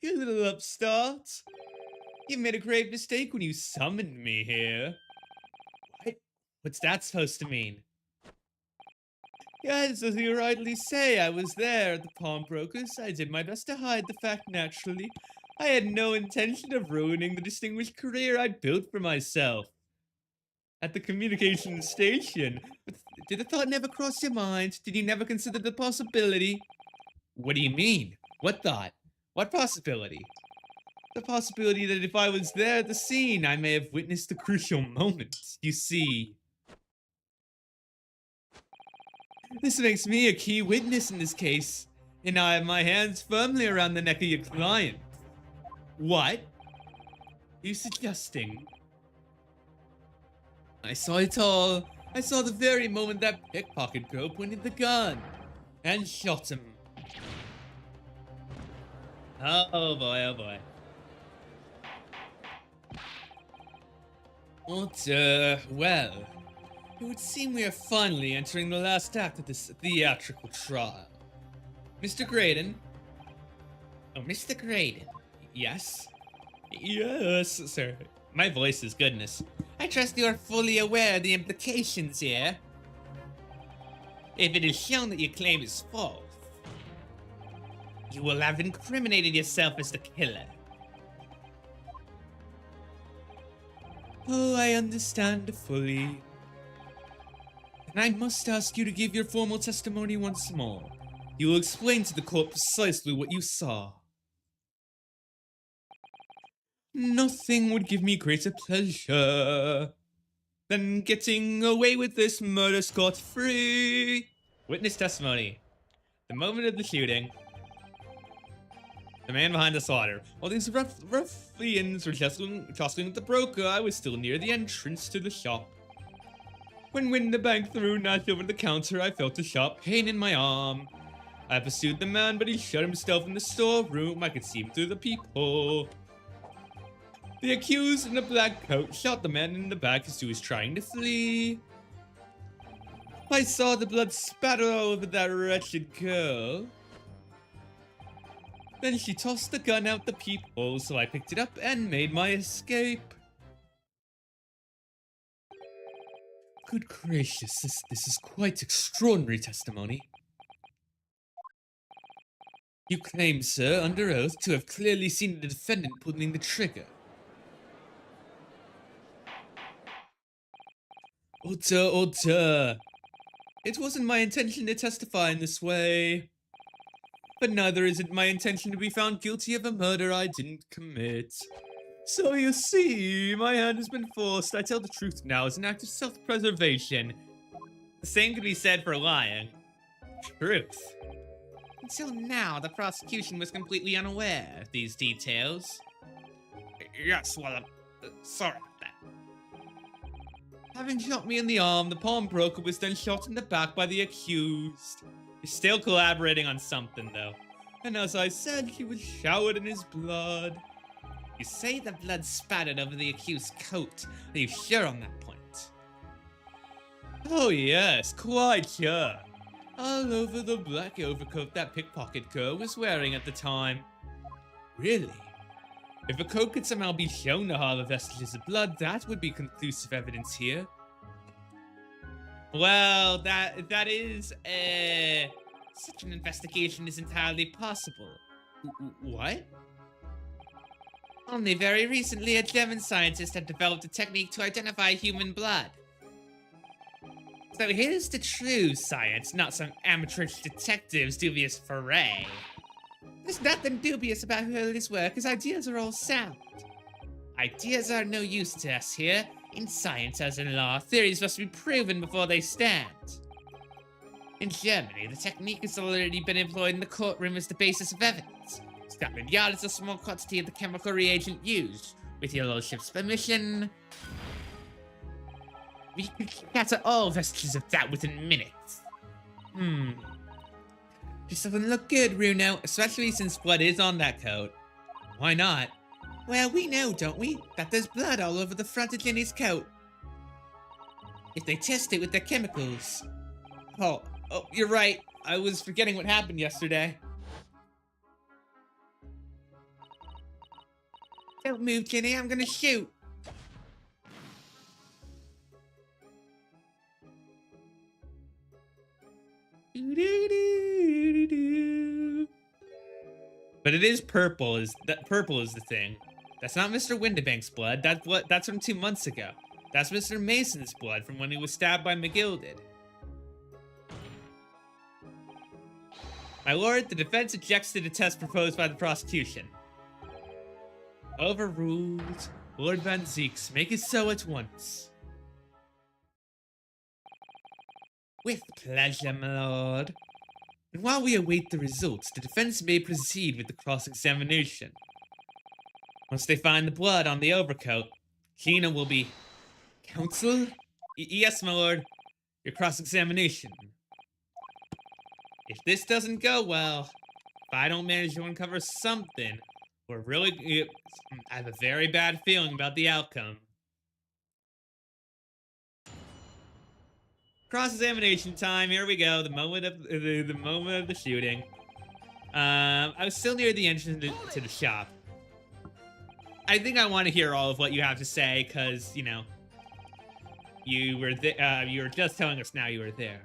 You little upstart. You made a grave mistake when you summoned me here. What? What's that supposed to mean? Yes, as you rightly say, I was there at the pawnbroker's. I did my best to hide the fact naturally. I had no intention of ruining the distinguished career I built for myself at the communications station. Did the thought never cross your mind? Did you never consider the possibility? What do you mean? What thought? What possibility? The possibility that if I was there at the scene, I may have witnessed the crucial moment. You see, this makes me a key witness in this case, and I have my hands firmly around the neck of your client. What? You suggesting? I saw it all. I saw the very moment that pickpocket girl pointed the gun and shot him. Oh boy, oh boy. Well, it would seem we are finally entering the last act of this theatrical trial. Mr. Graydon? Oh, Mr. Graydon. Yes? Yes, sir. My voice is goodness. I trust you are fully aware of the implications here. If it is shown that your claim is false, you will have incriminated yourself as the killer. Oh, I understand fully. And I must ask you to give your formal testimony once more. You will explain to the court precisely what you saw. Nothing would give me greater pleasure than getting away with this murder scot-free. Witness testimony. The moment of the shooting. The man behind the slaughter. While these ruffians were jostling with the broker, I was still near the entrance to the shop. When the bank threw knife over the counter, I felt a sharp pain in my arm. I pursued the man, but he shut himself in the storeroom. I could see him through the peephole. The accused in a black coat shot the man in the back as he was trying to flee. I saw the blood spatter all over that wretched girl. Then she tossed the gun out the peephole, so I picked it up and made my escape. Good gracious, this is quite extraordinary testimony. You claim, sir, under oath, to have clearly seen the defendant pulling the trigger. Order. It wasn't my intention to testify in this way. But neither is it my intention to be found guilty of a murder I didn't commit. So you see, my hand has been forced. I tell the truth now as an act of self-preservation. The same could be said for lying. Truth. Until now, the prosecution was completely unaware of these details. Yes, well, sorry about that. Having shot me in the arm, the pawnbroker was then shot in the back by the accused. He's still collaborating on something, though. And as I said, he was showered in his blood. You say the blood spattered over the accused's coat. Are you sure on that point? Oh yes, quite sure. All over the black overcoat that pickpocket girl was wearing at the time. Really? If a coat could somehow be shown to harbor vestiges of blood, that would be conclusive evidence here. Well, that is, such an investigation is entirely possible. What? Only very recently, a German scientist had developed a technique to identify human blood. So here's the true science, not some amateurish detective's dubious foray. There's nothing dubious about Hurley's work. His ideas are all sound. Ideas are no use to us here. In science as in law, theories must be proven before they stand. In Germany, the technique has already been employed in the courtroom as the basis of evidence. Scotland Yard is a small quantity of the chemical reagent used. With your lordship's permission, we could scatter all vestiges of that within minutes. This doesn't look good, Runo, especially since blood is on that coat. Why not? Well, we know, don't we, that there's blood all over the front of Jenny's coat. If they test it with their chemicals. Oh, you're right. I was forgetting what happened yesterday. Don't move, Jenny, I'm gonna shoot. But it is purple. Purple is the thing. That's not Mr. Windibank's blood. That's from 2 months ago. That's Mr. Mason's blood from when he was stabbed by mcguilty. My lord, the defense objects to the test proposed by the prosecution. Overruled. Lord Van Zeeks, make it so at once. With pleasure, my lord. And while we await the results, the defense may proceed with the cross-examination. Once they find the blood on the overcoat, Gina will be... Counsel? Yes, my lord. Your cross-examination. If this doesn't go well, if I don't manage to uncover something, I have a very bad feeling about the outcome. Cross-examination time. Here we go. The moment of the shooting. I was still near the entrance to the shop. I think I want to hear all of what you have to say, because, you know, you were just telling us now you were there.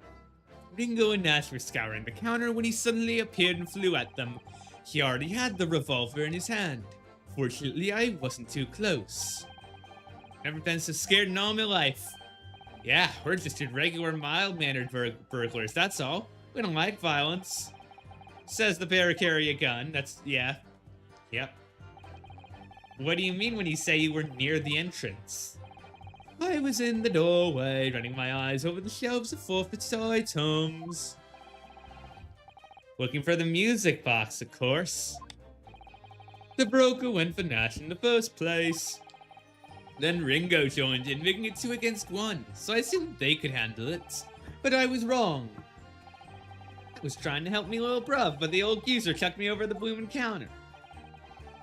Ringo and Nash were scouring the counter when he suddenly appeared and flew at them. He already had the revolver in his hand. Fortunately, I wasn't too close. Never been so scared in all my life. Yeah, we're just your regular mild-mannered burglars, that's all. We don't like violence. Says the bear carry a gun. Yeah. Yep. What do you mean when you say you were near the entrance? I was in the doorway, running my eyes over the shelves of forfeit items. Looking for the music box, of course. The broker went for Nash in the first place. Then Ringo joined in, making it 2 against 1, so I assumed they could handle it. But I was wrong. I was trying to help me little bruv, but the old geezer chucked me over the bloomin' counter.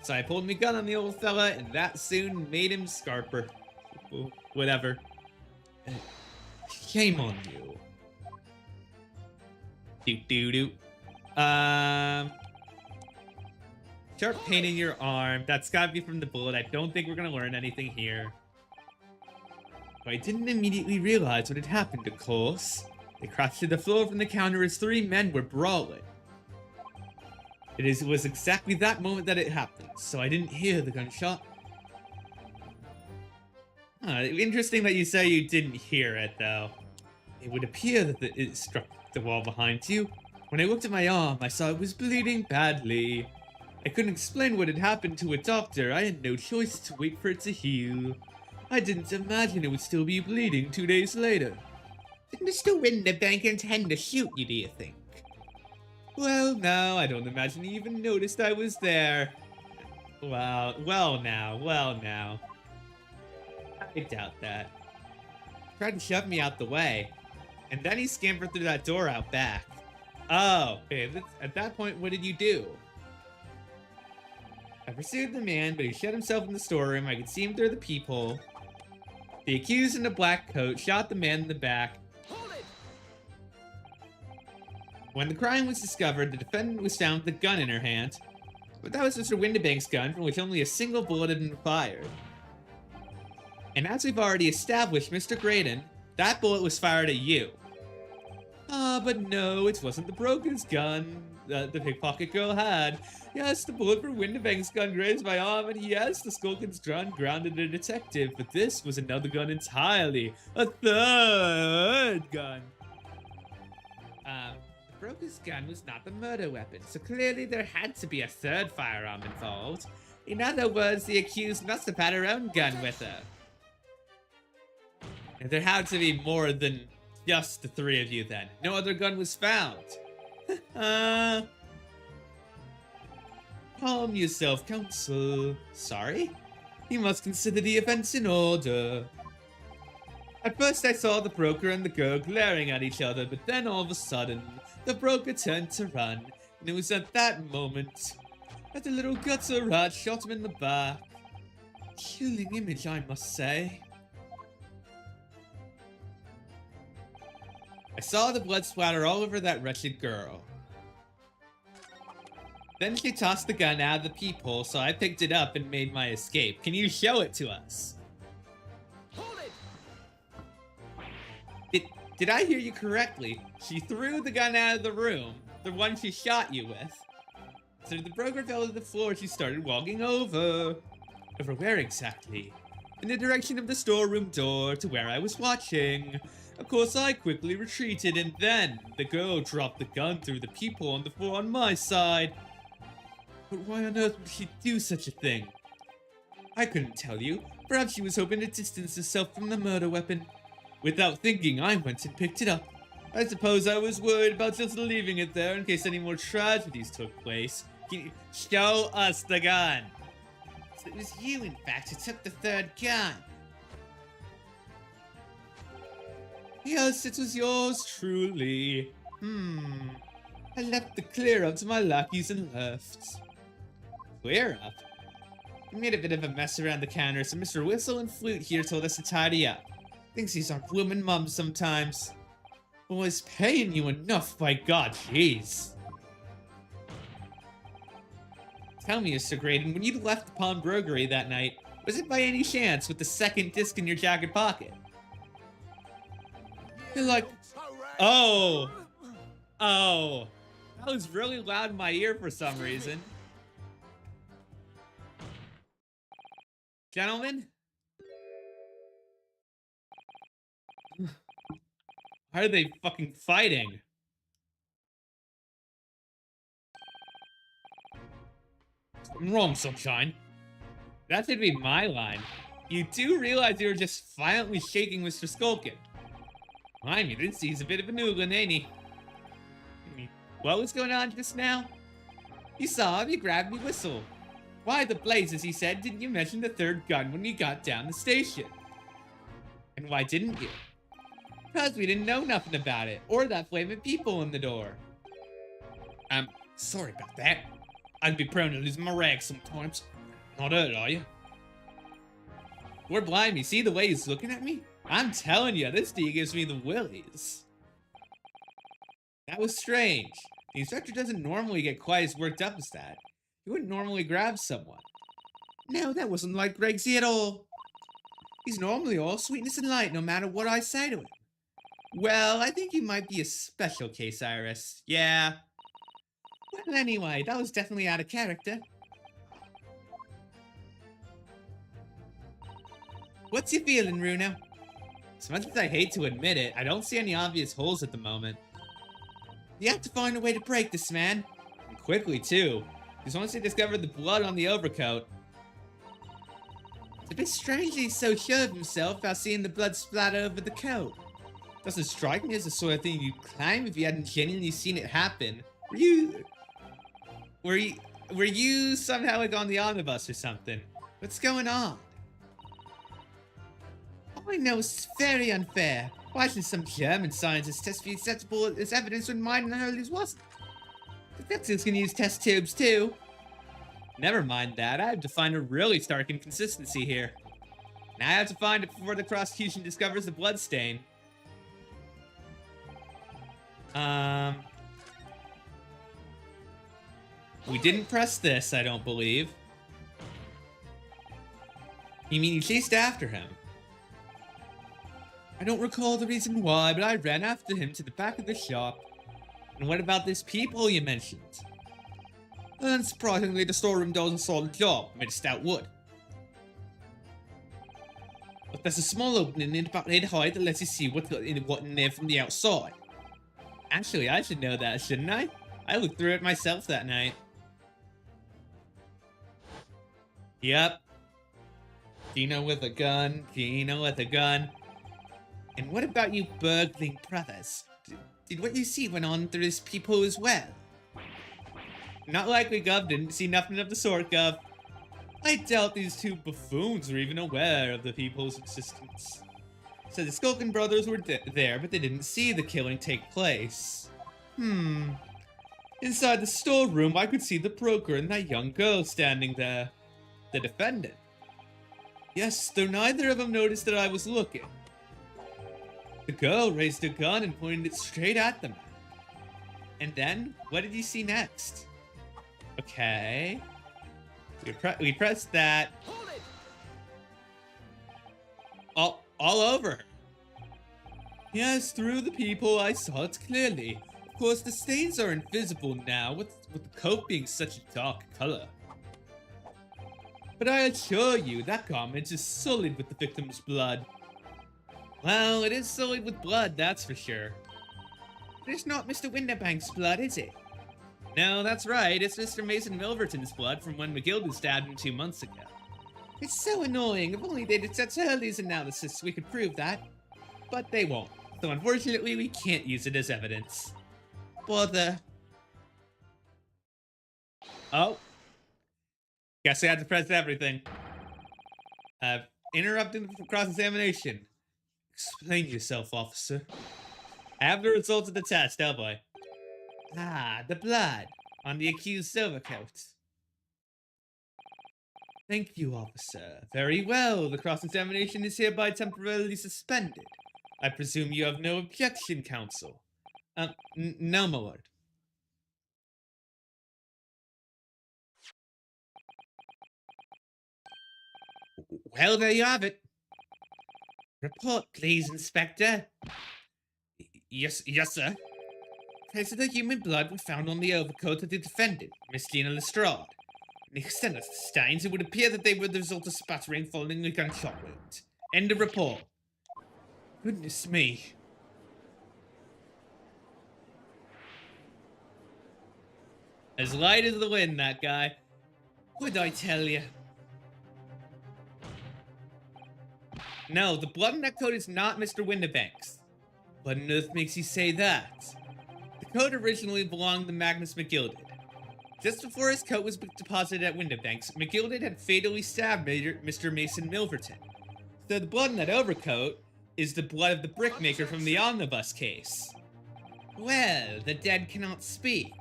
So I pulled me gun on the old fella, and that soon made him scarper. Whatever. Shame on you. Doo-doo-doo. Sharp pain in your arm. That's gotta be from the bullet. I don't think we're gonna learn anything here. But I didn't immediately realize what had happened, of course. They crashed to the floor from the counter as 3 men were brawling. It was exactly that moment that it happened, so I didn't hear the gunshot. Interesting that you say you didn't hear it, though. It would appear that it struck the wall behind you. When I looked at my arm, I saw it was bleeding badly. I couldn't explain what had happened to a doctor. I had no choice to wait for it to heal. I didn't imagine it would still be bleeding 2 days later. Did Mr. Winterbank intend to shoot you, do you think? Well, no, I don't imagine he even noticed I was there. Well now. I doubt that. He tried to shove me out the way, and then he scampered through that door out back. Oh, okay, at that point, what did you do? I pursued the man, but he shut himself in the storeroom. I could see him through the peephole. The accused in the black coat shot the man in the back. Hold it! When the crime was discovered, the defendant was found with a gun in her hand. But that was Mr. Winterbank's gun, from which only a single bullet had been fired. And as we've already established, Mr. Graydon, that bullet was fired at you. But no, it wasn't the broker's gun that the pickpocket girl had. Yes, the bullet from Winterbank's gun grazed my arm, and yes, the Skulkin's gun grounded a detective, but this was another gun entirely. A third gun. The broker's gun was not the murder weapon, so clearly there had to be a third firearm involved. In other words, the accused must have had her own gun with her. And there had to be more than just the 3 of you then. No other gun was found. Calm yourself, counsel. Sorry? You must consider the events in order. At first I saw the broker and the girl glaring at each other, but then all of a sudden, the broker turned to run, and it was at that moment that the little gutter rat shot him in the back. Chilling image, I must say. I saw the blood splatter all over that wretched girl. Then she tossed the gun out of the peephole, so I picked it up and made my escape. Can you show it to us? Hold it! Did I hear you correctly? She threw the gun out of the room, the one she shot you with. So the broker fell to the floor, she started walking over. Over where exactly? In the direction of the storeroom door, to where I was watching. Of course, I quickly retreated, and then the girl dropped the gun through the peephole on the floor on my side. But why on earth would she do such a thing? I couldn't tell you. Perhaps she was hoping to distance herself from the murder weapon. Without thinking, I went and picked it up. I suppose I was worried about just leaving it there in case any more tragedies took place. Show us the gun! So it was you, in fact, who took the third gun. Yes, it was yours truly. I left the clear up to my lackeys and left. Clear up? We made a bit of a mess around the counter, so Mr. Whistle and Flute here told us to tidy up. Thinks he's our bloomin' mum sometimes. Well, he's paying you enough, by God, jeez. Tell me, Mr. Graydon, when you left the pawnbrokery that night, was it by any chance with the second disc in your jacket pocket? You're like, oh, that was really loud in my ear for some reason. Gentlemen? Why are they fucking fighting? Something wrong, Sunshine. That should be my line. You do realize you were just violently shaking Mr. Skulkin. I mean, he's a bit of a noodlin, ain't he? What was going on just now? You saw him, he grabbed me whistle. Why the blazes, he said, didn't you mention the third gun when you got down the station? And why didn't you? Because we didn't know nothing about it, or that flaming people in the door. Sorry about that. I'd be prone to lose my rag sometimes. Not hurt, are you? We're blind, you see the way he's looking at me? I'm telling you, this D gives me the willies. That was strange. The instructor doesn't normally get quite as worked up as that. He wouldn't normally grab someone. No, that wasn't like Gregsy at all. He's normally all sweetness and light, no matter what I say to him. Well, I think he might be a special case, Iris. Yeah. Well, anyway, that was definitely out of character. What's your feeling, Runo? As much as I hate to admit it, I don't see any obvious holes at the moment. You have to find a way to break this, man. And quickly, too. Because once they discovered the blood on the overcoat... It's a bit strange that he's so sure of himself about seeing the blood splatter over the coat. Doesn't strike me as the sort of thing you'd claim if you hadn't genuinely seen it happen. Were you somehow like on the omnibus or something? What's going on? All I know is very unfair. Why should some German scientist test be acceptable as evidence when mine and hers wasn't? Detectives can use test tubes too. Never mind that, I have to find a really stark inconsistency here. Now I have to find it before the prosecution discovers the bloodstain. We didn't press this, I don't believe. You mean you chased after him? I don't recall the reason why, but I ran after him to the back of the shop. And what about this peephole you mentioned? Unsurprisingly, the storeroom does a solid job, made of stout wood. But there's a small opening in about head height that lets you see what's in there from the outside. Actually, I should know that, shouldn't I? I looked through it myself that night. Yep. Gino with a gun, Gino with a gun. And what about you burgling brothers? Did what you see went on through this peephole as well? Not likely, Gov. Didn't see nothing of the sort, Gov. I doubt these two buffoons were even aware of the peephole's existence. So the Skulkin brothers were there, but they didn't see the killing take place. Inside the storeroom, I could see the broker and that young girl standing there. The defendant. Yes, though neither of them noticed that I was looking. The girl raised a gun and pointed it straight at them. And then, what did you see next? Okay. We pressed that. All over her. Yes, through the peephole I saw it clearly. Of course, the stains are invisible now, with the coat being such a dark color. But I assure you, that garment is sullied with the victim's blood. Well, it is sullied with blood, that's for sure. But it's not Mr. Winterbank's blood, is it? No, that's right. It's Mr. Mason Milverton's blood from when McGilty stabbed him 2 months ago. It's so annoying. If only they'd accept Hurley's analysis, we could prove that. But they won't. So unfortunately, we can't use it as evidence. Bother. Oh. Guess I had to press everything. Interrupting the cross-examination. Explain yourself, officer. I have the results of the test, oh boy. Ah, the blood on the accused's overcoat. Thank you, officer. Very well. The cross-examination is hereby temporarily suspended. I presume you have no objection, counsel. No, my lord. Well, there you have it. Report, please, Inspector. Yes, sir. Traces of the human blood were found on the overcoat of the defendant, Miss Lina Lestrade. Next to the stains, it would appear that they were the result of sputtering following a gunshot wound. End of report. Goodness me. As light as the wind, that guy. What'd I tell you? No, the blood in that coat is not Mr. Winterbank's. What on earth makes you say that? The coat originally belonged to Magnus McGilty. Just before his coat was deposited at Winterbank's, McGilty had fatally stabbed Mr. Mason Milverton. So the blood in that overcoat is the blood of the brickmaker from the omnibus case. Well, the dead cannot speak.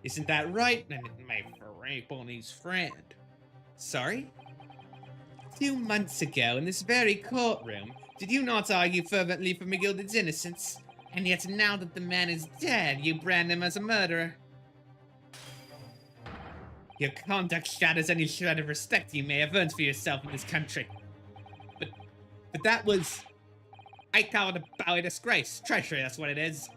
Isn't that right, my Frank Bonnie's friend? Sorry? 2 months ago, in this very courtroom, did you not argue fervently for McGilty's innocence? And yet now that the man is dead, you brand him as a murderer. Your conduct shatters any shred of respect you may have earned for yourself in this country. But that was... I call it a bally disgrace. Treachery, that's what it is.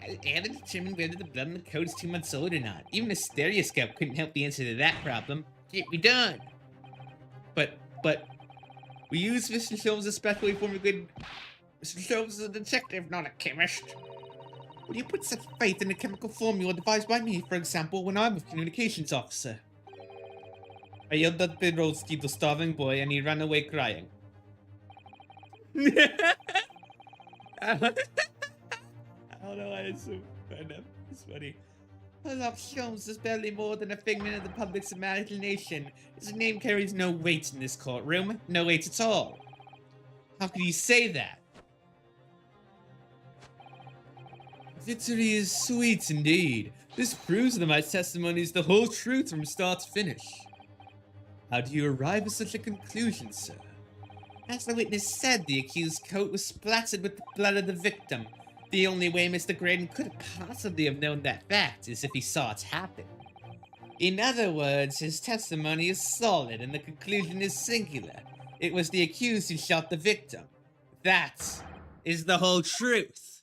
I haven't determined whether the blood in the coat is 2 months old or not. Even a stereoscope couldn't help the answer to that problem. Get me done. But... We use Mr. Sholmes especially for a good... Mr. Sholmes is a detective, not a chemist. Will you put such faith in a chemical formula devised by me, for example, when I'm a communications officer? I yelled at Bedrolski, the starving boy, and he ran away crying. I don't know why it's so random. It's funny. Olaf Sholmes is barely more than a figment of the public's imagination. His name Carries no weight in this courtroom. No weight at all. How could you say that? Victory is sweet indeed. This proves that my testimony is the whole truth from start to finish. How do you arrive at such a conclusion, sir? As the witness said, the accused's coat was splattered with the blood of the victim. The only way Mr. Graydon could possibly have known that fact is if he saw it happen. In other words, his testimony is solid and the conclusion is singular. It was the accused who shot the victim. That is the whole truth.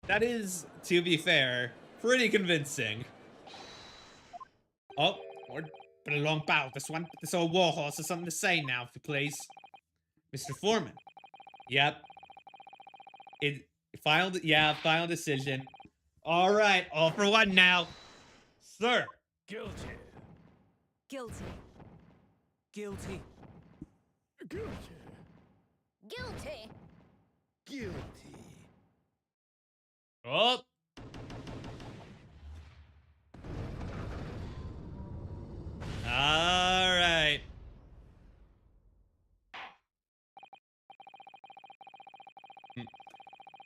That is, to be fair, pretty convincing. Oh, been a long battle, this one. This old warhorse has something to say now, if you please. Mr. Foreman. Yep. Final decision. All right, all for one now. Sir. Guilty. Guilty. Guilty. Guilty. Guilty. Guilty. Oh. All right.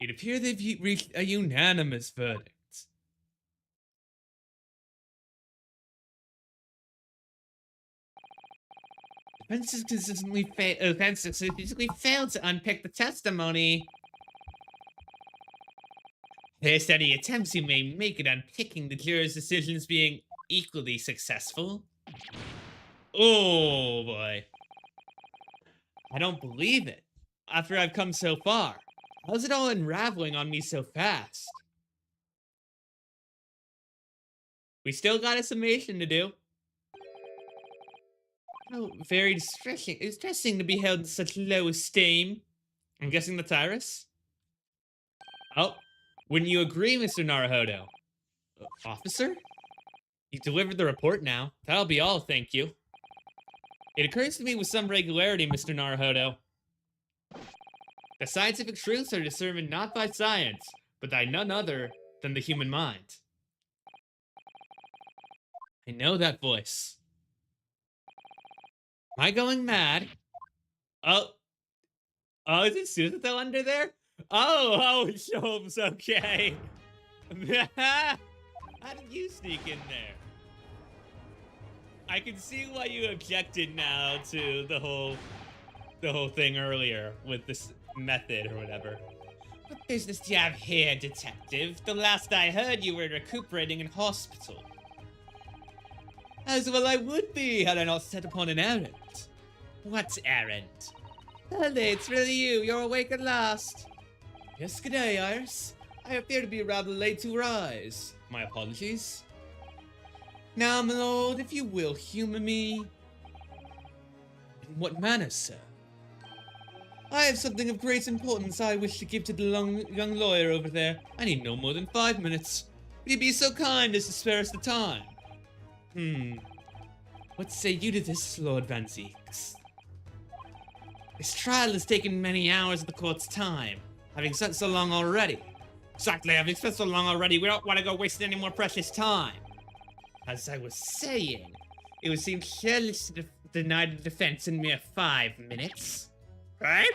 It appears they've reached a unanimous verdict. Offenses consistently failed to unpick the testimony. There's any attempts you may make at unpicking the jurors' decisions being equally successful? Oh boy. I don't believe it. After I've come so far. How's it all unraveling on me so fast? We still got a summation to do. How very distressing. It's distressing to be held in such low esteem. I'm guessing the Tyrus? Oh, wouldn't you agree, Mr. Naruhodo? Officer? You delivered the report now. That'll be all, thank you. It occurs to me with some regularity, Mr. Naruhodo. The scientific truths are determined not by science, but by none other than the human mind. I know that voice. Am I going mad? Oh, is it Suzuto under there? Oh, Sholmes, okay. How did you sneak in there? I can see why you objected now to the whole thing earlier with this method or whatever. What business do you have here, detective? The last I heard, you were recuperating in hospital. As well I would be, had I not set upon an errand. What errand? Hurley, it's really you. You're awake at last. Yes, good day, Iris. I appear to be rather late to rise. My apologies. Now, my lord, if you will humor me. In what manner, sir? I have something of great importance I wish to give to the young lawyer over there. I need no more than 5 minutes. Would you be so kind as to spare us the time? What say you to this, Lord Van Zeeks? This trial has taken many hours of the court's time, having spent so long already. Exactly, having spent so long already, we don't want to go wasting any more precious time. As I was saying, it would seem careless to deny the defense in mere 5 minutes. Right?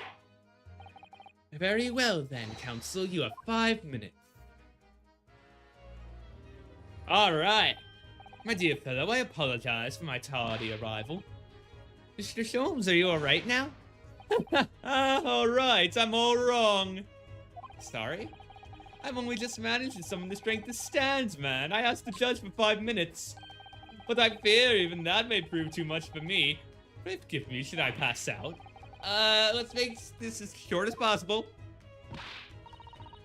Very well then, counsel, you have 5 minutes. Alright. My dear fellow, I apologize for my tardy arrival. Mr. Sholmes, are you alright now? Alright, I'm all wrong. Sorry? I've only just managed to summon the strength that stands, man. I asked the judge for 5 minutes. But I fear even that may prove too much for me. Pray forgive me, should I pass out? Let's make this as short as possible.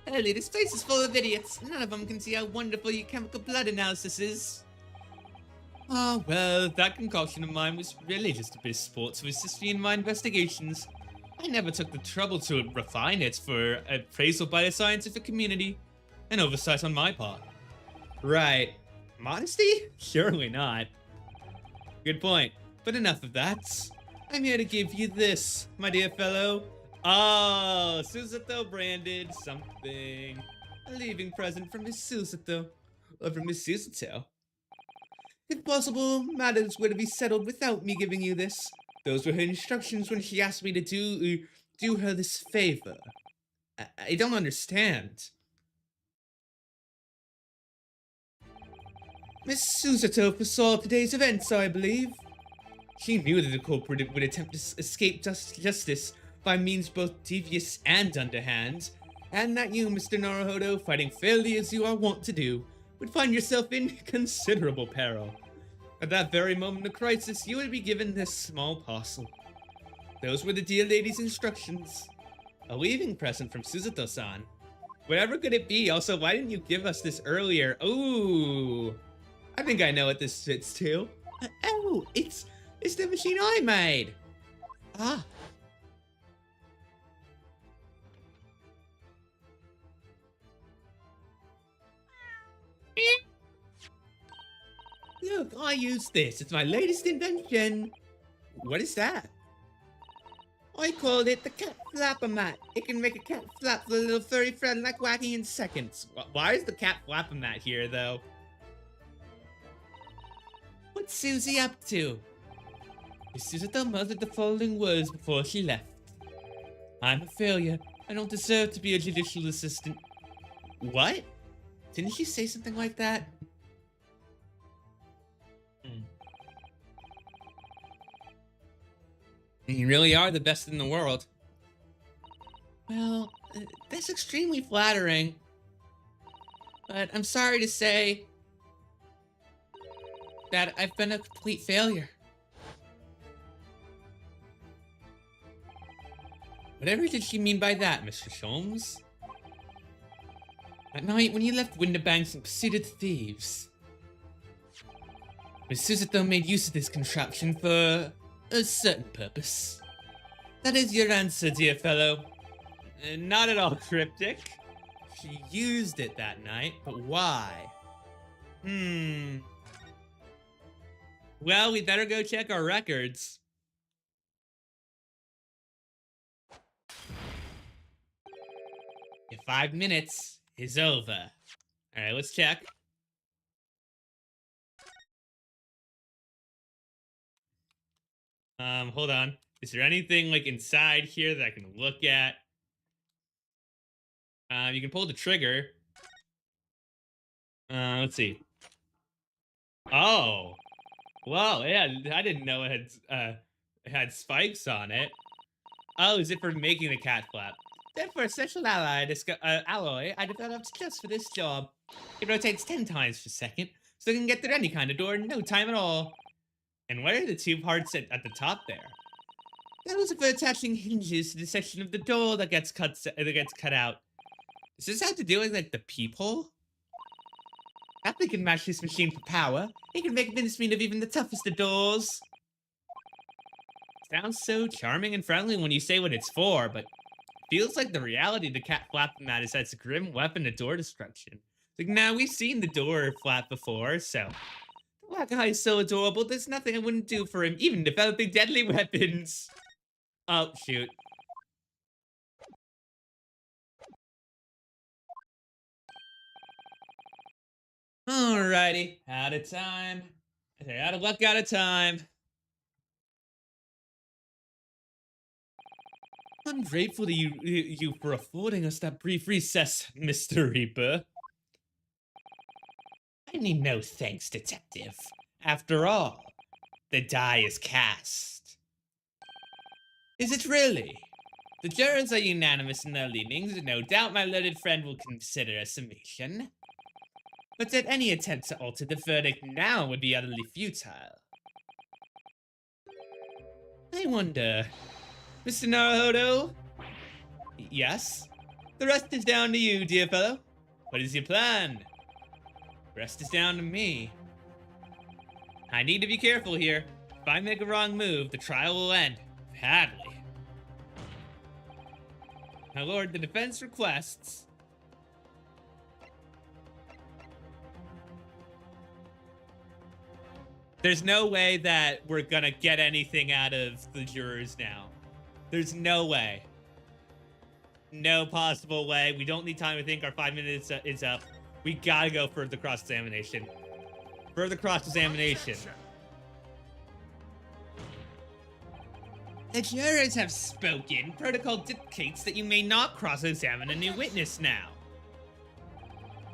Ellie, this place is full of idiots. None of them can see how wonderful your chemical blood analysis is. Ah, well, that concoction of mine was really just a bit of sport to assist me in my investigations. I never took the trouble to refine it for appraisal by the scientific community. An oversight on my part. Right. Modesty? Surely not. Good point. But enough of that. I'm here to give you this, my dear fellow. Oh, Suzuto branded something. A leaving present from Miss Suzuto. Or from Miss Suzuto. If possible, matters were to be settled without me giving you this. Those were her instructions when she asked me to do her this favor. I don't understand. Miss Suzuto foresaw today's events, I believe. She knew that the culprit would attempt to escape justice by means both devious and underhand, and that you, Mr. Naruhodo, fighting fairly as you are wont to do, would find yourself in considerable peril. At that very moment of crisis, you would be given this small parcel. Those were the dear lady's instructions. A leaving present from Suzuto-san. Whatever could it be? Also, why didn't you give us this earlier? Ooh, I think I know what this fits to. Oh, it's the machine I made. Ah. Look, I use this. It's my latest invention. What is that? I called it the cat flapper mat. It can make a cat flap with a little furry friend like wagging in seconds. Why is the cat flapper mat here, though? What's Susie up to? Miss Suzuto muttered the following words before she left. I'm a failure. I don't deserve to be a judicial assistant. What? Didn't she say something like that? You really are the best in the world. Well, that's extremely flattering. But I'm sorry to say that I've been a complete failure. Whatever did she mean by that, Mr. Sholmes? At night, when you left Winterbanks in pursuit of the thieves, Miss Suzuto made use of this contraption for A certain purpose. That is your answer, dear fellow. Not at all cryptic. She used it that night, but why? Well, we better go check our records. Your 5 minutes is over. Alright, let's check. Hold on. Is there anything like inside here that I can look at? You can pull the trigger. Let's see. Oh. Well, yeah, I didn't know it had spikes on it. Oh, is it for making the cat flap? Then for a special alloy I developed just for this job. It rotates 10 times per second, so it can get through any kind of door in no time at all. And what are the 2 parts at the top there? Those are for attaching hinges to the section of the door that gets cut out. Does this have to do with like the peephole? Apple can match this machine for power. It can make mincemeat of even the toughest of doors. Sounds so charming and friendly when you say what it's for, but feels like the reality of the cat flapping that is that it's a grim weapon of door destruction. Like, now we've seen the door flap before, so the black guy is so adorable. There's nothing I wouldn't do for him, even developing deadly weapons. Oh, shoot. Alrighty, out of time. Okay, out of luck, out of time. I'm grateful to you for affording us that brief recess, Mr. Reaper. I need no thanks, Detective. After all, the die is cast. Is it really? The jurors are unanimous in their leanings, and no doubt my learned friend will consider a summation. But that any attempt to alter the verdict now would be utterly futile. I wonder, Mr. Naruhodo? Yes? The rest is down to you, dear fellow. What is your plan? The rest is down to me. I need to be careful here. If I make a wrong move, the trial will end badly. My lord, the defense requests... There's no way that we're gonna get anything out of the jurors now. There's no way. No possible way. We don't need time to think. Our 5 minutes is up. We gotta go further cross-examination. Further cross-examination. The jurors have spoken. Protocol dictates that you may not cross-examine a new witness now.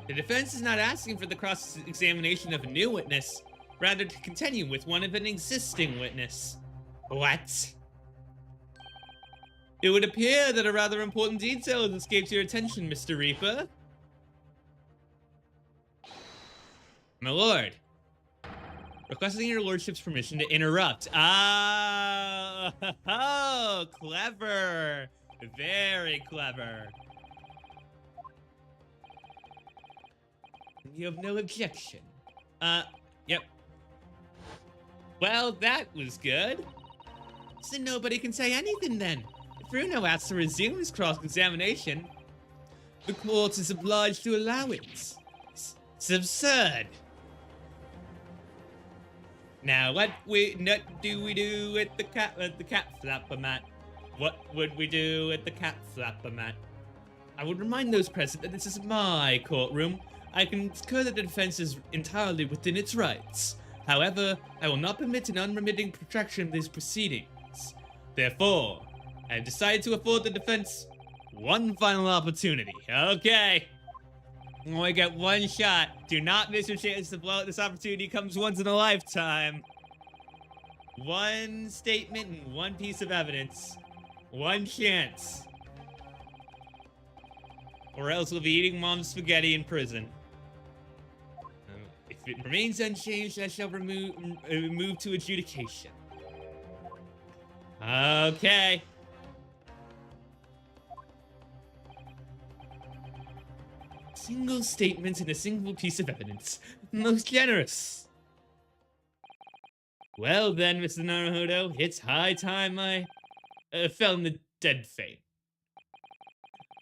The defense is not asking for the cross-examination of a new witness, rather to continue with one of an existing witness. What? It would appear that a rather important detail has escaped your attention, Mr. Reaper. My lord, requesting your lordship's permission to interrupt. Ah, oh, clever. Very clever. You have no objection. Yep. Well, that was good. So nobody can say anything then. If Bruno asks to resume his cross-examination, the court is obliged to allow it. It's absurd. Now, what do we do with the cat flapper mat? What would we do with the cat flapper mat? I would remind those present that this is my courtroom. I concur that the defense is entirely within its rights. However, I will not permit an unremitting protraction of these proceedings. Therefore, I have decided to afford the defense one final opportunity. Okay. Only get one shot. Do not miss your chance to blow out. This opportunity comes once in a lifetime. One statement and one piece of evidence. One chance. Or else we'll be eating mom's spaghetti in prison. If it remains unchanged, I shall move to adjudication. Okay. Single statement and a single piece of evidence. Most generous. Well then, Mr. Naruhodo, it's high time I fell in the dead fate.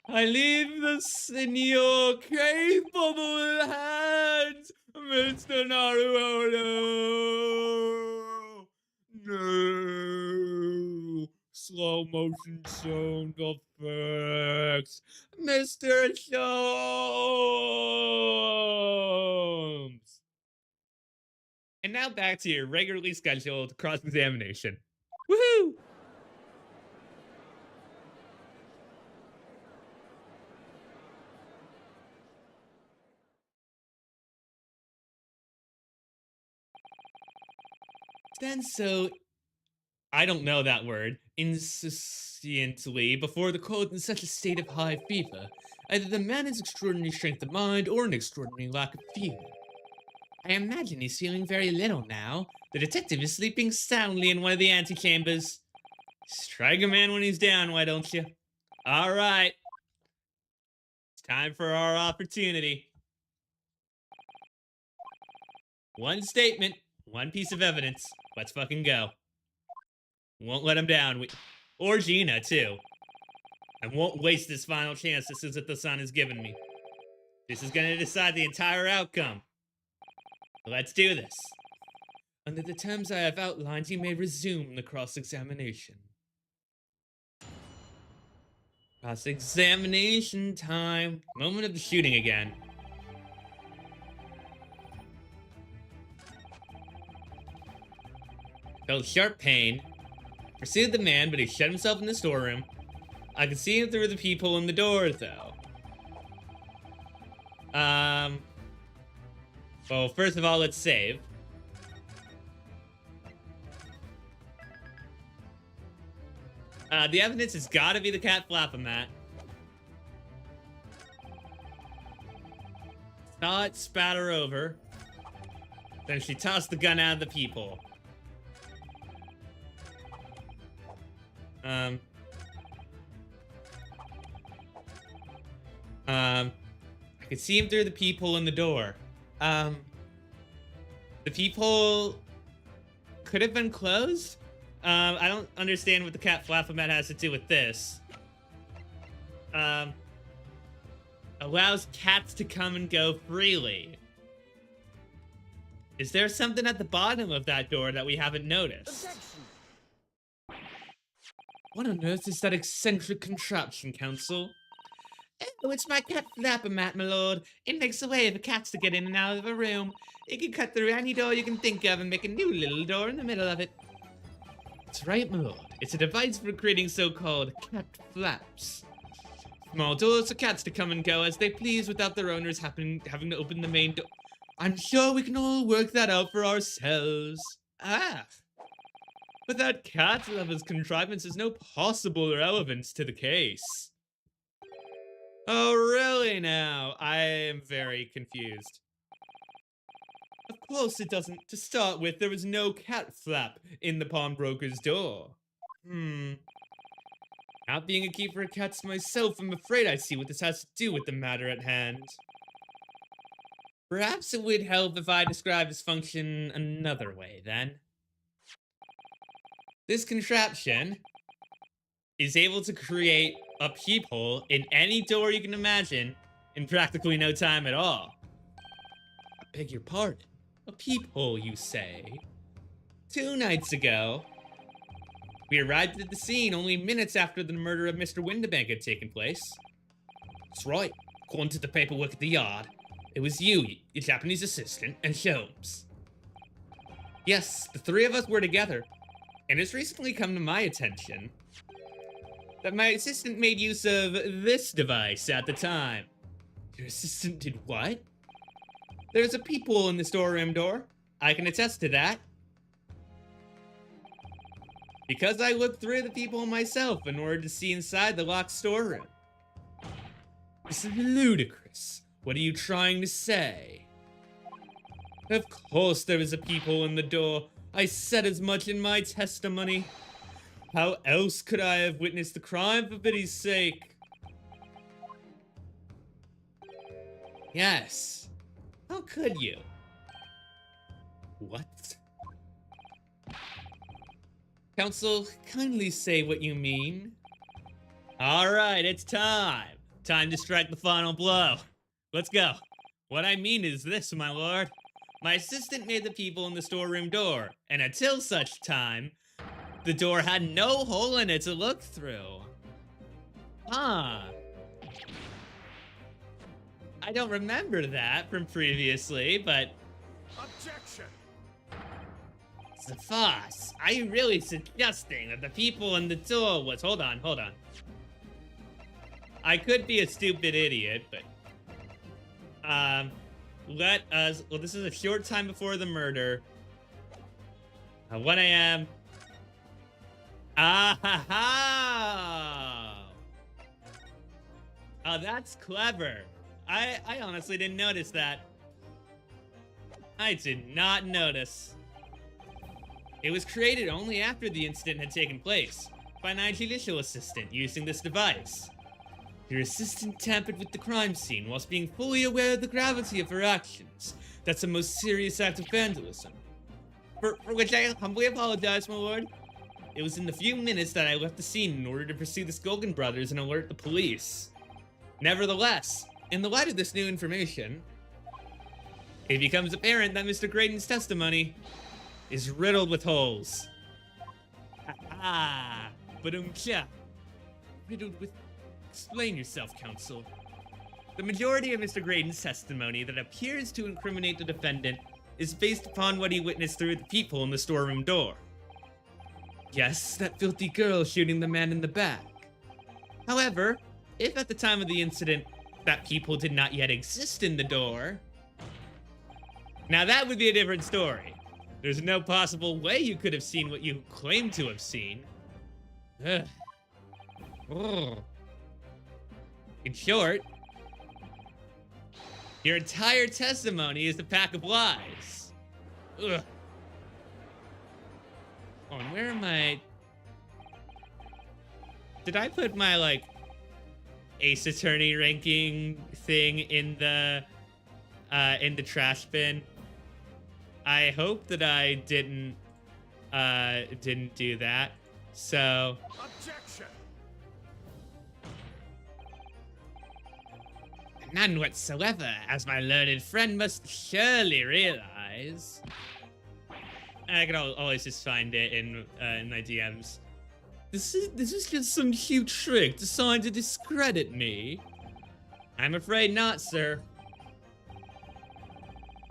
I leave this in your capable hands, Mr. Naruhodo! No! Slow motion sound effects, Mr. Sholmes! And now back to your regularly scheduled cross-examination. Woohoo! Then so I don't know that word, insouciantly before the court in such a state of high fever. Either the man has extraordinary strength of mind or an extraordinary lack of feeling. I imagine he's feeling very little now. The detective is sleeping soundly in one of the antechambers. Strike a man when he's down, why don't you? All right. It's time for our opportunity. One statement, one piece of evidence. Let's fucking go. Won't let him down. Or Gina, too. I won't waste this final chance this is what the sun has given me. This is gonna decide the entire outcome. Let's do this. Under the terms I have outlined, you may resume the cross-examination. Cross-examination time. Moment of the shooting again. Felt sharp pain. Pursued the man, but he shut himself in the storeroom. I could see him through the people in the door, though. Well, first of all, let's save. The evidence has got to be the cat Flap-O-Mat. Saw it spatter over. Then she tossed the gun out of the peephole. I could see him through the peephole in the door. The peephole could have been closed? I don't understand what the cat Flap-O-Mat has to do with this. Allows cats to come and go freely. Is there something at the bottom of that door that we haven't noticed? Objection. What on earth is that eccentric contraption, Counsel? Oh, it's my cat Flap-O-Mat, my lord. It makes a way for cats to get in and out of a room. It can cut through any door you can think of and make a new little door in the middle of it. That's right, my lord. It's a device for creating so-called cat flaps. Small doors for cats to come and go as they please without their owners having to open the main door. I'm sure we can all work that out for ourselves. Ah. But that cat lover's contrivance has no possible relevance to the case. Oh, really now? I am very confused. Of course it doesn't. To start with, there was no cat flap in the pawnbroker's door. Not being a keeper of cats myself, I'm afraid I see what this has to do with the matter at hand. Perhaps it would help if I describe its function another way, then. This contraption is able to create a peephole in any door you can imagine in practically no time at all. I beg your pardon. A peephole, you say? 2 nights ago, we arrived at the scene only minutes after the murder of Mr. Windibank had taken place. That's right. According to the paperwork at the yard, it was you, your Japanese assistant, and Sholmes. Yes, the 3 of us were together, and it's recently come to my attention that my assistant made use of this device at the time. Your assistant did what? There's a peephole in the storeroom door. I can attest to that. Because I looked through the peephole myself in order to see inside the locked storeroom. This is ludicrous. What are you trying to say? Of course there was a peephole in the door. I said as much in my testimony. How else could I have witnessed the crime, for pity's sake? Yes. How could you? What? Counsel, kindly say what you mean. Alright, it's time. Time to strike the final blow. Let's go. What I mean is this, my lord. My assistant made the people in the storeroom door, and until such time, the door had no hole in it to look through. Huh. I don't remember that from previously, but... Objection! It's a farce. Are you really suggesting that the people in the door was... Hold on. I could be a stupid idiot, but... Let us... Well, this is a short time before the murder. 1 a.m. Ah-ha-ha! Oh, that's clever. I honestly didn't notice that. I did not notice. It was created only after the incident had taken place by an judicial assistant using this device. Your assistant tampered with the crime scene whilst being fully aware of the gravity of her actions. That's a most serious act of vandalism. For which I humbly apologize, my lord. It was in the few minutes that I left the scene in order to pursue the Skulkin brothers and alert the police. Nevertheless, in the light of this new information, it becomes apparent that Mr. Graydon's testimony is riddled with holes. Ah, but riddled with... Explain yourself, counsel. The majority of Mr. Graydon's testimony that appears to incriminate the defendant is based upon what he witnessed through the people in the storeroom door. Yes, that filthy girl shooting the man in the back. However, if at the time of the incident, that people did not yet exist in the door, now that would be a different story. There's no possible way you could have seen what you claim to have seen. Ugh. Ugh. In short, your entire testimony is a pack of lies. Ugh. Oh, and where am I? Did I put my, like, Ace Attorney ranking thing in the trash bin? I hope that I didn't do that. So... Objection! None whatsoever, as my learned friend must surely realize. I can always just find it in my DMs. This is just some cute trick designed to discredit me. I'm afraid not, sir.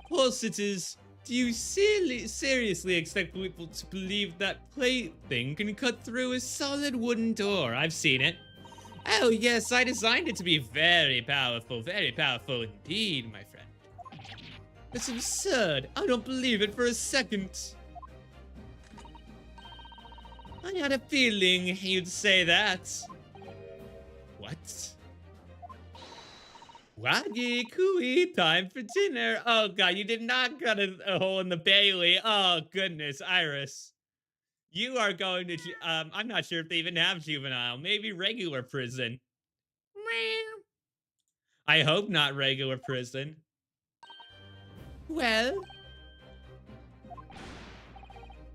Plus, it is. Do you seriously expect people to believe that plate thing can cut through a solid wooden door? I've seen it. Oh yes, I designed it to be very powerful indeed, my friend. It's absurd. I don't believe it for a second. I had a feeling you'd say that. What? Waggy cooey, time for dinner. Oh god, you did not cut a hole in the Bailey. Oh goodness, Iris. You are going to, I'm not sure if they even have juvenile. Maybe regular prison. I hope not regular prison. Well?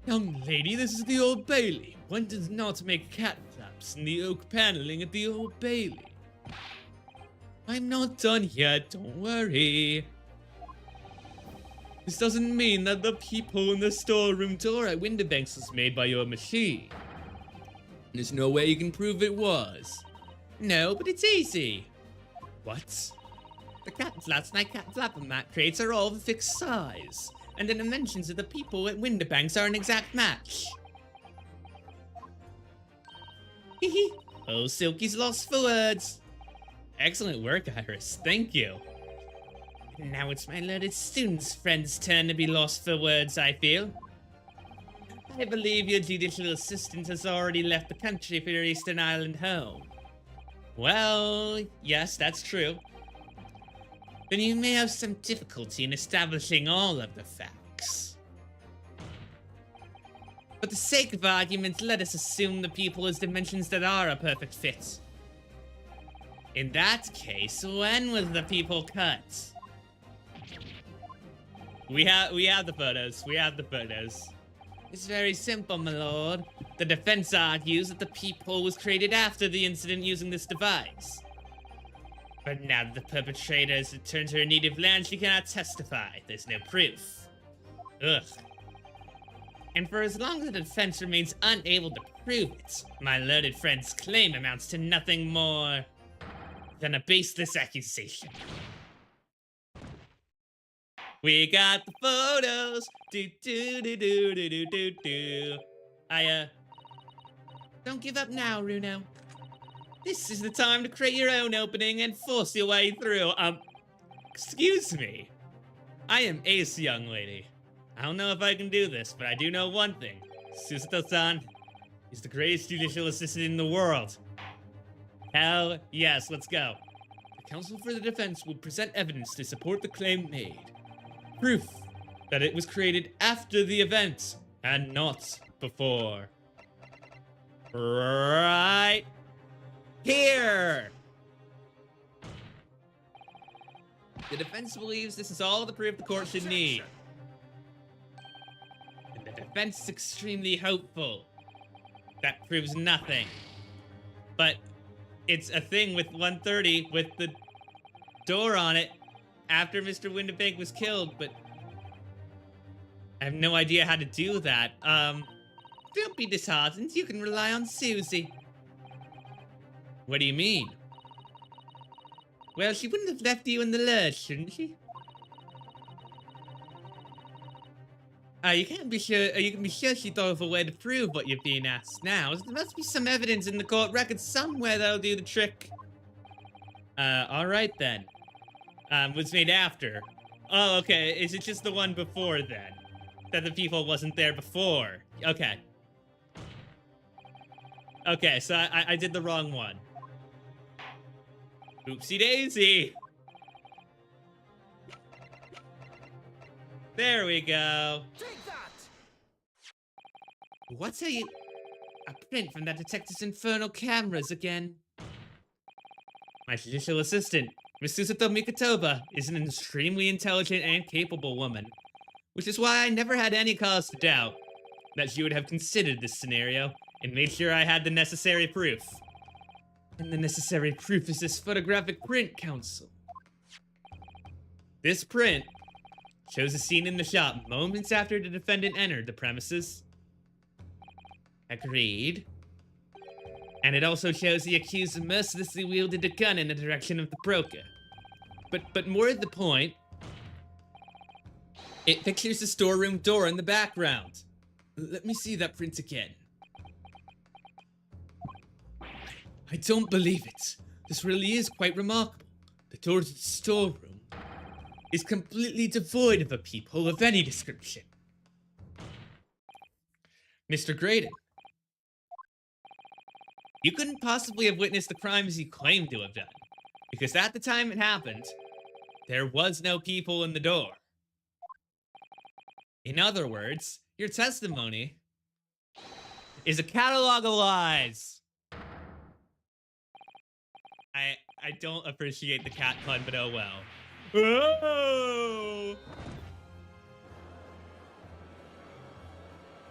Young lady, this is the Old Bailey. One does not make cat flaps in the oak paneling at the Old Bailey. I'm not done yet, don't worry. This doesn't mean that the people in the storeroom door at Winterbanks was made by your machine. There's no way you can prove it was. No, but it's easy. What? The cat flaps my cat flapper mat crates are all of a fixed size, and the dimensions of the people at Winterbanks are an exact match. Hehe. Oh, Silky's lost for words. Excellent work, Iris. Thank you. Now it's my learned student's friend's turn to be lost for words, I feel. I believe your judicial assistant has already left the country for your Eastern Island home. Well, yes, that's true. Then you may have some difficulty in establishing all of the facts. For the sake of argument, let us assume the people as dimensions that are a perfect fit. In that case, when was the people cut? We have the photos. We have the photos. It's very simple, my lord. The defense argues that the peephole was created after the incident using this device. But now that the perpetrator has returned to her native land, she cannot testify. There's no proof. Ugh. And for as long as the defense remains unable to prove it, my learned friend's claim amounts to nothing more than a baseless accusation. We got the photos. Do do do do do do do do. Don't give up now, Runo. This is the time to create your own opening and force your way through. Excuse me. I am Ace, young lady. I don't know if I can do this, but I do know one thing. Susato-san is the greatest judicial assistant in the world. Hell yes, let's go. The counsel for the defense will present evidence to support the claim made. Proof that it was created after the event and not before. Right here. The defense believes this is all the proof the court should need. And the defense is extremely hopeful. That proves nothing. But it's a thing with 130 with the door on it after Mr. Windibank was killed, but I have no idea how to do that. Don't be disheartened. You can rely on Susie. What do you mean? Well, she wouldn't have left you in the lurch, shouldn't she? You can be sure she thought of a way to prove what you're being asked now. There must be some evidence in the court record somewhere that'll do the trick. Alright then. Was made after. Oh, okay. Is it just the one before then? That the people wasn't there before? Okay. Okay, so I did the wrong one. Oopsie daisy. There we go. Take that! What's a print from that detective's infernal cameras again? My judicial assistant, Miss Susato Mikotoba, is an extremely intelligent and capable woman, which is why I never had any cause to doubt that she would have considered this scenario and made sure I had the necessary proof. And the necessary proof is this photographic print, Counsel. This print shows a scene in the shop moments after the defendant entered the premises. Agreed. And it also shows the accused mercilessly wielded a gun in the direction of the broker. But more to the point, it pictures the storeroom door in the background. Let me see that print again. I don't believe it. This really is quite remarkable. The door to the storeroom is completely devoid of a peephole of any description. Mr. Graydon, you couldn't possibly have witnessed the crimes you claim to have done, because at the time it happened, there was no peephole in the door. In other words, your testimony is a catalog of lies. I don't appreciate the cat pun, but oh well. Oh!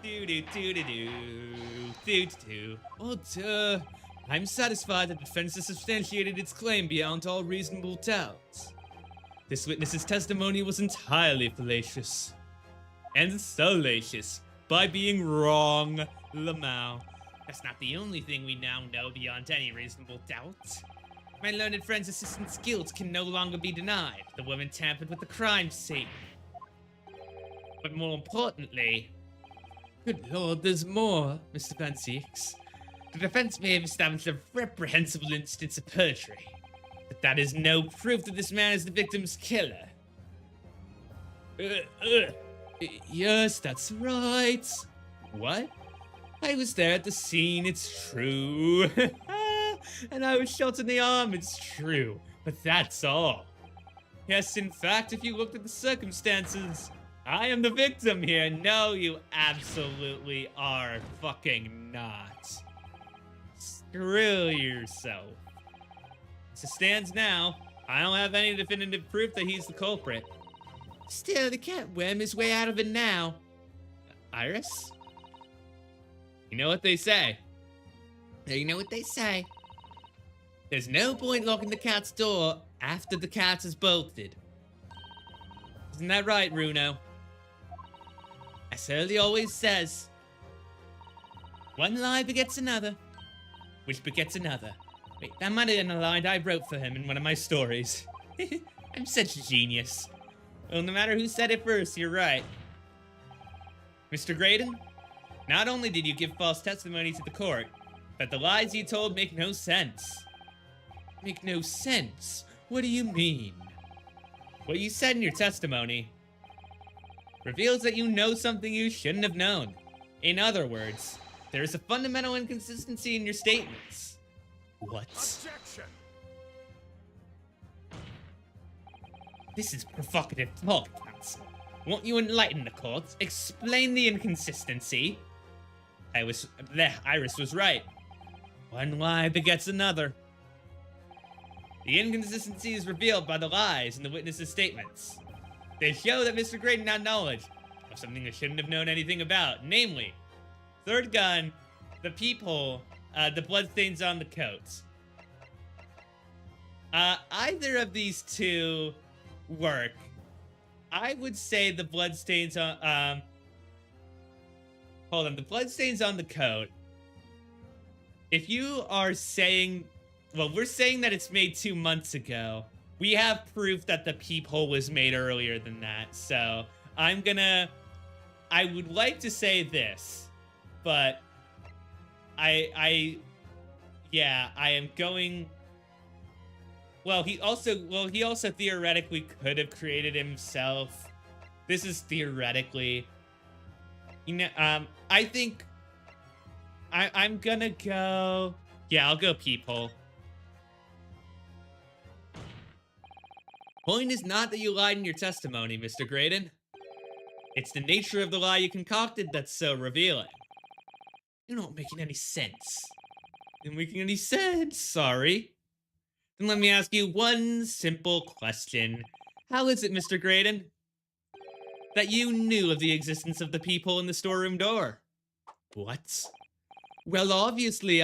Do-do-do-do-do. Oh, duh. I'm satisfied that the defense has substantiated its claim beyond all reasonable doubt. This witness's testimony was entirely fallacious. And salacious. By being wrong, Lamau. That's not the only thing we now know beyond any reasonable doubt. My learned friend's assistant's guilt can no longer be denied. The woman tampered with the crime scene. But more importantly... Good lord, there's more, Mr. Pansix. The defense may have established a reprehensible instance of perjury, but that is no proof that this man is the victim's killer. Yes, that's right. What? I was there at the scene, it's true. And I was shot in the arm, it's true. But that's all. Yes, in fact, if you looked at the circumstances, I am the victim here. No, you absolutely are fucking not. Screw yourself. As it stands now, I don't have any definitive proof that he's the culprit. Still, he can't worm his way out of it now. Iris? You know what they say. You know what they say. There's no point locking the cat's door after the cat is bolted. Isn't that right, Runo? As Hurley always says, one lie begets another, which begets another. Wait, that might have been a line I wrote for him in one of my stories. I'm such a genius. Well, no matter who said it first, you're right. Mr. Graydon, not only did you give false testimony to the court, but the lies you told make no sense. Make no sense? What do you mean? What you said in your testimony reveals that you know something you shouldn't have known. In other words, there is a fundamental inconsistency in your statements. What? Objection! This is provocative talk, counsel. Won't you enlighten the court? Explain the inconsistency. Iris was right. One lie begets another. The inconsistency is revealed by the lies in the witnesses' statements. They show that Mr. Graydon had knowledge of something he shouldn't have known anything about, namely, third gun, the peephole, the bloodstains on the coats. Either of these two work. I would say the bloodstains on, hold on, the bloodstains on the coat. If you are saying, well, we're saying that it's made 2 months ago. We have proof that the peephole was made earlier than that, so I would like to say this, but I am going. Well, he also theoretically could have created himself. This is theoretically. You know, I think I'm gonna go. Yeah, I'll go peephole. Point is not that you lied in your testimony, Mr. Graydon. It's the nature of the lie you concocted that's so revealing. You're not making any sense. Not making any sense, sorry. Then let me ask you one simple question. How is it, Mr. Graydon, that you knew of the existence of the peephole in the storeroom door? What? Well, obviously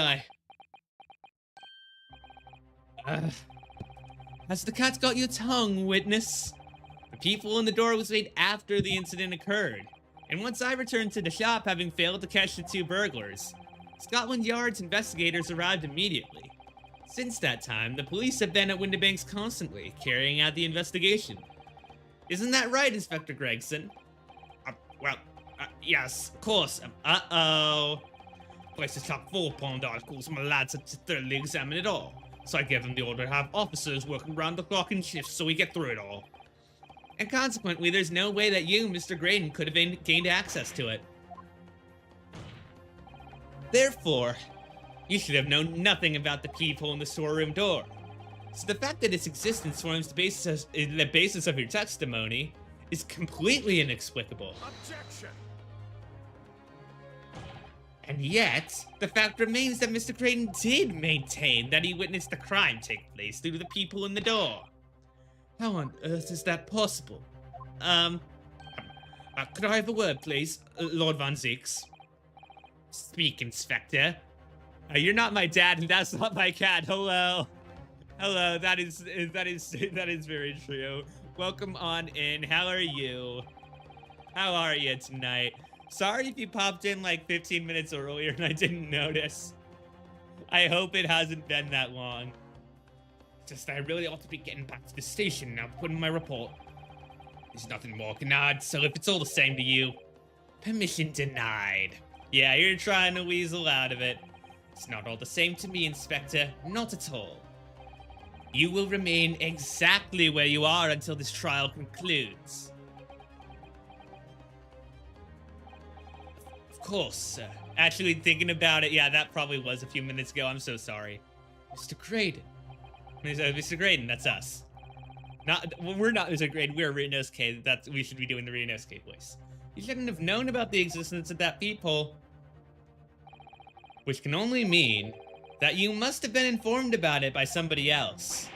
Has the cat got your tongue, witness? The peephole in the door was made after the incident occurred, and once I returned to the shop having failed to catch the 2 burglars, Scotland Yard's investigators arrived immediately. Since that time, the police have been at Windibanks constantly, carrying out the investigation. Isn't that right, Inspector Gregson? Yes, of course. Uh-oh. Place is chock full of pawned articles, my lads had to thoroughly examine it all. So I gave them the order to have officers working round the clock in shifts so we get through it all. And consequently, there's no way that you, Mr. Graydon, could have gained access to it. Therefore, you should have known nothing about the peephole in the storeroom door. So the fact that its existence forms the basis of your testimony is completely inexplicable. Objection! And yet, the fact remains that Mr. Graydon did maintain that he witnessed the crime take place through the peephole in the door. How on earth is that possible? Could I have a word, please, Lord Van Zeeks? Speak, Inspector. You're not my dad, and that's not my cat. Hello. Hello, that is very true. Welcome on in. How are you? How are you tonight? Sorry if you popped in like 15 minutes earlier and I didn't notice. I hope it hasn't been that long. Just I really ought to be getting back to the station now, putting my report. There's nothing more, Canard, so if it's all the same to you, permission denied. Yeah, you're trying to weasel out of it. It's not all the same to me, Inspector. Not at all. You will remain exactly where you are until this trial concludes. Of course, sir. Actually, thinking about it, yeah, that probably was a few minutes ago. I'm so sorry. Mr. Graydon. Mr. Graydon, that's us. We're not Mr. Graydon, we're Rinosuke. We should be doing the Rinosuke voice. You shouldn't have known about the existence of that peephole. Which can only mean that you must have been informed about it by somebody else.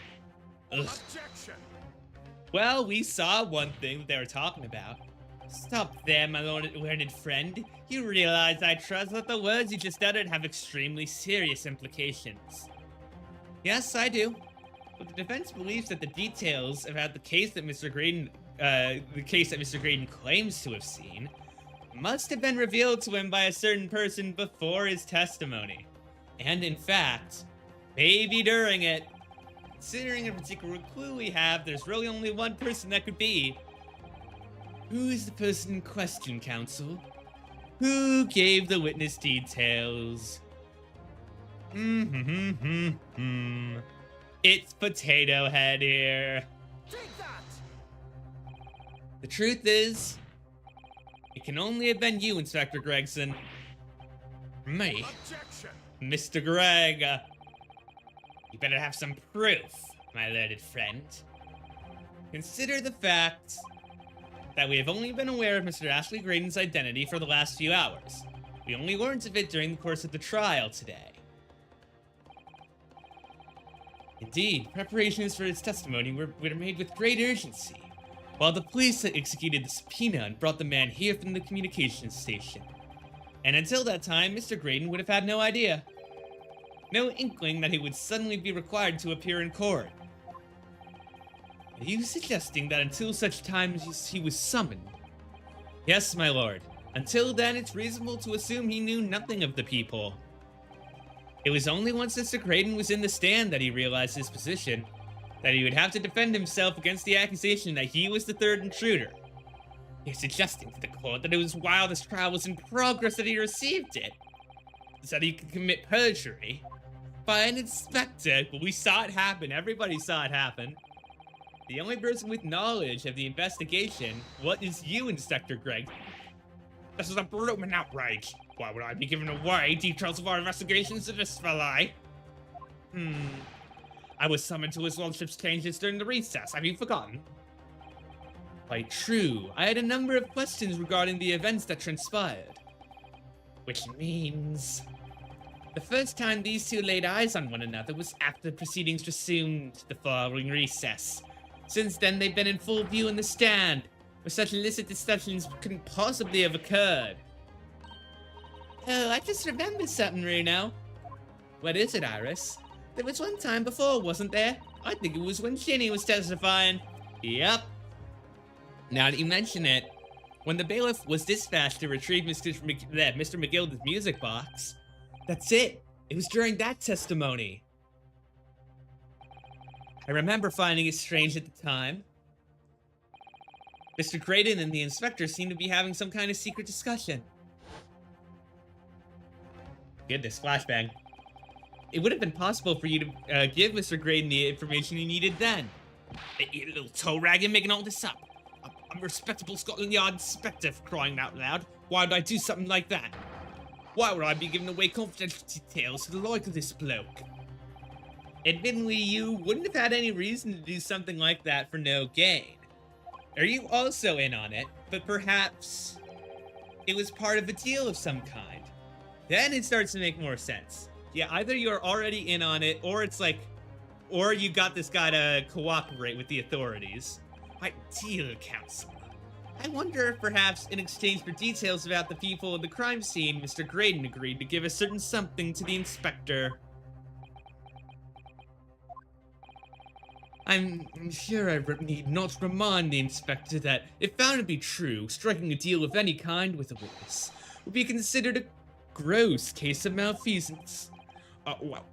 Ugh. Objection! Well, we saw one thing that they were talking about. Stop there, my learned friend. You realize, I trust, that the words you just uttered have extremely serious implications. Yes, I do. But the defense believes that the details about the case that Mr. Graydon claims to have seen must have been revealed to him by a certain person before his testimony. And in fact, maybe during it. Considering a particular clue we have, there's really only one person that could be. Who is the person in question, counsel? Who gave the witness details? It's Potato Head here. Take that! The truth is, it can only have been you, Inspector Gregson. Me? Objection! Mr. Gregg. You better have some proof, my learned friend. Consider the fact that we have only been aware of Mr. Ashley Graydon's identity for the last few hours. We only learned of it during the course of the trial today. Indeed, preparations for his testimony were made with great urgency, while the police had executed the subpoena and brought the man here from the communications station. And until that time, Mr. Graydon would have had no idea. No inkling that he would suddenly be required to appear in court. Are you suggesting that until such time as he was summoned? Yes, my lord. Until then, it's reasonable to assume he knew nothing of the people. It was only once Mr. Graydon was in the stand that he realized his position, that he would have to defend himself against the accusation that he was the third intruder. You're suggesting to the court that it was while this trial was in progress that he received it, so that he could commit perjury. By an inspector, well, we saw it happen, everybody saw it happen. The only person with knowledge of the investigation, what is you, Inspector Gregg? This is a blooming outrage. Why would I be giving away details of our investigations to this fella? I was summoned to his lordship's changes during the recess, have you forgotten? Quite true. I had a number of questions regarding the events that transpired. Which means... the first time these two laid eyes on one another was after the proceedings resumed the following recess. Since then, they've been in full view in the stand, where such illicit discussions couldn't possibly have occurred. Oh, I just remembered something right now. What is it, Iris? There was one time before, wasn't there? I think it was when Shinny was testifying. Yep. Now that you mention it, when the bailiff was dispatched to retrieve Mr. McGilty's music box, that's it. It was during that testimony. I remember finding it strange at the time. Mr. Graydon and the inspector seemed to be having some kind of secret discussion. Goodness, flashbang. It would have been possible for you to give Mr. Graydon the information he needed then. You little toe ragging making all this up. I'm a respectable Scotland Yard inspector, for crying out loud. Why would I do something like that? Why would I be giving away confidential details to the like of this bloke? Admittedly, you wouldn't have had any reason to do something like that for no gain. Are you also in on it, but perhaps it was part of a deal of some kind? Then it starts to make more sense. Yeah, either you're already in on it, or it's like, or you got this guy to cooperate with the authorities. Ideal, counselor. I wonder if perhaps in exchange for details about the people of the crime scene, Mr. Graydon agreed to give a certain something to the inspector. I'm sure I need not remind the inspector that, if found to be true, striking a deal of any kind with a witness would be considered a gross case of malfeasance.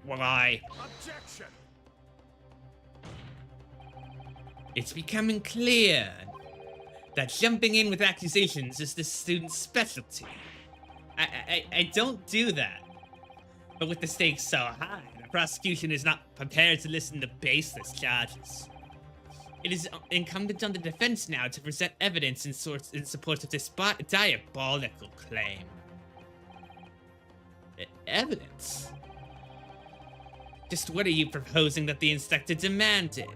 Why? Objection! It's becoming clear that jumping in with accusations is the student's specialty. I don't do that. But with the stakes so high, the prosecution is not prepared to listen to baseless charges. It is incumbent on the defense now to present evidence in support of this diabolical claim. Evidence? Just what are you proposing that the inspector demanded?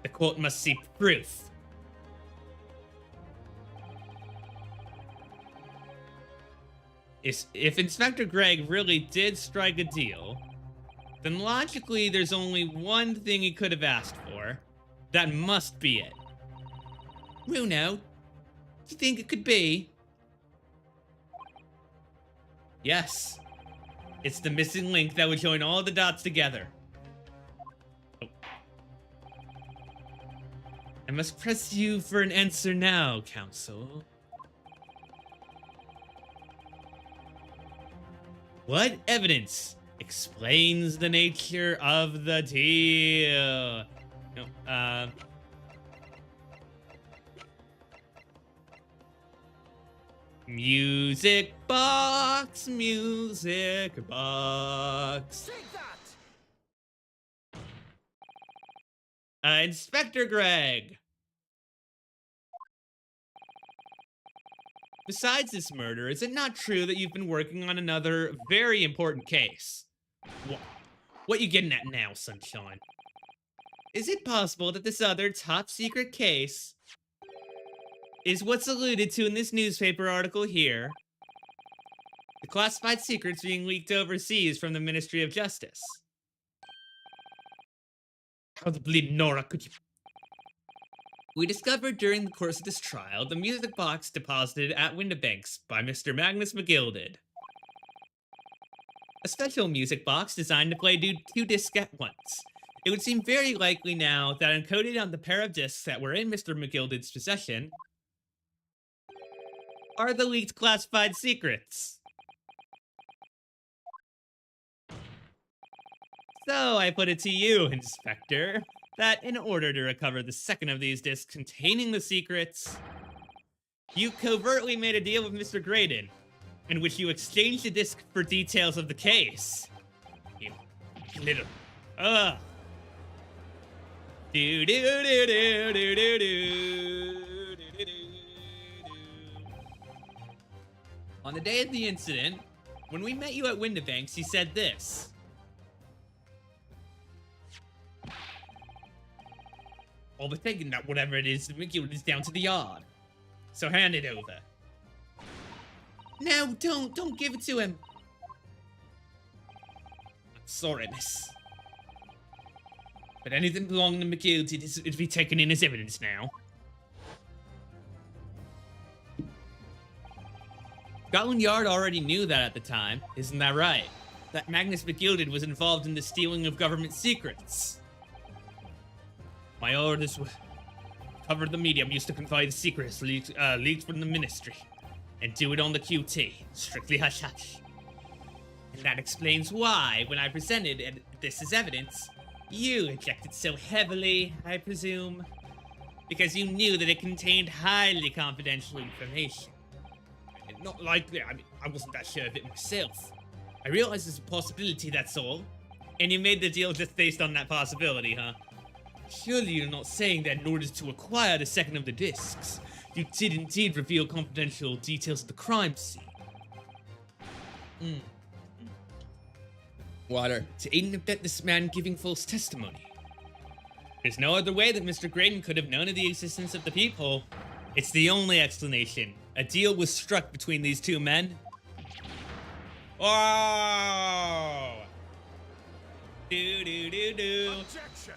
The court must see proof. If Inspector Gregg really did strike a deal, then logically there's only one thing he could have asked for. That must be it. Bruno, do you think it could be? Yes. It's the missing link that would join all the dots together. Oh. I must press you for an answer now, Counsel. What evidence explains the nature of the deal? No, music box, music box. Take that! Inspector Greg. Besides this murder, is it not true that you've been working on another very important case? What you getting at now, Sunshine? Is it possible that this other top secret case is what's alluded to in this newspaper article here? The classified secrets being leaked overseas from the Ministry of Justice. How the bleeding Nora could you... We discovered during the course of this trial the music box deposited at Windibanks by Mr. Magnus McGilded. A special music box designed to play two discs at once. It would seem very likely now that encoded on the pair of discs that were in Mr. McGilded's possession are the leaked classified secrets. So I put it to you, Inspector, that in order to recover the second of these discs containing the secrets, you covertly made a deal with Mr. Graydon, in which you exchanged the disc for details of the case. You little... Ugh. Do do do do do do do do do. On the day of the incident, when we met you at Windibanks, you said this. I'll be taking that whatever it is, McGill is down to the yard. So hand it over. No, don't give it to him. I'm sorry, miss. But anything belonging to McGill is to be taken in as evidence now. Scotland Yard already knew that at the time, isn't that right? That Magnus McGilded was involved in the stealing of government secrets. My orders were cover the medium used to convey the secrets leaked from the ministry, and do it on the QT, strictly hush hush. And that explains why, when I presented this as evidence, you objected so heavily, I presume, because you knew that it contained highly confidential information. Not likely, I mean, I wasn't that sure of it myself. I realized there's a possibility, that's all. And you made the deal just based on that possibility, huh? Surely you're not saying that in order to acquire the second of the discs, you did indeed reveal confidential details of the crime scene. Water, to aid and abet this man giving false testimony. There's no other way that Mr. Graydon could have known of the existence of the peephole. It's the only explanation. A deal was struck between these two men. Oh! Do do do do. Objection!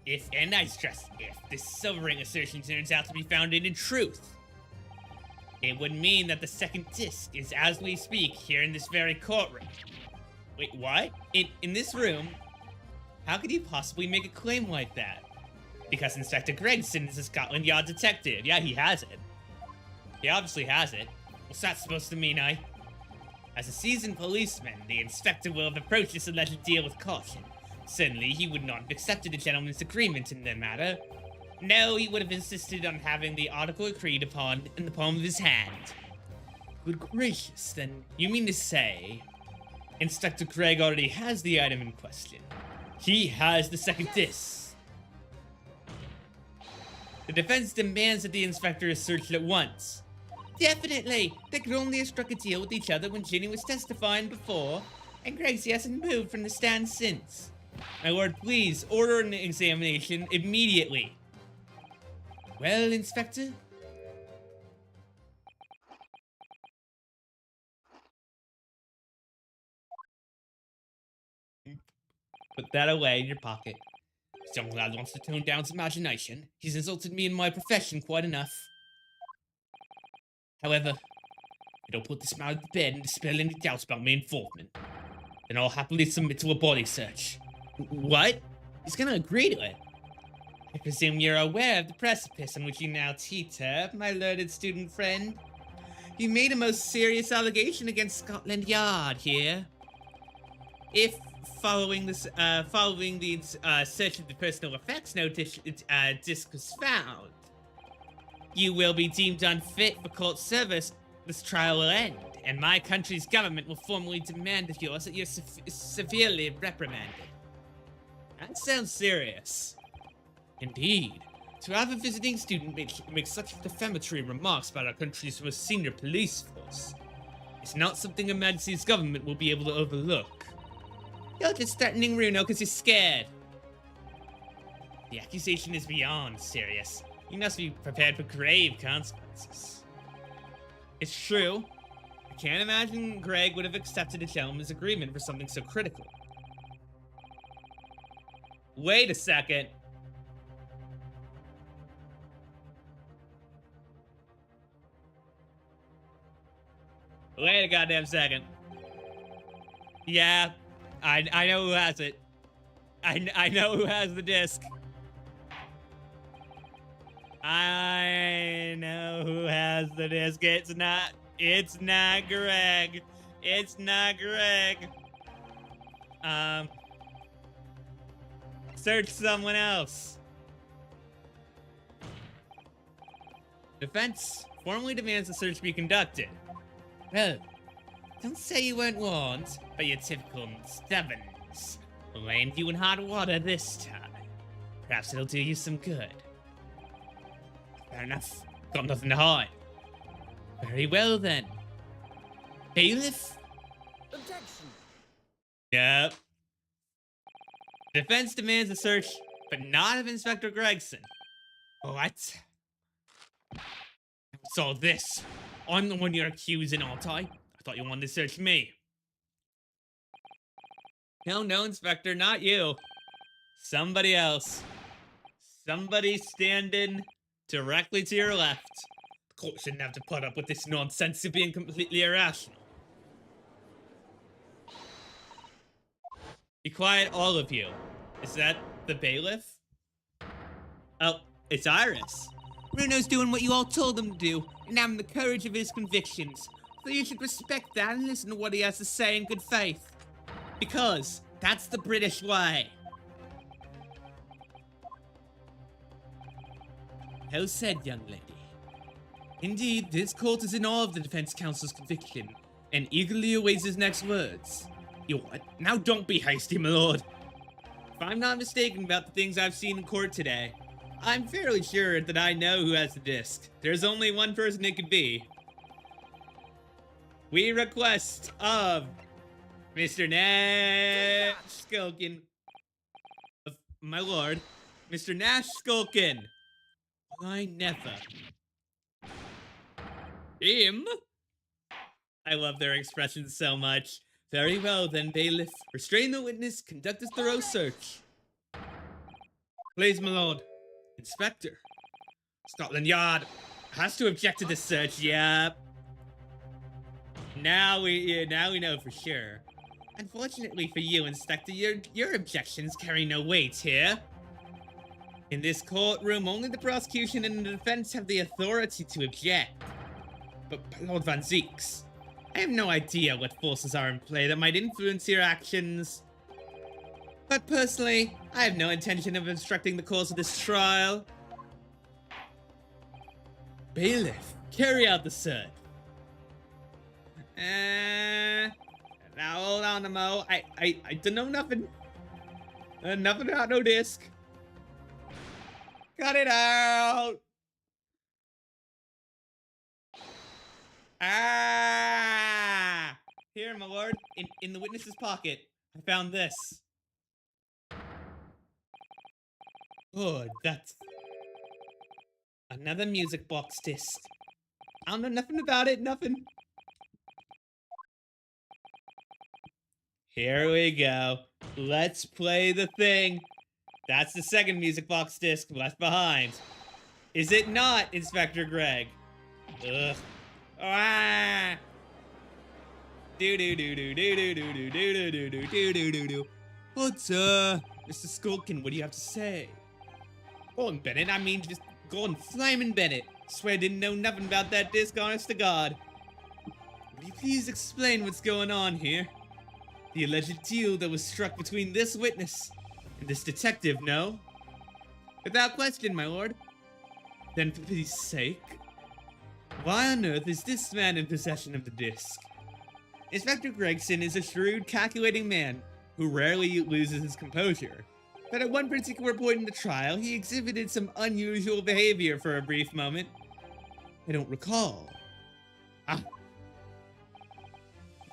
If, and I stress if, this sobering assertion turns out to be founded in truth, it would mean that the second disc is, as we speak, here in this very courtroom. Wait, what? In this room? How could you possibly make a claim like that? Because Inspector Gregson is a Scotland Yard detective. Yeah, he has it. He obviously has it. What's that supposed to mean, eh? As a seasoned policeman, the inspector will have approached this alleged deal with caution. Certainly, he would not have accepted a gentleman's agreement in the matter. No, he would have insisted on having the article agreed upon in the palm of his hand. Good gracious, then you mean to say Inspector Gregg already has the item in question? He has the second disc. The defense demands that the inspector is searched at once. Definitely! They could only have struck a deal with each other when Ginny was testifying before, and Gracie hasn't moved from the stand since. My lord, please, order an examination immediately. Well, Inspector? Put that away in your pocket. Some lad wants to tone down his imagination. He's insulted me in my profession quite enough. However, if I don't put this man to bed and dispel any doubts about my involvement, then I'll happily submit to a body search. What? He's gonna agree to it? I presume you're aware of the precipice on which you now teeter, my learned student friend. You made a most serious allegation against Scotland Yard here. If following the search of the personal effects notice disc was found, you will be deemed unfit for court service. This trial will end, and my country's government will formally demand of yours that you're severely reprimanded. That sounds serious. Indeed. To have a visiting student make such defamatory remarks about our country's most senior police force is not something Her Majesty's government will be able to overlook. You're just threatening Runo because you're scared. The accusation is beyond serious. You must be prepared for grave consequences. It's true. I can't imagine Greg would have accepted a gentleman's agreement for something so critical. Wait a second. Wait a goddamn second. Yeah, I know who has it. I know who has the disc. I know who has the disc. It's not Greg. It's not Greg. Search someone else. Defense formally demands the search be conducted. Well, don't say you weren't warned by your typical stubbornness. We'll land you in hot water this time. Perhaps it'll do you some good. Fair enough. Got nothing to hide. Very well then. Bailiff? Objection. Yep. Defense demands a search, but not of Inspector Gregson. What? What's all this? I'm the one you're accusing, aren't I? I thought you wanted to search me. No, Inspector, not you. Somebody else. Somebody standing directly to your left. The court shouldn't have to put up with this nonsense of being completely irrational. Be quiet, all of you. Is that the bailiff? Oh, it's Iris. Bruno's doing what you all told him to do, and having the courage of his convictions. So you should respect that and listen to what he has to say in good faith. Because that's the British way. Well said, young lady. Indeed, this court is in awe of the defense counsel's conviction, and eagerly awaits his next words. You what? Now don't be hasty, my lord. If I'm not mistaken about the things I've seen in court today, I'm fairly sure that I know who has the disc. There's only one person it could be. We request of Mr. Nash Skulkin. My lord, Mr. Nash Skulkin. I never. Him? I love their expressions so much. Very well then, bailiff. Restrain the witness, conduct a thorough search. Please, my lord. Inspector. Scotland Yard has to object to this search, yeah. Now we know for sure. Unfortunately for you, Inspector, your objections carry no weight here. In this courtroom, only the prosecution and the defense have the authority to object. But Lord Van Zeeks, I have no idea what forces are in play that might influence your actions. But personally, I have no intention of obstructing the course of this trial. Bailiff, carry out the search. Now hold on, Mo. I don't know nothing. Nothing about no disc. Cut it out. Ah! Here, my lord, in the witness's pocket, I found this. Oh, that's another music box disc. I don't know nothing about it, nothing. Here we go. Let's play the thing. That's the second music box disc left behind. Is it not, Inspector Greg? Ugh. Ah! Do do do do do do do do do do do do do do do. What, Mr. Skulkin, what do you have to say? Gordon Bennett, I mean just Gordon Flyman Bennett. Swear I didn't know nothing about that disc, honest to God. Will you please explain what's going on here? The alleged deal that was struck between this witness and this detective, no? Without question, my lord. Then for pity's sake, why on earth is this man in possession of the disc? Inspector Gregson is a shrewd, calculating man who rarely loses his composure. But at one particular point in the trial, he exhibited some unusual behavior for a brief moment. I don't recall.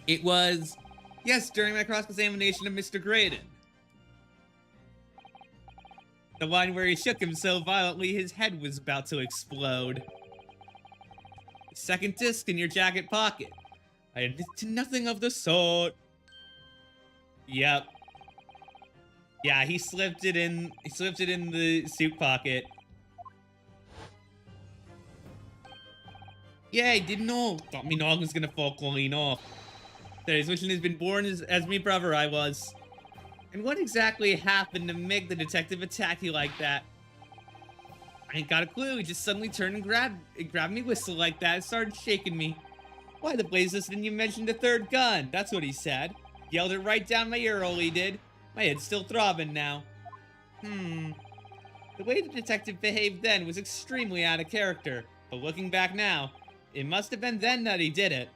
It was, yes, during my cross-examination of Mr. Graydon. The one where he shook him so violently his head was about to explode. The second disc in your jacket pocket. I admit to nothing of the sort. Yep. Yeah, he slipped it in the suit pocket. Yeah, I didn't know. Thought me noggin's gonna fall clean off. There's wishing he's been born as me brother I was. And what exactly happened to make the detective attack you like that? I ain't got a clue. He just suddenly turned and grabbed me whistle like that and started shaking me. Why the blazes didn't you mention the third gun? That's what he said. Yelled it right down my ear, all he did. My head's still throbbing now. The way the detective behaved then was extremely out of character. But looking back now, it must have been then that he did it.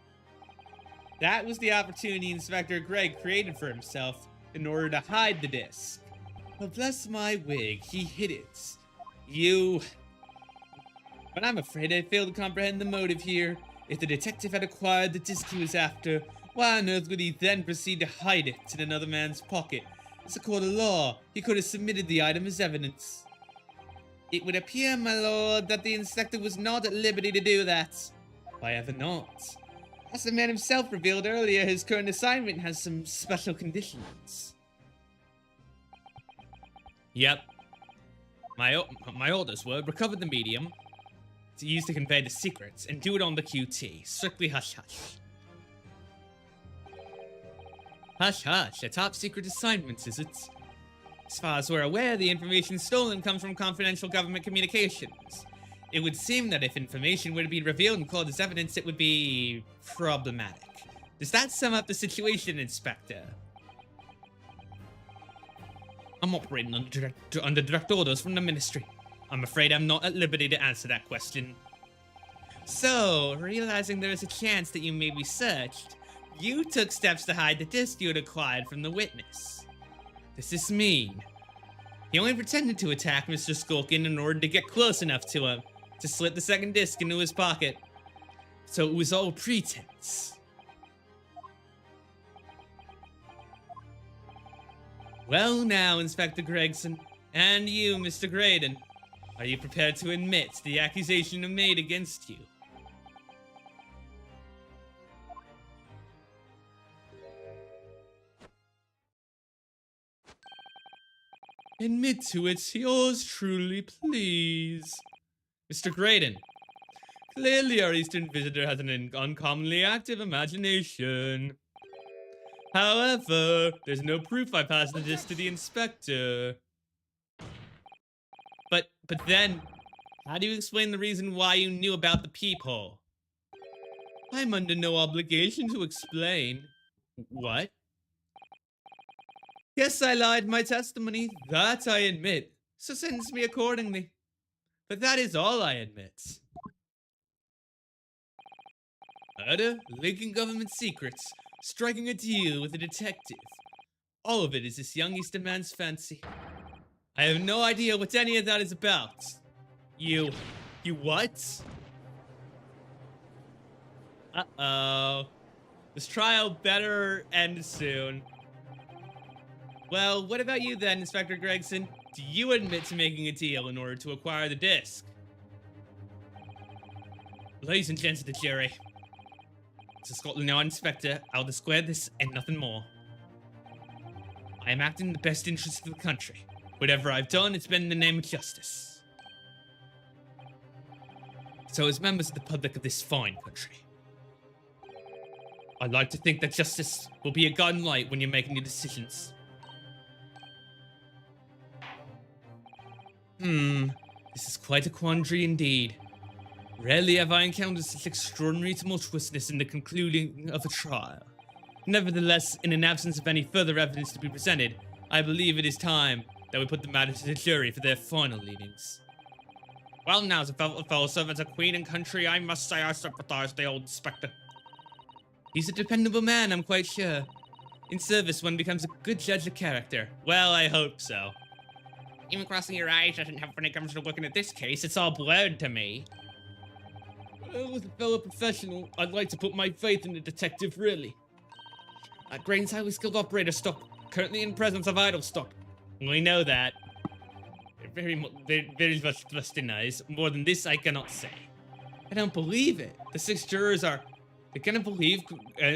That was the opportunity Inspector Greg created for himself in order to hide the disc. But bless my wig, he hid it. But I'm afraid I failed to comprehend the motive here. If the detective had acquired the disc he was after, why on earth would he then proceed to hide it in another man's pocket? It's a court of law. He could have submitted the item as evidence. It would appear, my lord, that the inspector was not at liberty to do that. Why ever not? As the man himself revealed earlier, his current assignment has some special conditions. Yep. My orders were recover the medium, to use to convey the secrets, and do it on the QT. Strictly hush-hush. Hush-hush, a top-secret assignment, is it? As far as we're aware, the information stolen comes from confidential government communications. It would seem that if information were to be revealed and called as evidence, it would be problematic. Does that sum up the situation, Inspector? I'm operating under direct orders from the Ministry. I'm afraid I'm not at liberty to answer that question. So, realizing there is a chance that you may be searched, you took steps to hide the disc you had acquired from the witness. Does this mean he only pretended to attack Mr. Skulkin in order to get close enough to him to slip the second disc into his pocket? So it was all pretense. Well now, Inspector Gregson, and you, Mr. Graydon, are you prepared to admit the accusation made against you? Admit to it, yours truly, please. Mr. Graydon, clearly our Eastern visitor has an uncommonly active imagination. However, there's no proof I passed the disc to the inspector. But then, how do you explain the reason why you knew about the peephole? I'm under no obligation to explain. What? Yes, I lied in my testimony. That I admit. So sentence me accordingly. But that is all I admit. Murder, leaking government secrets, striking a deal with a detective. All of it is this young Eastern man's fancy. I have no idea what any of that is about. You what? Uh-oh. This trial better end soon. Well, what about you then, Inspector Gregson? Do you admit to making a deal in order to acquire the disc? Ladies and gents of the jury, it's a Scotland Yard Inspector. I'll declare this and nothing more. I am acting in the best interest of the country. Whatever I've done, it's been in the name of justice. So as members of the public of this fine country, I'd like to think that justice will be a guiding light when you're making your decisions. This is quite a quandary indeed. Rarely have I encountered such extraordinary tumultuousness in the concluding of a trial. Nevertheless, in an absence of any further evidence to be presented, I believe it is time that we put the matter to the jury for their final leadings. Well, now, as a fellow servant of Queen and country, I must say I sympathize with the old inspector. He's a dependable man, I'm quite sure. In service, one becomes a good judge of character. Well, I hope so. Even crossing your eyes doesn't help when it comes to looking at this case. It's all blurred to me. Well, as a fellow professional, I'd like to put my faith in the detective, really. Grain's highly skilled operator stock, currently in presence of idle stock. We know that. Very much westernized. More than this, I cannot say. I don't believe it. The 6 jurors they're gonna believe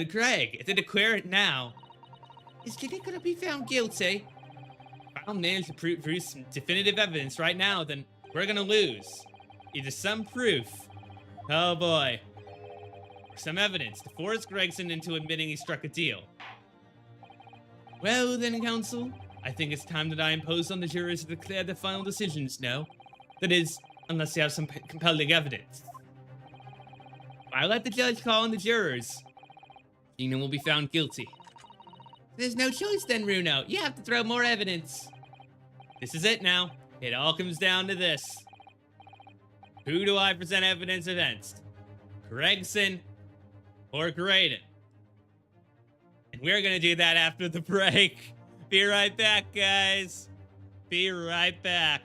Greg. If they declare it now, is Kitty gonna be found guilty? If I don't manage to produce some definitive evidence right now, then we're gonna lose. Either some proof, oh boy, or some evidence to force Gregson into admitting he struck a deal. Well then, counsel, I think it's time that I impose on the jurors to declare their final decisions, no? That is, unless they have some compelling evidence. I'll let the judge call on the jurors. Gina will be found guilty. There's no choice then, Runo. You have to throw more evidence. This is it now. It all comes down to this. Who do I present evidence against? Gregson or Graydon? And we're gonna do that after the break. Be right back, guys. Be right back.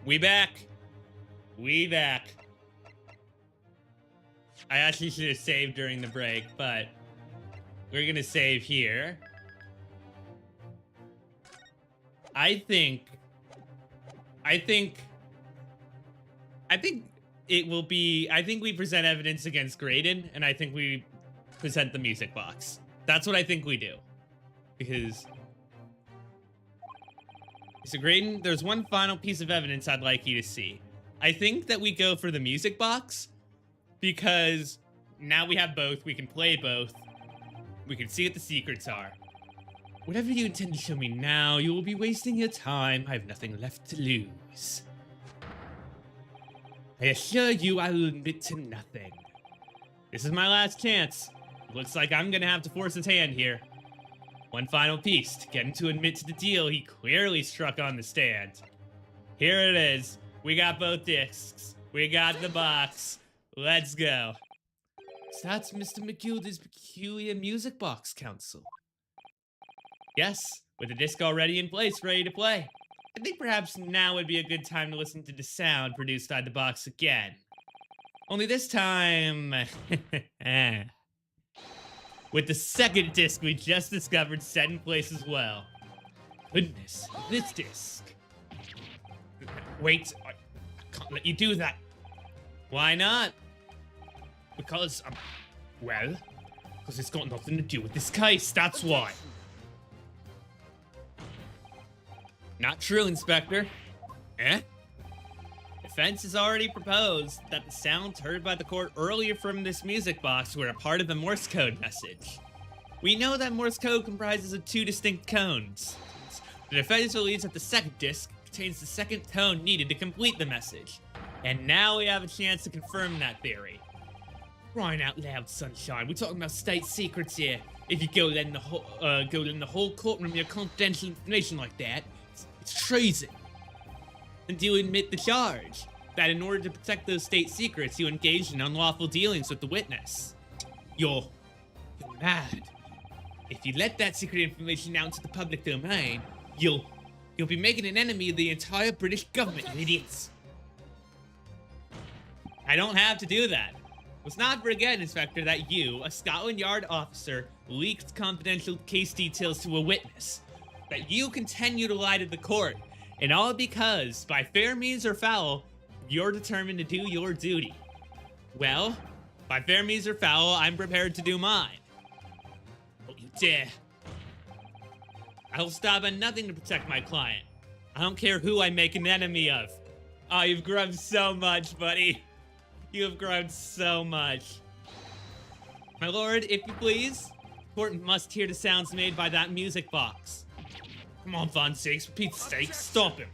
We back. We back. I actually should have saved during the break, but we're gonna save here. I think it will be, I think we present evidence against Graydon, and I think we present the music box. That's what I think we do. Because... So Graydon, there's one final piece of evidence I'd like you to see. I think that we go for the music box, because now we have both, we can play both, we can see what the secrets are. Whatever you intend to show me now, you will be wasting your time. I have nothing left to lose. I assure you I will admit to nothing. This is my last chance. Looks like I'm gonna have to force his hand here. One final piece to get him to admit to the deal he clearly struck on the stand. Here it is. We got both discs. We got the box. Let's go. So that's Mr. mcguilty's peculiar music box, Council. Yes, with the disc already in place, ready to play. I think perhaps now would be a good time to listen to the sound produced by the box again. Only this time... with the second disc we just discovered set in place as well. Goodness, this disc. Wait, I can't let you do that. Why not? Because, well, because it's got nothing to do with this case, that's why. Not true, Inspector. Eh? Defense has already proposed that the sounds heard by the court earlier from this music box were a part of the Morse code message. We know that Morse code comprises of two distinct tones. The defense believes that the second disc contains the second tone needed to complete the message. And now we have a chance to confirm that theory. Crying out loud, Sunshine, we're talking about state secrets here. If you go letting the whole courtroom your confidential information like that, it's treason. And do you admit the charge? That in order to protect those state secrets, you engaged in unlawful dealings with the witness. You're mad. If you let that secret information out into the public domain, you'll be making an enemy of the entire British government, you idiots. I don't have to do that. Let's not forget, Inspector, that you, a Scotland Yard officer, leaked confidential case details to a witness. That you continue to lie to the court. And all because, by fair means or foul, you're determined to do your duty. Well, by fair means or foul, I'm prepared to do mine. Don't you dare. I'll stop at nothing to protect my client. I don't care who I make an enemy of. Oh, you've grown so much, buddy. You have grown so much. My lord, if you please, the court must hear the sounds made by that music box. Come on, Von Six, for Pete's sake, stop him.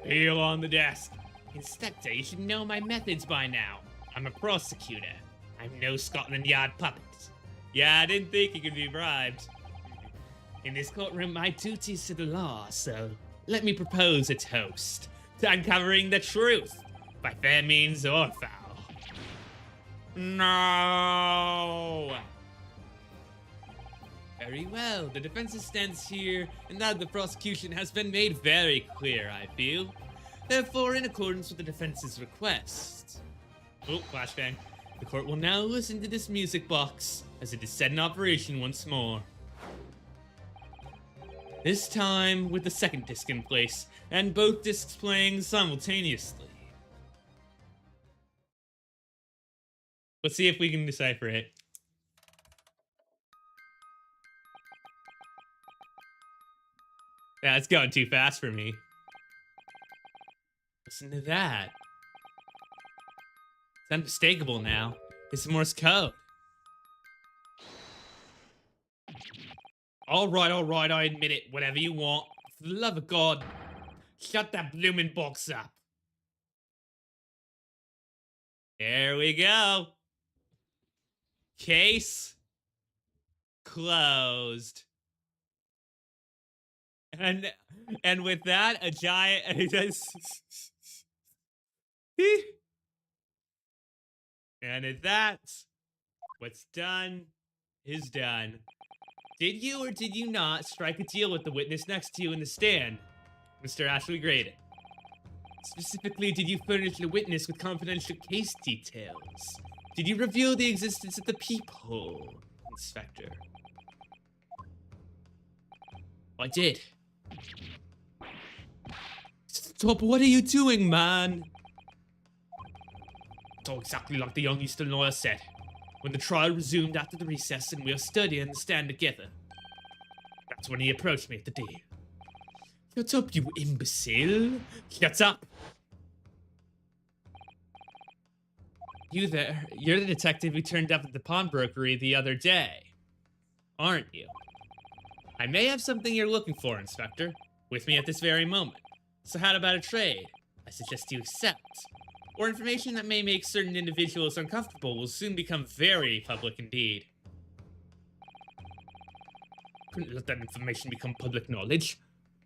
Heel on the desk. Inspector, you should know my methods by now. I'm a prosecutor. I'm no Scotland Yard puppet. Yeah, I didn't think you could be bribed. In this courtroom, my duty is to the law, so let me propose a toast to uncovering the truth, by fair means or foul. No! Very well, the defense's stance here and that of the prosecution has been made very clear, I feel. Therefore, in accordance with the defense's request. Oh, flashbang. The court will now listen to this music box as it is set in operation once more. This time with the second disc in place, and both discs playing simultaneously. Let's see if we can decipher it. Yeah, it's going too fast for me. Listen to that. It's unmistakable now. It's Morse code. Alright, I admit it. Whatever you want. For the love of God, shut that bloomin' box up. There we go. Case closed. And with that, a giant... And at that, what's done is done. Did you or did you not strike a deal with the witness next to you in the stand? Mr. Ashley Graydon. Specifically, did you furnish the witness with confidential case details? Did you reveal the existence of the peephole, Inspector? I did. Stop, what are you doing, man? It's all exactly like the young Eastern lawyer said. When the trial resumed after the recess and we were studying the stand together, that's when he approached me at the door. Shut up, you imbecile. Shut up. You there, you're the detective who turned up at the pawnbrokery the other day, aren't you? I may have something you're looking for, Inspector, with me at this very moment. So how about a trade? I suggest you accept. Or information that may make certain individuals uncomfortable will soon become very public indeed. Couldn't let that information become public knowledge.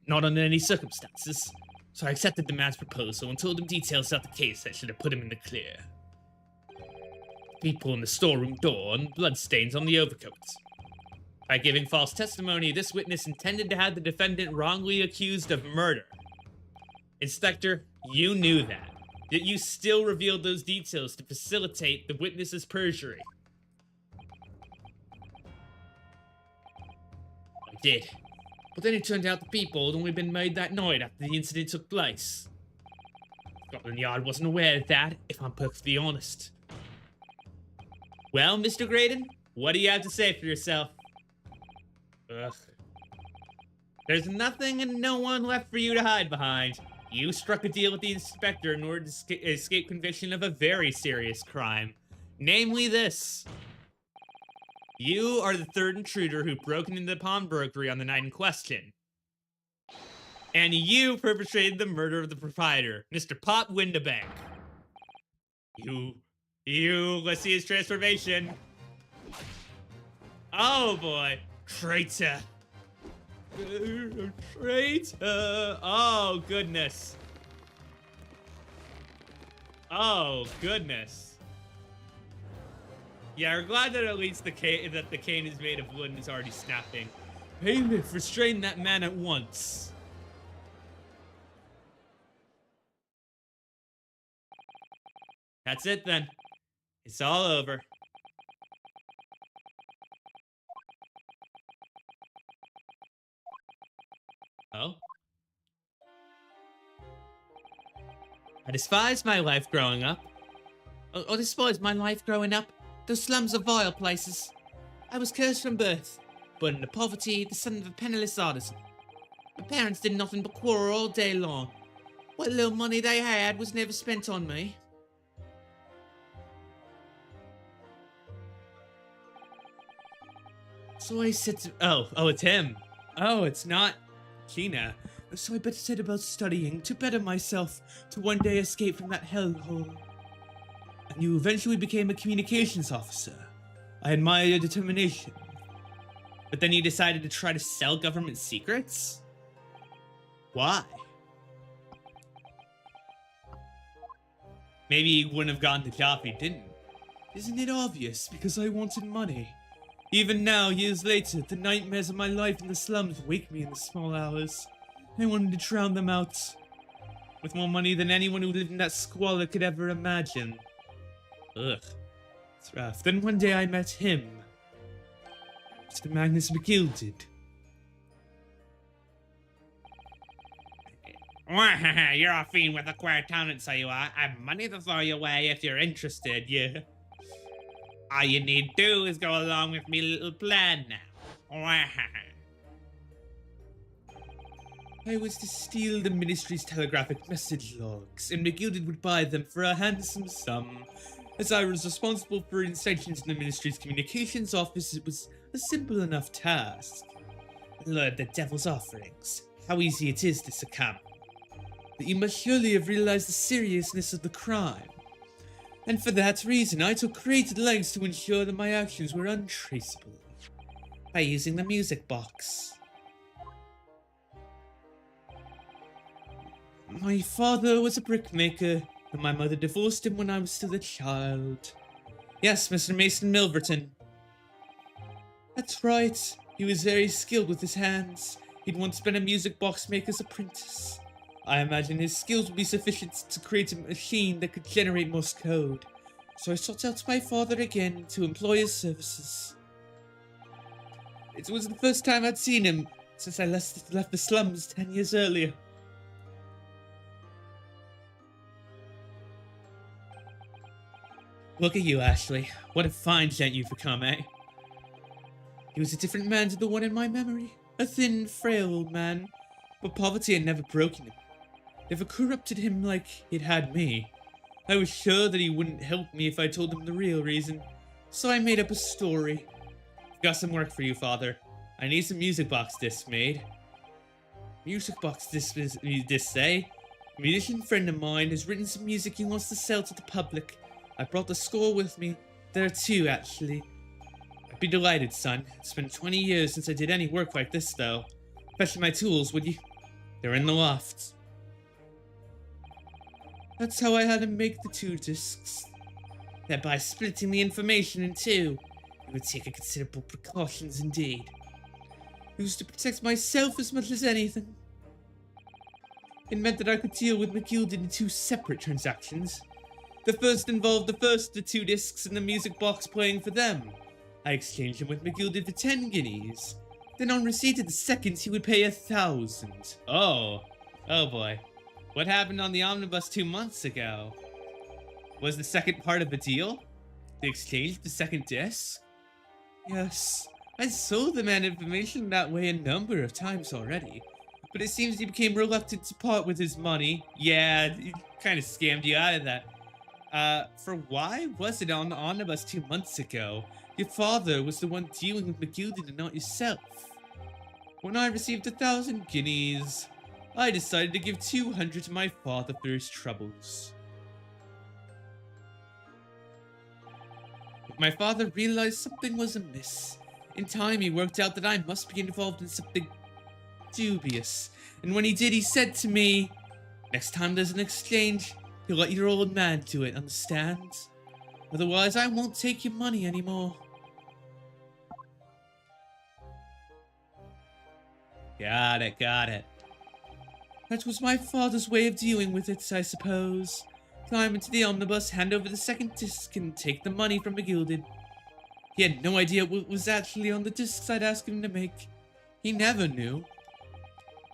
Not under any circumstances. So I accepted the man's proposal and told him details about the case that should have put him in the clear. People in the storeroom door and bloodstains on the overcoats. By giving false testimony, this witness intended to have the defendant wrongly accused of murder. Inspector, you knew that. Yet you still revealed those details to facilitate the witness's perjury. I did. But then it turned out the people had only been made that night after the incident took place. Scotland Yard wasn't aware of that, if I'm perfectly honest. Well, Mr. Graydon, what do you have to say for yourself? Ugh. There's nothing and no one left for you to hide behind. You struck a deal with the inspector in order to escape conviction of a very serious crime. Namely this. You are the third intruder who broke into the pawnbrokery on the night in question. And you perpetrated the murder of the proprietor, Mr. Pop Windabank. Let's see his transformation. Oh boy, traitor. Traitor. Oh goodness. Oh goodness. Yeah, we're glad that at least the cane is made of wood and is already snapping. Bailiff, restrain that man at once. That's it then. It's all over. Oh? I despise my life growing up. I despise my life growing up. Those slums are vile places. I was cursed from birth, born into poverty, the son of a penniless artisan. My parents did nothing but quarrel all day long. What little money they had was never spent on me. So I said to... Oh, it's him. Oh, it's not Kina. So I better set about studying to better myself, to one day escape from that hellhole. And you eventually became a communications officer. I admire your determination. But then you decided to try to sell government secrets? Why? Maybe you wouldn't have gotten the job if you didn't. Isn't it obvious? Because I wanted money. Even now, years later, the nightmares of my life in the slums wake me in the small hours. I wanted to drown them out. With more money than anyone who lived in that squalor could ever imagine. Ugh. It's rough. Then one day I met him. Mr. Magnus McGuilty. You're a fiend with a queer talent, so you are. I've money to throw your way if you're interested, yeah. All you need to do is go along with me little plan now. I was to steal the ministry's telegraphic message logs, and McGuilty would buy them for a handsome sum. As I was responsible for inspections in the ministry's communications office, it was a simple enough task. I learned the devil's offerings, how easy it is to succumb. But you must surely have realized the seriousness of the crime. And for that reason, I took great lengths to ensure that my actions were untraceable. By using the music box. My father was a brickmaker, and my mother divorced him when I was still a child. Yes, Mr. Mason Milverton. That's right. He was very skilled with his hands. He'd once been a music box maker's apprentice. I imagine his skills would be sufficient to create a machine that could generate Morse code. So I sought out my father again to employ his services. It was the first time I'd seen him since I left the slums 10 years earlier. Look at you, Ashley. What a fine gent you've become, eh? He was a different man to the one in my memory. A thin, frail old man. But poverty had never broken him. Never corrupted him like it had me. I was sure that he wouldn't help me if I told him the real reason. So I made up a story. I've got some work for you, Father. I need some music box discs made. Music box discs, eh? A musician friend of mine has written some music he wants to sell to the public. I brought the score with me. There are two, actually. I'd be delighted, son. It's been 20 years since I did any work like this, though. Fetch my tools, would you? They're in the loft. That's how I had to make the two discs. That by splitting the information in two, it would take considerable precautions indeed. It was to protect myself as much as anything. It meant that I could deal with mcguilty in two separate transactions. The first involved the first of the two discs and the music box playing for them. I exchanged them with mcguilty for 10 guineas. Then on receipt of the second, he would pay 1,000. Oh boy. What happened on the omnibus 2 months ago? Was the second part of the deal? They exchanged the second disc? Yes, I sold the man information that way a number of times already. But it seems he became reluctant to part with his money. Yeah, he kind of scammed you out of that. For why was it on the omnibus 2 months ago? Your father was the one dealing with mcguilty and not yourself. When I received 1,000 guineas, I decided to give 200 to my father for his troubles. But my father realized something was amiss. In time, he worked out that I must be involved in something dubious. And when he did, he said to me, next time there's an exchange, you'll let your old man do it, understand? Otherwise, I won't take your money anymore. Got it. That was my father's way of dealing with it, I suppose. Climb into the omnibus, hand over the second disc, and take the money from mcguilty. He had no idea what was actually on the discs I'd asked him to make. He never knew.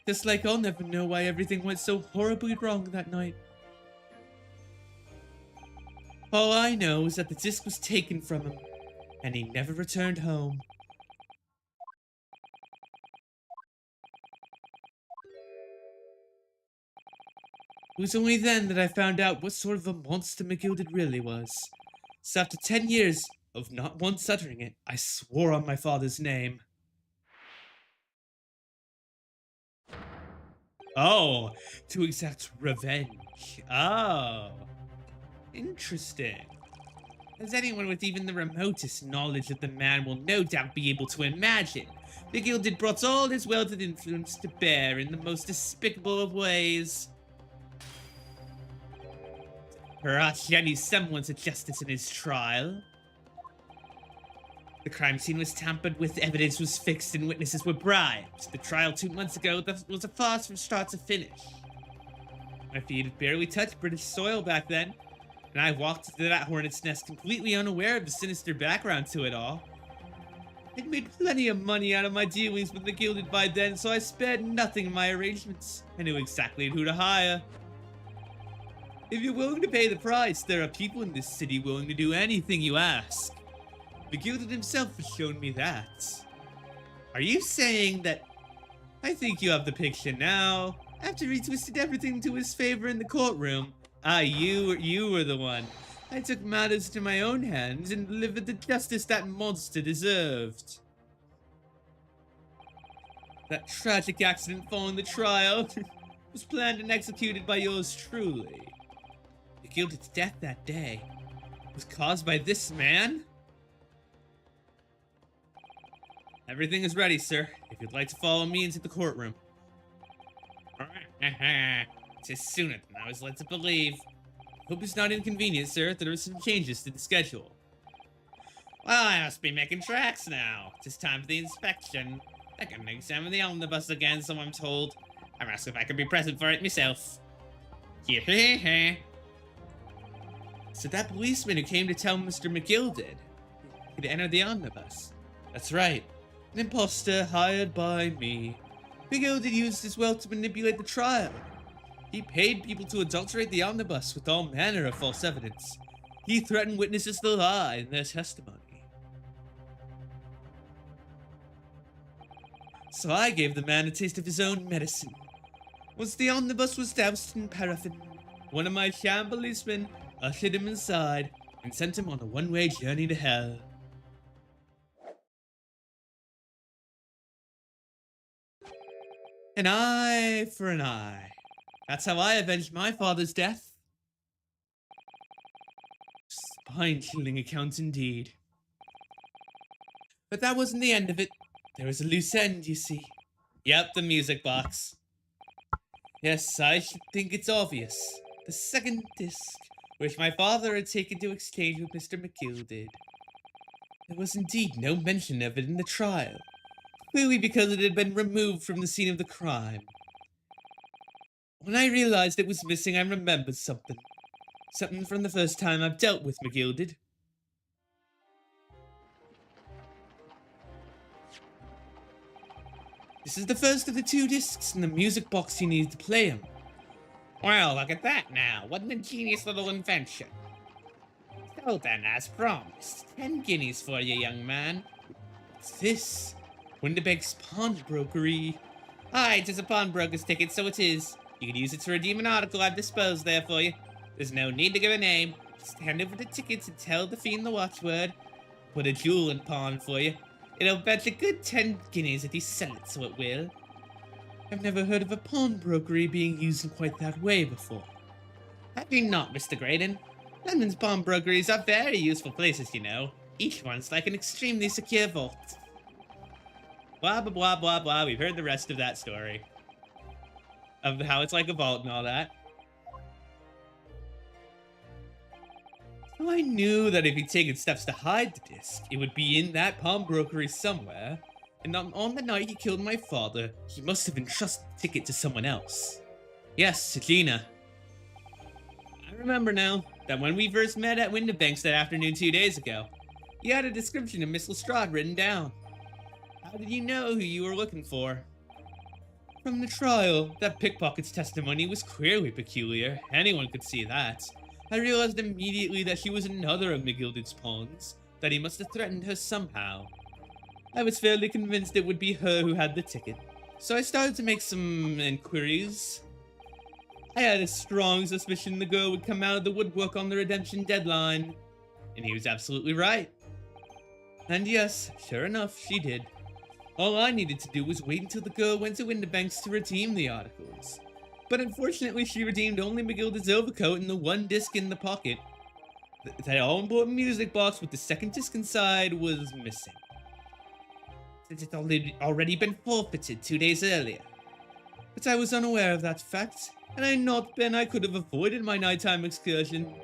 Just like I'll never know why everything went so horribly wrong that night. All I know is that the disc was taken from him, and he never returned home. It was only then that I found out what sort of a monster mcguilty really was. So after 10 years of not once uttering it, I swore on my father's name. Oh, to exact revenge. Oh, interesting. As anyone with even the remotest knowledge of the man will no doubt be able to imagine, mcguilty brought all his wealth and influence to bear in the most despicable of ways. Perhaps any semblance of justice in his trial. The crime scene was tampered with, evidence was fixed, and witnesses were bribed. The trial 2 months ago was a farce from start to finish. My feet had barely touched British soil back then, and I walked into that hornet's nest completely unaware of the sinister background to it all. I'd made plenty of money out of my dealings with mcguilty by then, so I spared nothing in my arrangements. I knew exactly who to hire. If you're willing to pay the price, there are people in this city willing to do anything you ask. mcguilty himself has shown me that. Are you saying that... I think you have the picture now. After he twisted everything to his favor in the courtroom. You were the one. I took matters into my own hands and delivered the justice that monster deserved. That tragic accident following the trial was planned and executed by yours truly. mcguilty's death that day was caused by this man? Everything is ready, sir, if you'd like to follow me into the courtroom. Tis sooner than I was led to believe. Hope it's not inconvenient, sir, that there are some changes to the schedule. Well, I must be making tracks now. Tis time for the inspection. They're gonna examine the omnibus again, so I'm told. I'm asking if I could be present for it myself. So that policeman who came to tell Mr. McGill did. He'd enter the omnibus. That's right. An imposter hired by me. McGill did used his wealth to manipulate the trial. He paid people to adulterate the omnibus with all manner of false evidence. He threatened witnesses to lie in their testimony. So I gave the man a taste of his own medicine. Once the omnibus was doused in paraffin, one of my sham policemen ushered him inside and sent him on a one-way journey to hell. An eye for an eye. That's how I avenged my father's death. Spine-chilling account indeed. But that wasn't the end of it. There was a loose end, you see. Yep, the music box. Yes, I should think it's obvious. The second disc, which my father had taken to exchange with Mr. McGill did. There was indeed no mention of it in the trial, clearly because it had been removed from the scene of the crime. When I realized it was missing, I remembered something. Something from the first time I've dealt with McGill did. This is the first of the 2 discs in the music box you need to play them. Well, look at that now. What an ingenious little invention. So then, as promised, 10 guineas for you, young man. What's this? Winterbeck's pawnbrokery. Aye, 'tis a pawnbroker's ticket, so it is. You can use it to redeem an article I've disposed there for you. There's no need to give a name. Just hand over the tickets and tell the fiend the watchword. Put a jewel in pawn for you. It'll fetch a good 10 guineas if you sell it, so it will. I've never heard of a pawnbrokery being used in quite that way before. Have you not, Mr. Graydon? London's pawnbrokeries are very useful places, you know. Each one's like an extremely secure vault. Blah, blah, blah, blah, blah. We've heard the rest of that story. Of how it's like a vault and all that. So I knew that if he'd taken steps to hide the disc, it would be in that pawnbrokery somewhere. And on the night he killed my father, he must have entrusted the ticket to someone else. Yes, to Gina. I remember now that when we first met at Winterbanks that afternoon 2 days ago, you had a description of Miss Lestrade written down. How did you know who you were looking for? From the trial, that pickpocket's testimony was clearly peculiar. Anyone could see that. I realized immediately that she was another of McGilded's pawns, that he must have threatened her somehow. I was fairly convinced it would be her who had the ticket, so I started to make some inquiries. I had a strong suspicion the girl would come out of the woodwork on the redemption deadline, and he was absolutely right. And yes, sure enough, she did. All I needed to do was wait until the girl went to Winterbanks to redeem the articles. But unfortunately, she redeemed only McGilded's overcoat and the 1 disc in the pocket. That all-important music box with the 2nd disc inside was missing, since it had already been forfeited 2 days earlier. But I was unaware of that fact, and had not been, I could have avoided my nighttime excursion.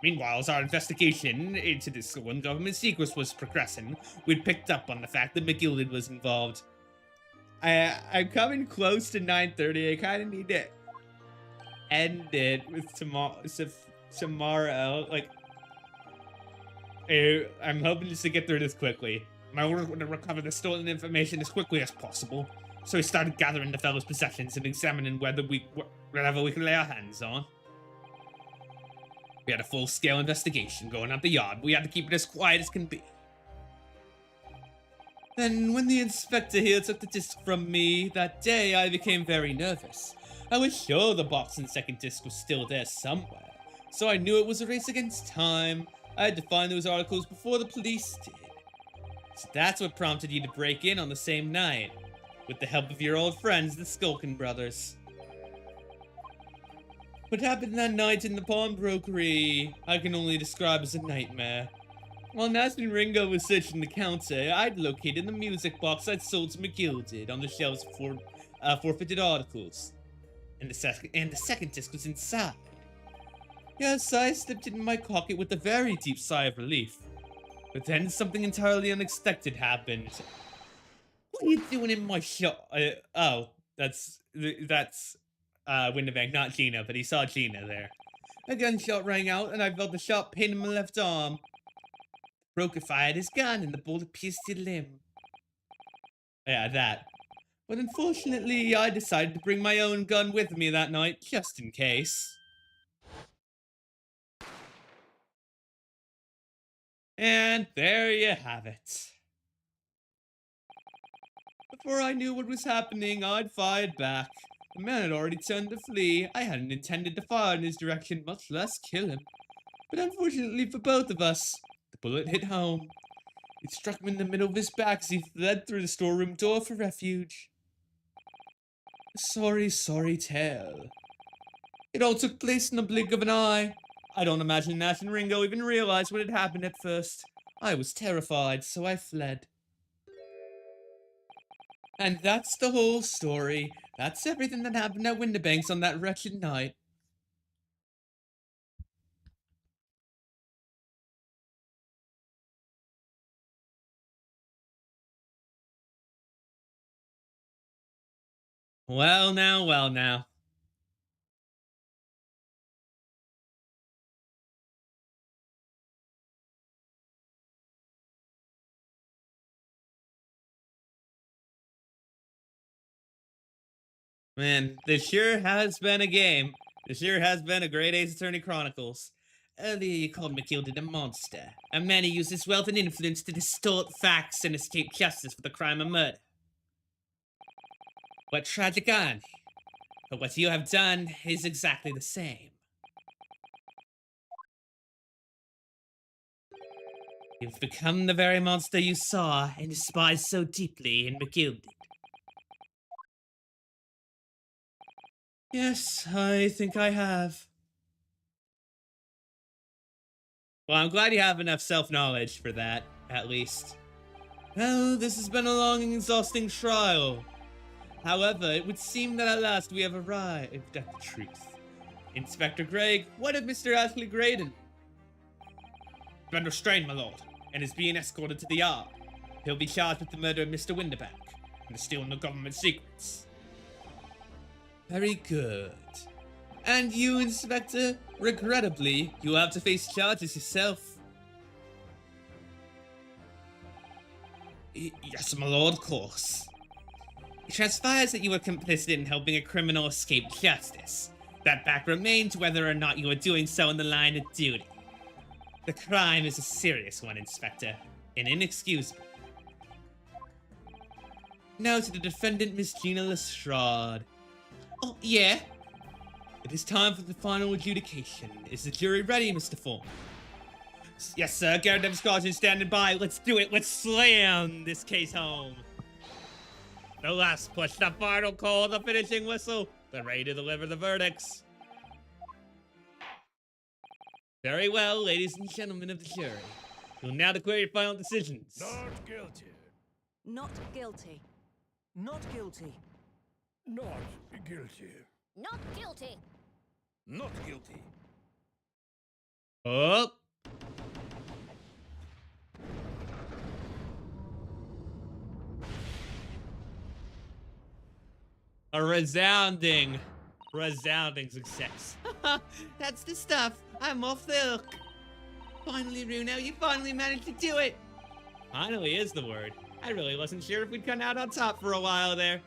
Meanwhile, as our investigation into this stolen government secrets was progressing, we'd picked up on the fact that McGilded was involved. I'm coming close to 9:30. I kind of need to end it with tomorrow. Like, I'm hoping just to get through this quickly. I want to recover the stolen information as quickly as possible. So we started gathering the fellow's possessions and examining whatever we can lay our hands on. We had a full-scale investigation going at the yard. We had to keep it as quiet as can be. Then, when the inspector here took the disc from me that day, I became very nervous. I was sure the box and 2nd disc was still there somewhere, so I knew it was a race against time. I had to find those articles before the police did. So that's what prompted you to break in on the same night, with the help of your old friends, the Skulkin brothers. What happened that night in the pawnbrokery, I can only describe as a nightmare. While Nash and Ringo was searching the counter, I'd located the music box I'd sold to McGilded on the shelves for forfeited articles. And the 2nd disc was inside. Yes, I slipped it in my pocket with a very deep sigh of relief. But then something entirely unexpected happened. What are you doing in my shop? Oh, that's Winterbank, not Gina, but he saw Gina there. A gunshot rang out, and I felt the shot pain in my left arm. Broker fired his gun, and the bullet pierced his limb. Yeah, that. But unfortunately, I decided to bring my own gun with me that night, just in case. And there you have it. Before I knew what was happening, I'd fired back. The man had already turned to flee. I hadn't intended to fire in his direction, much less kill him. But unfortunately for both of us, the bullet hit home. It struck him in the middle of his back as he fled through the storeroom door for refuge. A sorry, sorry tale. It all took place in the blink of an eye. I don't imagine Nash and Ringo even realized what had happened at first. I was terrified, so I fled. And that's the whole story. That's everything that happened at Winterbanks on that wretched night. Well now, well now. Man, this sure has been a game. This sure has been a great Ace Attorney Chronicles. Earlier you called mcguilty a monster. A man who used his wealth and influence to distort facts and escape justice for the crime of murder. What tragic irony. But what you have done is exactly the same. You've become the very monster you saw and despised so deeply in mcguilty. Yes, I think I have. Well, I'm glad you have enough self-knowledge for that, at least. Well, this has been a long and exhausting trial. However, it would seem that at last we have arrived at the truth. Inspector Gregg, what of Mr. Ashley Graydon? Been restrained, my lord, and is being escorted to the yard. He'll be charged with the murder of Mr. Winterbank and the stealing of government secrets. Very good. And you, Inspector, regrettably, you have to face charges yourself. Yes, my lord, of course. It transpires that you were complicit in helping a criminal escape justice. That fact remains whether or not you are doing so in the line of duty. The crime is a serious one, Inspector, and inexcusable. Now to the defendant, Miss Gina Lestrade. Oh, yeah? It is time for the final adjudication. Is the jury ready, Mr. Form? Yes, sir. Garrett Devscott is standing by. Let's do it. Let's slam this case home. The last push, the final call, the finishing whistle. They're ready to deliver the verdicts. Very well, ladies and gentlemen of the jury. You'll now declare your final decisions. Not guilty. Not guilty. Not guilty. Not guilty. Not guilty. Not guilty. Oh. A resounding success. That's the stuff. I'm off the hook. Finally, Runo, you finally managed to do it. Finally is the word. I really wasn't sure if we'd come out on top for a while there.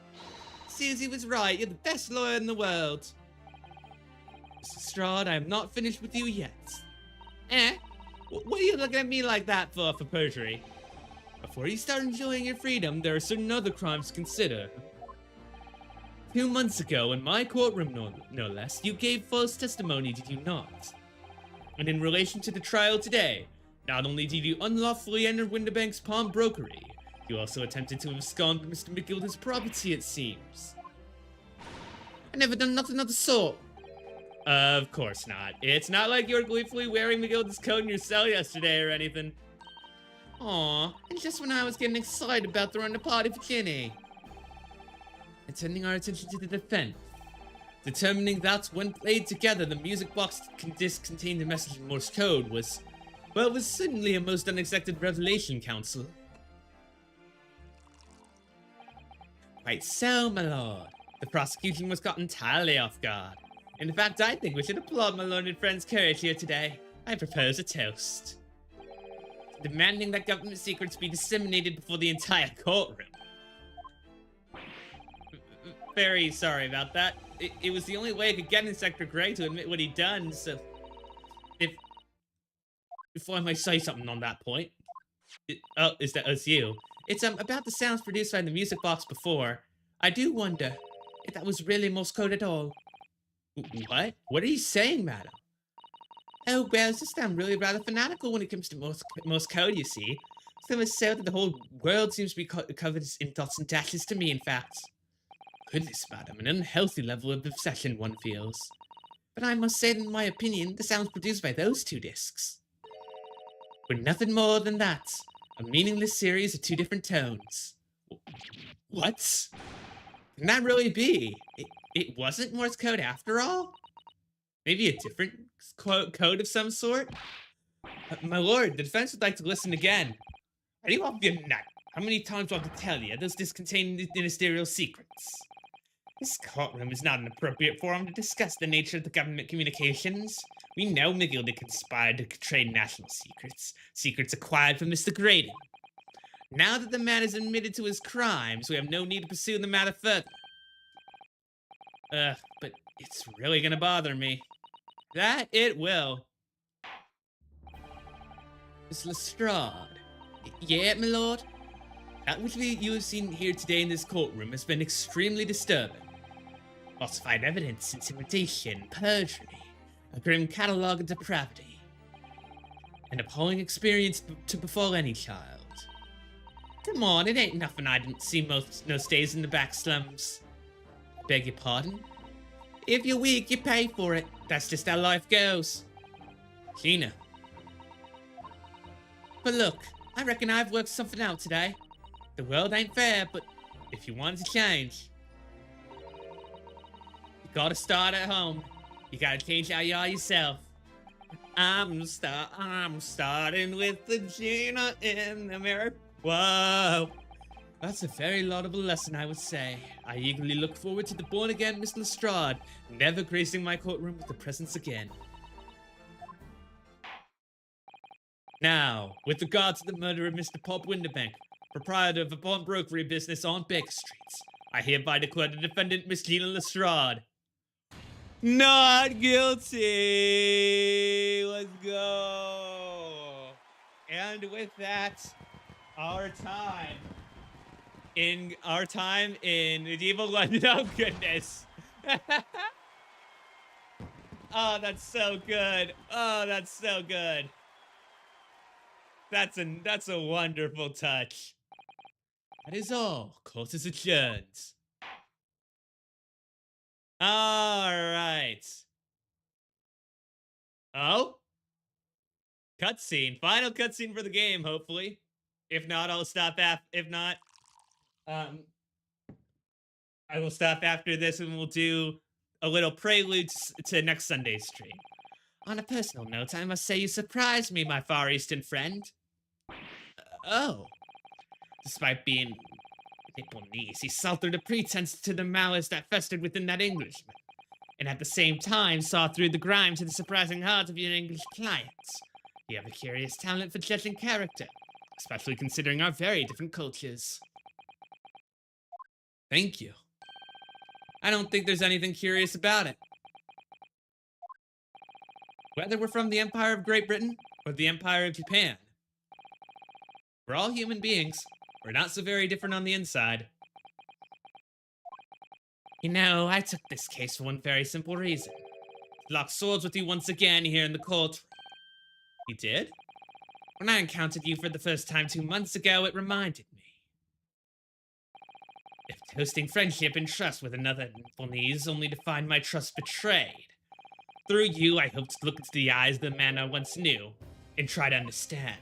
Susie was right. You're the best lawyer in the world. Mr. Strahd, I am not finished with you yet. Eh? What are you looking at me like that for perjury? Before you start enjoying your freedom, there are certain other crimes to consider. 2 months ago, in my courtroom, no less, you gave false testimony, did you not? And in relation to the trial today, not only did you unlawfully enter Winterbank's pawnbrokery, you also attempted to abscond from Mr. mcguilty's property, it seems. I never done nothing of the sort. Of course not. It's not like you were gleefully wearing mcguilty's coat in your cell yesterday or anything. Aw, and just when I was getting excited about throwing the party for Ginny. And turning our attention to the defense. Determining that when played together, the music box disc contained a message in Morse code was certainly a most unexpected revelation, counsel. Quite so, my lord. The prosecution was caught entirely off guard. In fact, I think we should applaud my learned friend's courage here today. I propose a toast. Demanding that government secrets be disseminated before the entire courtroom. Very sorry about that. It was the only way I could get Inspector Gray to admit what he'd done, so... If I may say something on that point. Oh, it's you. It's about the sounds produced by the music box before. I do wonder if that was really Morse code at all. What? What are you saying, madam? Oh, well, it's just I'm really rather fanatical when it comes to Morse code, you see. So much so that the whole world seems to be covered in dots and dashes to me, in fact. Goodness, madam, an unhealthy level of obsession one feels. But I must say that in my opinion, the sounds produced by those two discs were nothing more than that. A meaningless series of two different tones. What? Can that really be? It wasn't Morse code after all? Maybe a different code of some sort? My lord, the defense would like to listen again. Are you off your nut? How many times do I have to tell you? Those discs contain ministerial secrets. This courtroom is not an appropriate forum to discuss the nature of the government communications. We know mcguilty conspired to trade national secrets. Secrets acquired from Mr. Graydon. Now that the man is admitted to his crimes, we have no need to pursue the matter further. But it's really gonna bother me. That it will. Miss Lestrade. Yeah, my lord? That which you have seen here today in this courtroom has been extremely disturbing. Falsified evidence, intimidation, perjury, a grim catalogue of depravity. An appalling experience to befall any child. Come on, it ain't nothing I didn't see most days in the back slums. Beg your pardon? If you're weak, you pay for it. That's just how life goes. Gina. But look, I reckon I've worked something out today. The world ain't fair, but if you want it to change, you gotta start at home. You gotta change how you are yourself. I'm starting with the Gina in the mirror. Whoa. That's a very laudable lesson, I would say. I eagerly look forward to the born-again Miss Lestrade never gracing my courtroom with a presence again. Now, with regard to the murder of Mr. Pop Winterbank, proprietor of a pawnbrokery business on Baker Street, I hereby declare the defendant, Miss Gina Lestrade, not guilty. Let's go. And with that, our time in medieval London. Oh goodness. Oh, that's so good. Oh, that's so good. That's a wonderful touch. That is all. Court is adjourned. All right. Oh? Cutscene. Final cutscene for the game, hopefully. If not, I'll stop if not, I will stop after this and we'll do a little prelude to next Sunday's stream. On a personal note, I must say you surprised me, my Far Eastern friend. Oh. Despite being Nipponese, he saw through the pretense to the malice that festered within that Englishman, and at the same time saw through the grime to the surprising heart of your English clients. You have a curious talent for judging character, especially considering our very different cultures. Thank you. I don't think there's anything curious about it. Whether we're from the Empire of Great Britain or the Empire of Japan, we're all human beings. We're not so very different on the inside. You know, I took this case for one very simple reason. To lock swords with you once again here in the courtroom. You did? When I encountered you for the first time 2 months ago, it reminded me. If toasting friendship and trust with another Nipponese only to find my trust betrayed. Through you, I hope to look into the eyes of the man I once knew and try to understand.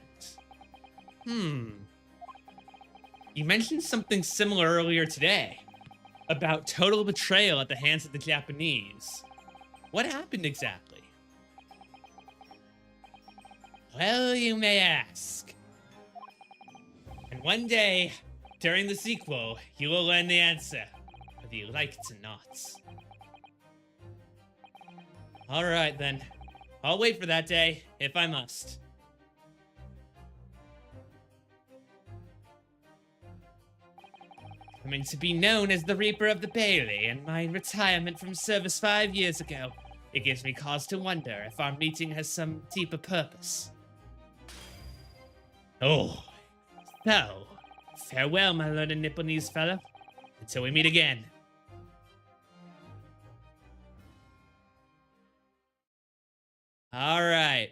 You mentioned something similar earlier today about total betrayal at the hands of the Japanese. What happened exactly? Well, you may ask. And one day, During the sequel, you will learn the answer, whether you like it or not. Alright then. I'll wait for that day, if I must. Coming to be known as the Reaper of the Bailey and my retirement from service 5 years ago, it gives me cause to wonder if our meeting has some deeper purpose. Oh, so, farewell, my learned Nipponese fellow, until we meet again. All right.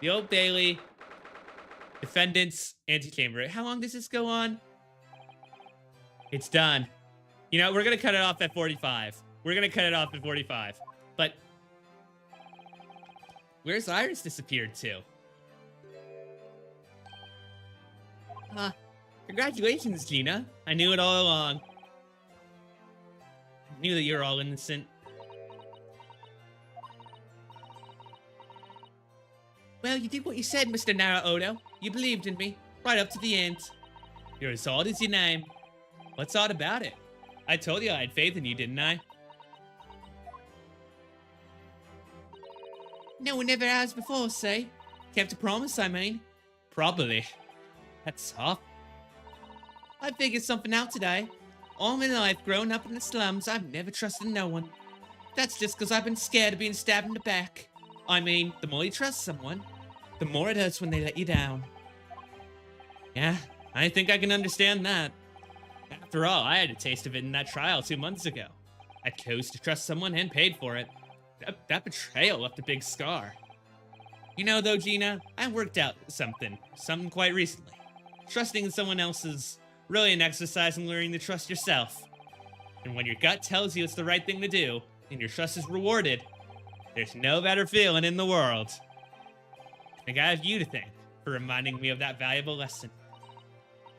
The Old Bailey, defendant's antechamber. How long does this go on? It's done. You know, we're gonna cut it off at 45. We're gonna cut it off at 45. But where's Iris disappeared to? Congratulations, Gina. I knew it all along. I knew that you were all innocent. Well, you did what you said, Mr. Naruto. You believed in me, right up to the end. You're as odd as your name. What's odd about it? I told you I had faith in you, didn't I? No one ever has before, say. Kept a promise, I mean. Probably. That's tough. I figured something out today. All my life, growing up in the slums, I've never trusted no one. That's just because I've been scared of being stabbed in the back. I mean, the more you trust someone, the more it hurts when they let you down. Yeah, I think I can understand that. After all, I had a taste of it in that trial 2 months ago. I chose to trust someone and paid for it. That betrayal left a big scar. You know, though, Gina, I worked out something quite recently. Trusting in someone else is really an exercise in learning to trust yourself. And when your gut tells you it's the right thing to do, and your trust is rewarded, there's no better feeling in the world. I think I have you to thank for reminding me of that valuable lesson.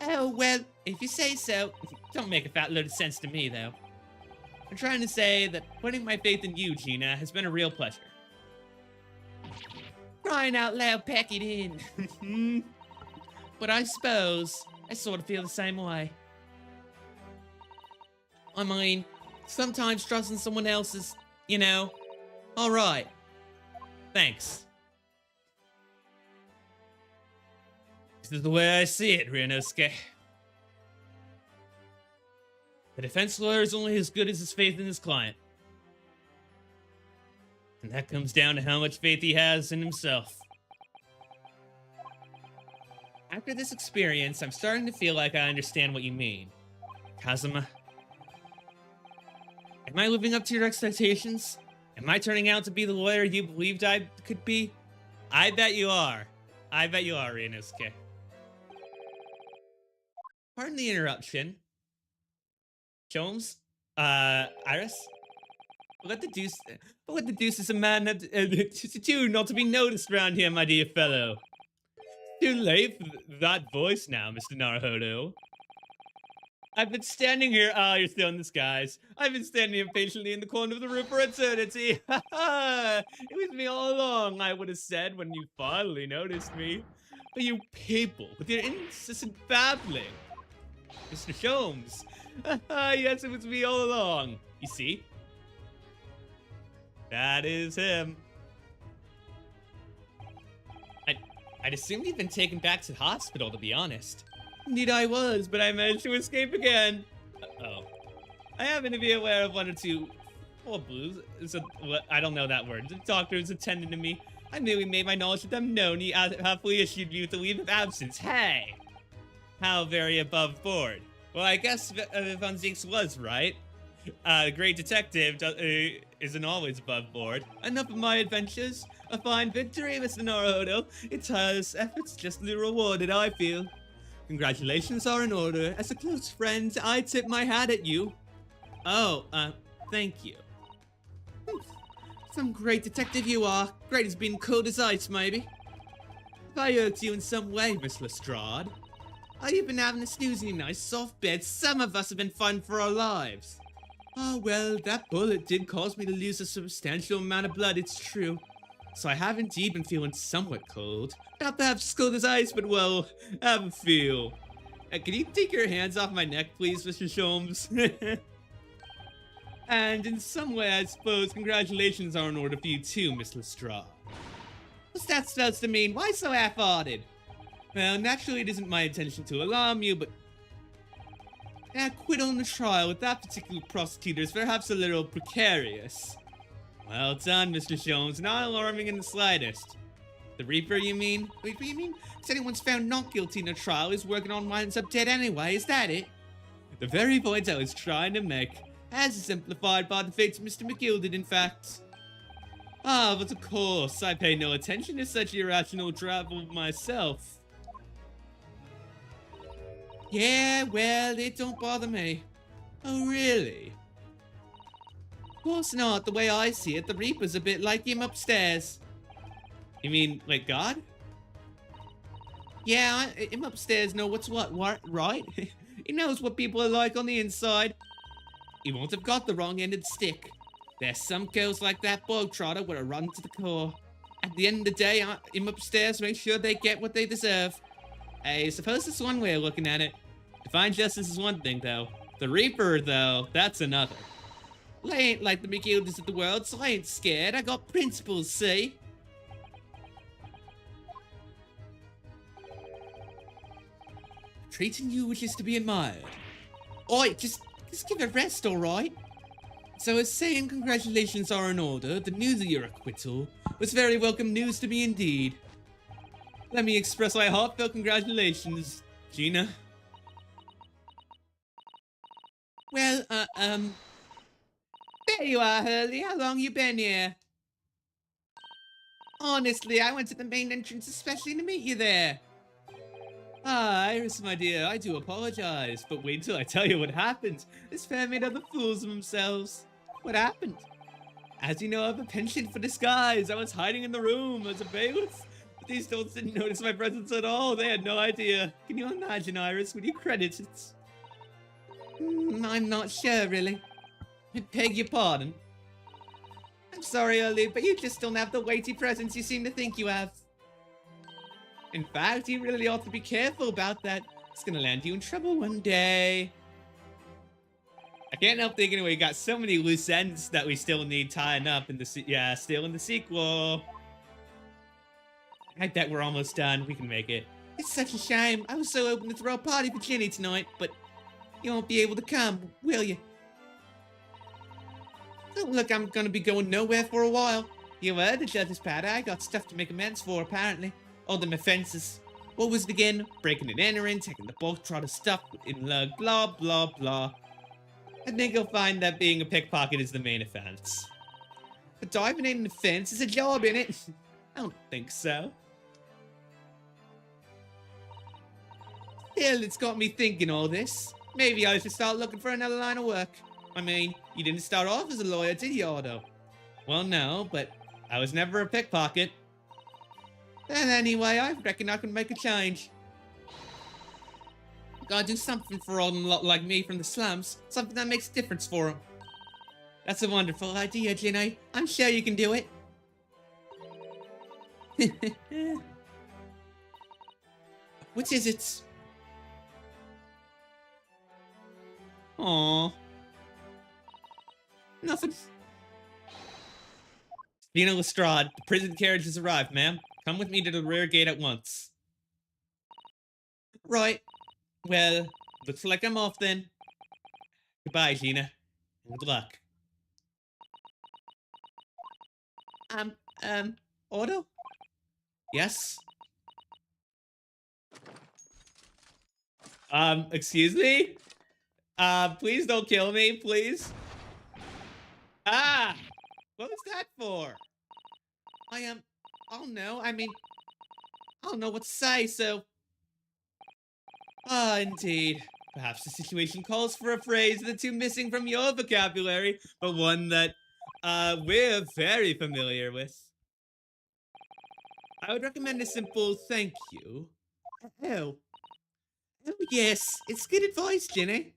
Oh, well, if you say so. Don't make a fat load of sense to me, though. I'm trying to say that putting my faith in you, Gina, has been a real pleasure. Crying out loud, pack it in. But I suppose I sort of feel the same way. I mean, sometimes trusting someone else is, you know, alright. Thanks. This is the way I see it, Ryunosuke. The defense lawyer is only as good as his faith in his client. And that comes down to how much faith he has in himself. After this experience, I'm starting to feel like I understand what you mean. Kazuma. Am I living up to your expectations? Am I turning out to be the lawyer you believed I could be? I bet you are. I bet you are, Ryunosuke. Pardon the interruption. Jones? Iris? What the deuce is a man to do not to be noticed around here, my dear fellow? Too late for that voice now, Mr. Naruto. I've been standing here. Ah, you're still in disguise. I've been standing impatiently in the corner of the room for eternity. Ha ha! It was me all along, I would have said when you finally noticed me. But you people, with your incessant babbling. Mr. Sholmes. Yes, it was me all along. You see? That is him. I'd assumed he'd been taken back to the hospital, to be honest. Indeed I was, but I managed to escape again. Uh-oh. I happen to be aware of one or two blues. I don't know that word. The doctor was attending to me. I merely made my knowledge of them known. He happily issued me with a leave of absence. Hey! How very above board. Well, I guess Von Zieks was right. The great detective isn't always above board. Enough of my adventures. A fine victory, Mr. Naruto. Its tireless efforts justly rewarded, I feel. Congratulations are in order. As a close friend, I tip my hat at you. Oh, thank you. Some great detective you are. Great as being cold as ice, maybe. If I irked you in some way, Miss Lestrade, are you been having a snoozy nice soft bed? Some of us have been fun for our lives. Oh, well, that bullet did cause me to lose a substantial amount of blood, it's true. So I have indeed been feeling somewhat cold. Not perhaps as cold as ice, but well, have a feel. Can you take your hands off my neck, please, Mr. Sholmes? And in some way, I suppose, congratulations are in order for you too, Miss Lestrade. What's that supposed to mean? Why so half-hearted? Well, naturally it isn't my intention to alarm you, but an acquittal in the trial with that particular prosecutor is perhaps a little precarious. Well done, Mr. Sholmes. Not alarming in the slightest. The Reaper, you mean? Wait, what do you mean? Because anyone's found not guilty in a trial is working on winds up dead anyway, is that it? The very point I was trying to make, as exemplified by the fates of Mr. McGilty, in fact. Ah, but of course, I pay no attention to such irrational travel myself. Yeah, well, it don't bother me. Oh, really? Of course not. The way I see it, the Reaper's a bit like him upstairs. You mean, like God? Yeah, him upstairs know what's what, right? He knows what people are like on the inside. He won't have got the wrong end of the stick. There's some girls like that bog trotter with a run to the core. At the end of the day, him upstairs make sure they get what they deserve. I suppose that's one way of looking at it. Divine justice is one thing, though. The Reaper, though, that's another. Well, I ain't like the McGiltys of the world, so I ain't scared. I got principles, see? Treating you which is to be admired. Oi, just give it a rest, alright? So as saying congratulations are in order, the news of your acquittal was very welcome news to me indeed. Let me express my heartfelt congratulations, Gina. Well, there you are, Hurley. How long you been here? Honestly, I went to the main entrance especially to meet you there. Ah, Iris, my dear, I do apologize, but wait till I tell you what happened. This pair made other fools of themselves. What happened? As you know, I have a penchant for disguise. I was hiding in the room as a bailiff. But these dolts didn't notice my presence at all. They had no idea. Can you imagine, Iris? Would you credit it? I'm not sure, really. I beg your pardon. I'm sorry, Early, but you just don't have the weighty presence you seem to think you have. In fact, you really ought to be careful about that. It's gonna land you in trouble one day. I can't help thinking we got so many loose ends that we still need tying up in the still in the sequel. I bet we're almost done. We can make it. It's such a shame. I was so hoping to throw a party for Ginny tonight, but you won't be able to come, will you? Don't look, I'm gonna be going nowhere for a while. You heard the judge's powder. I got stuff to make amends for, apparently. All them offenses. What was it again? Breaking and entering, taking the bulk trotter stuff in lug, blah, blah, blah. I think you'll find that being a pickpocket is the main offense. But diving in the fence is a job, innit? I don't think so. Still, it's got me thinking all this. Maybe I should start looking for another line of work. I mean, you didn't start off as a lawyer, did you, Otto? Well, no, but I was never a pickpocket. And anyway, I reckon I can make a change. Gotta do something for all them lot like me from the slums. Something that makes a difference for them. That's a wonderful idea, Ginny. I'm sure you can do it. What is it? Aww. Nothing. Gina Lestrade, the prison carriage has arrived, ma'am. Come with me to the rear gate at once. Right. Well, looks like I'm off then. Goodbye, Gina. Good luck. Otto? Yes? Excuse me? Please don't kill me, please. Ah! What was that for? I don't know. I mean, I don't know what to say, so... Ah, indeed. Perhaps the situation calls for a phrase that's too missing from your vocabulary, but one that, we're very familiar with. I would recommend a simple thank you. Oh. Oh, yes. It's good advice, Ginny.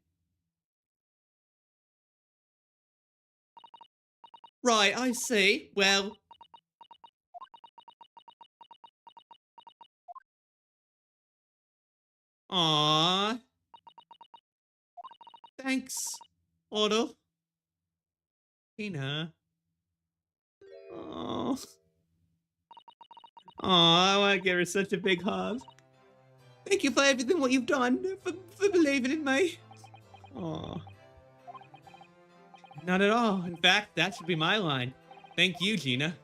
Right, I see. Well... Aww. Thanks, Otto. Tina. Oh. Aw, I want to give her such a big hug. Thank you for everything what you've done, for believing in me. Aw. Not at all. In fact, that should be my line. Thank you, Gina.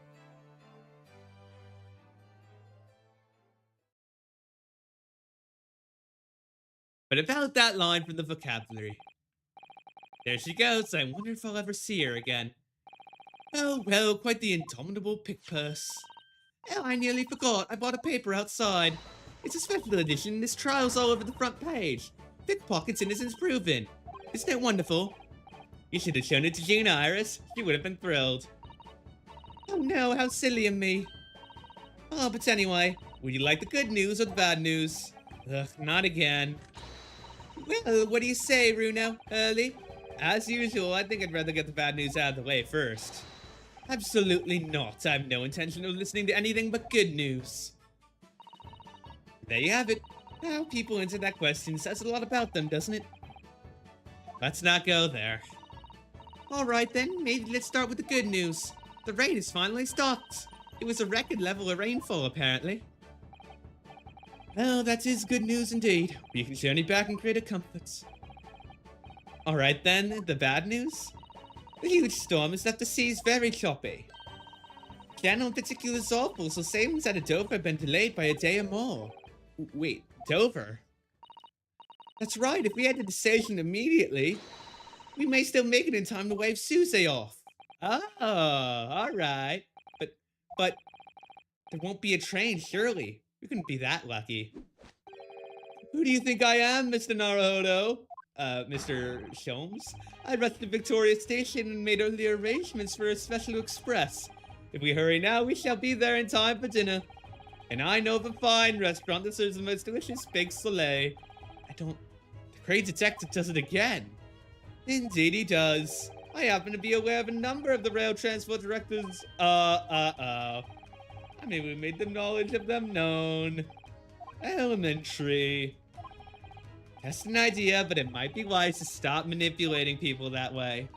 But about that line from the vocabulary. There she goes. I wonder if I'll ever see her again. Oh, well, quite the indomitable pick purse. Oh, I nearly forgot. I bought a paper outside. It's a special edition. This trial's all over the front page. Pickpockets innocence proven. Isn't it wonderful? You should have shown it to Gina, Iris. She would have been thrilled. Oh no, how silly of me. Oh, but anyway, would you like the good news or the bad news? Ugh, not again. Well, what do you say, Runo? Early? As usual, I think I'd rather get the bad news out of the way first. Absolutely not. I have no intention of listening to anything but good news. There you have it. How people answer that question says a lot about them, doesn't it? Let's not go there. Alright then, maybe let's start with the good news. The rain has finally stopped. It was a record level of rainfall, apparently. Well, that is good news indeed. We can journey back in greater comforts. Alright then, the bad news? The huge storm has left the seas very choppy. Channel in particular is awful, so sailings out of Dover have been delayed by a day or more. Wait, Dover? That's right, if we head to the station immediately, we may still make it in time to wave Susie off. Oh, alright. But, there won't be a train, surely. We couldn't be that lucky. Who do you think I am, Mr. Naruhodo? Mr. Sholmes? I rushed to Victoria Station and made early arrangements for a special express. If we hurry now, we shall be there in time for dinner. And I know of a fine restaurant that serves the most delicious big soleil. The great detective does it again. Indeed he does. I happen to be aware of a number of the rail transport directors. I mean, we made the knowledge of them known. Elementary. Just an idea, but it might be wise to stop manipulating people that way.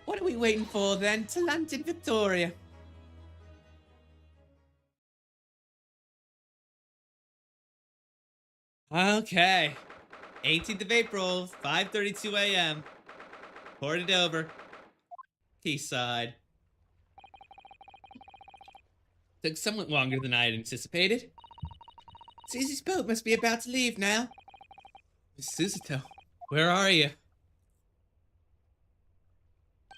What are we waiting for then? To land in Victoria. Okay. 18th of April, 5:32 a.m. Ported over. Quayside. Took somewhat longer than I had anticipated. Susie's boat must be about to leave now. Miss Suzuto, where are you?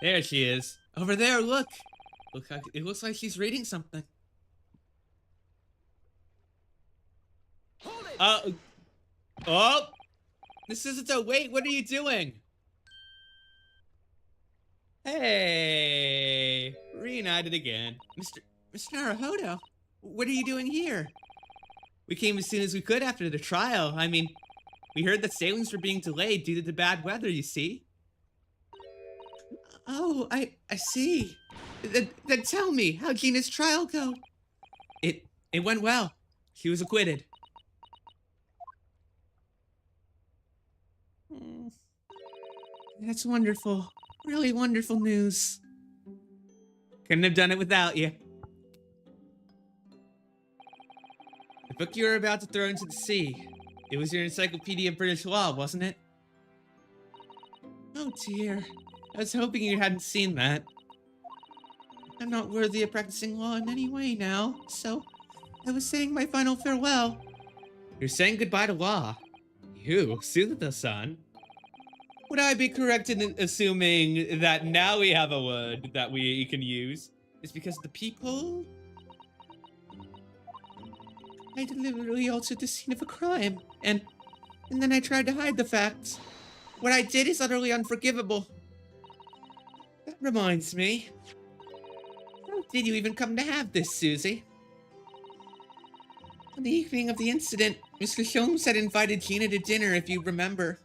There she is. Over there, look. It looks like she's reading something. Oh! Miss Suzuto, wait, what are you doing? Hey! Reunited again. Mr. Naruhodo, what are you doing here? We came as soon as we could after the trial. I mean, we heard that sailings were being delayed due to the bad weather, you see. Oh, I see. Then tell me, how'd Gina's trial go? It went well. She was acquitted. That's wonderful. Really wonderful news. Couldn't have done it without you. The book you were about to throw into the sea. It was your Encyclopedia of British Law, wasn't it? Oh dear. I was hoping you hadn't seen that. I'm not worthy of practicing law in any way now, so I was saying my final farewell. You're saying goodbye to law? You, Suzuto-san? Would I be correct in assuming that now we have a word that we can use? It's because the people... I deliberately altered the scene of a crime, and then I tried to hide the facts. What I did is utterly unforgivable. That reminds me. How did you even come to have this, Susie? On the evening of the incident, Mr. Sholmes had invited Gina to dinner, if you remember.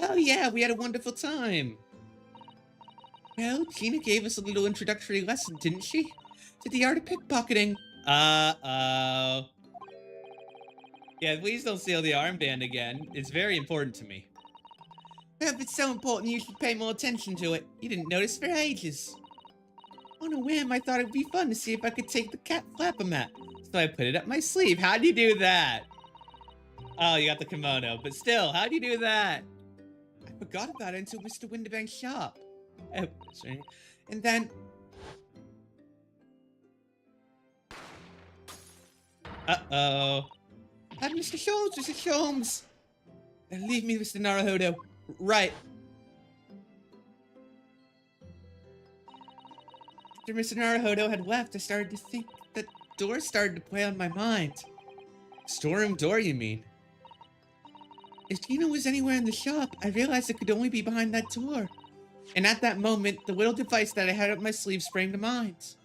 Oh yeah, we had a wonderful time. Well, Gina gave us a little introductory lesson, didn't she? To the art of pickpocketing. Uh-oh. Yeah, please don't steal the armband again. It's very important to me. Well, if it's so important, you should pay more attention to it. You didn't notice for ages. On a whim, I thought it'd be fun to see if I could take the cat flapper mat. So I put it up my sleeve. How'd you do that? Oh, you got the kimono. But still, how'd you do that? I forgot about it until Mr. Winterbank's shop. Oh, sorry. And then... Uh-oh. Mr. Sholmes, Mr. Sholmes! Leave me, Mr. Naruhodo. Right. After Mr. Naruhodo had left, I started to think that door started to play on my mind. Storeroom door, you mean? If Gina was anywhere in the shop, I realized it could only be behind that door. And at that moment, the little device that I had up my sleeve sprang to mind.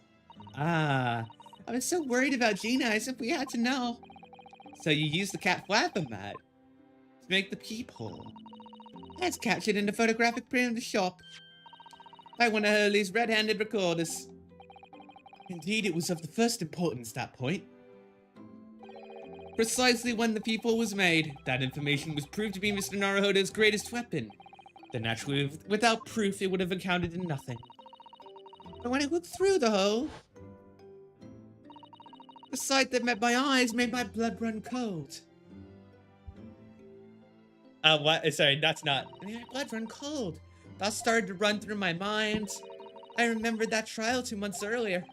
Ah, I was so worried about Gina, I simply had to know. So you used the cat flapper mat to make the peephole. That's captured in the photographic print of the shop by one of Hurley's red-handed recorders. Indeed, it was of the first importance, that point. Precisely when the peephole was made, that information was proved to be Mr. Naruhodo's greatest weapon. Then naturally, without proof, it would have accounted in nothing. But when I looked through the hole, the sight that met my eyes made my blood run cold. What? Sorry, that's not. I mean, my blood run cold. Thoughts started to run through my mind. I remembered that trial 2 months earlier.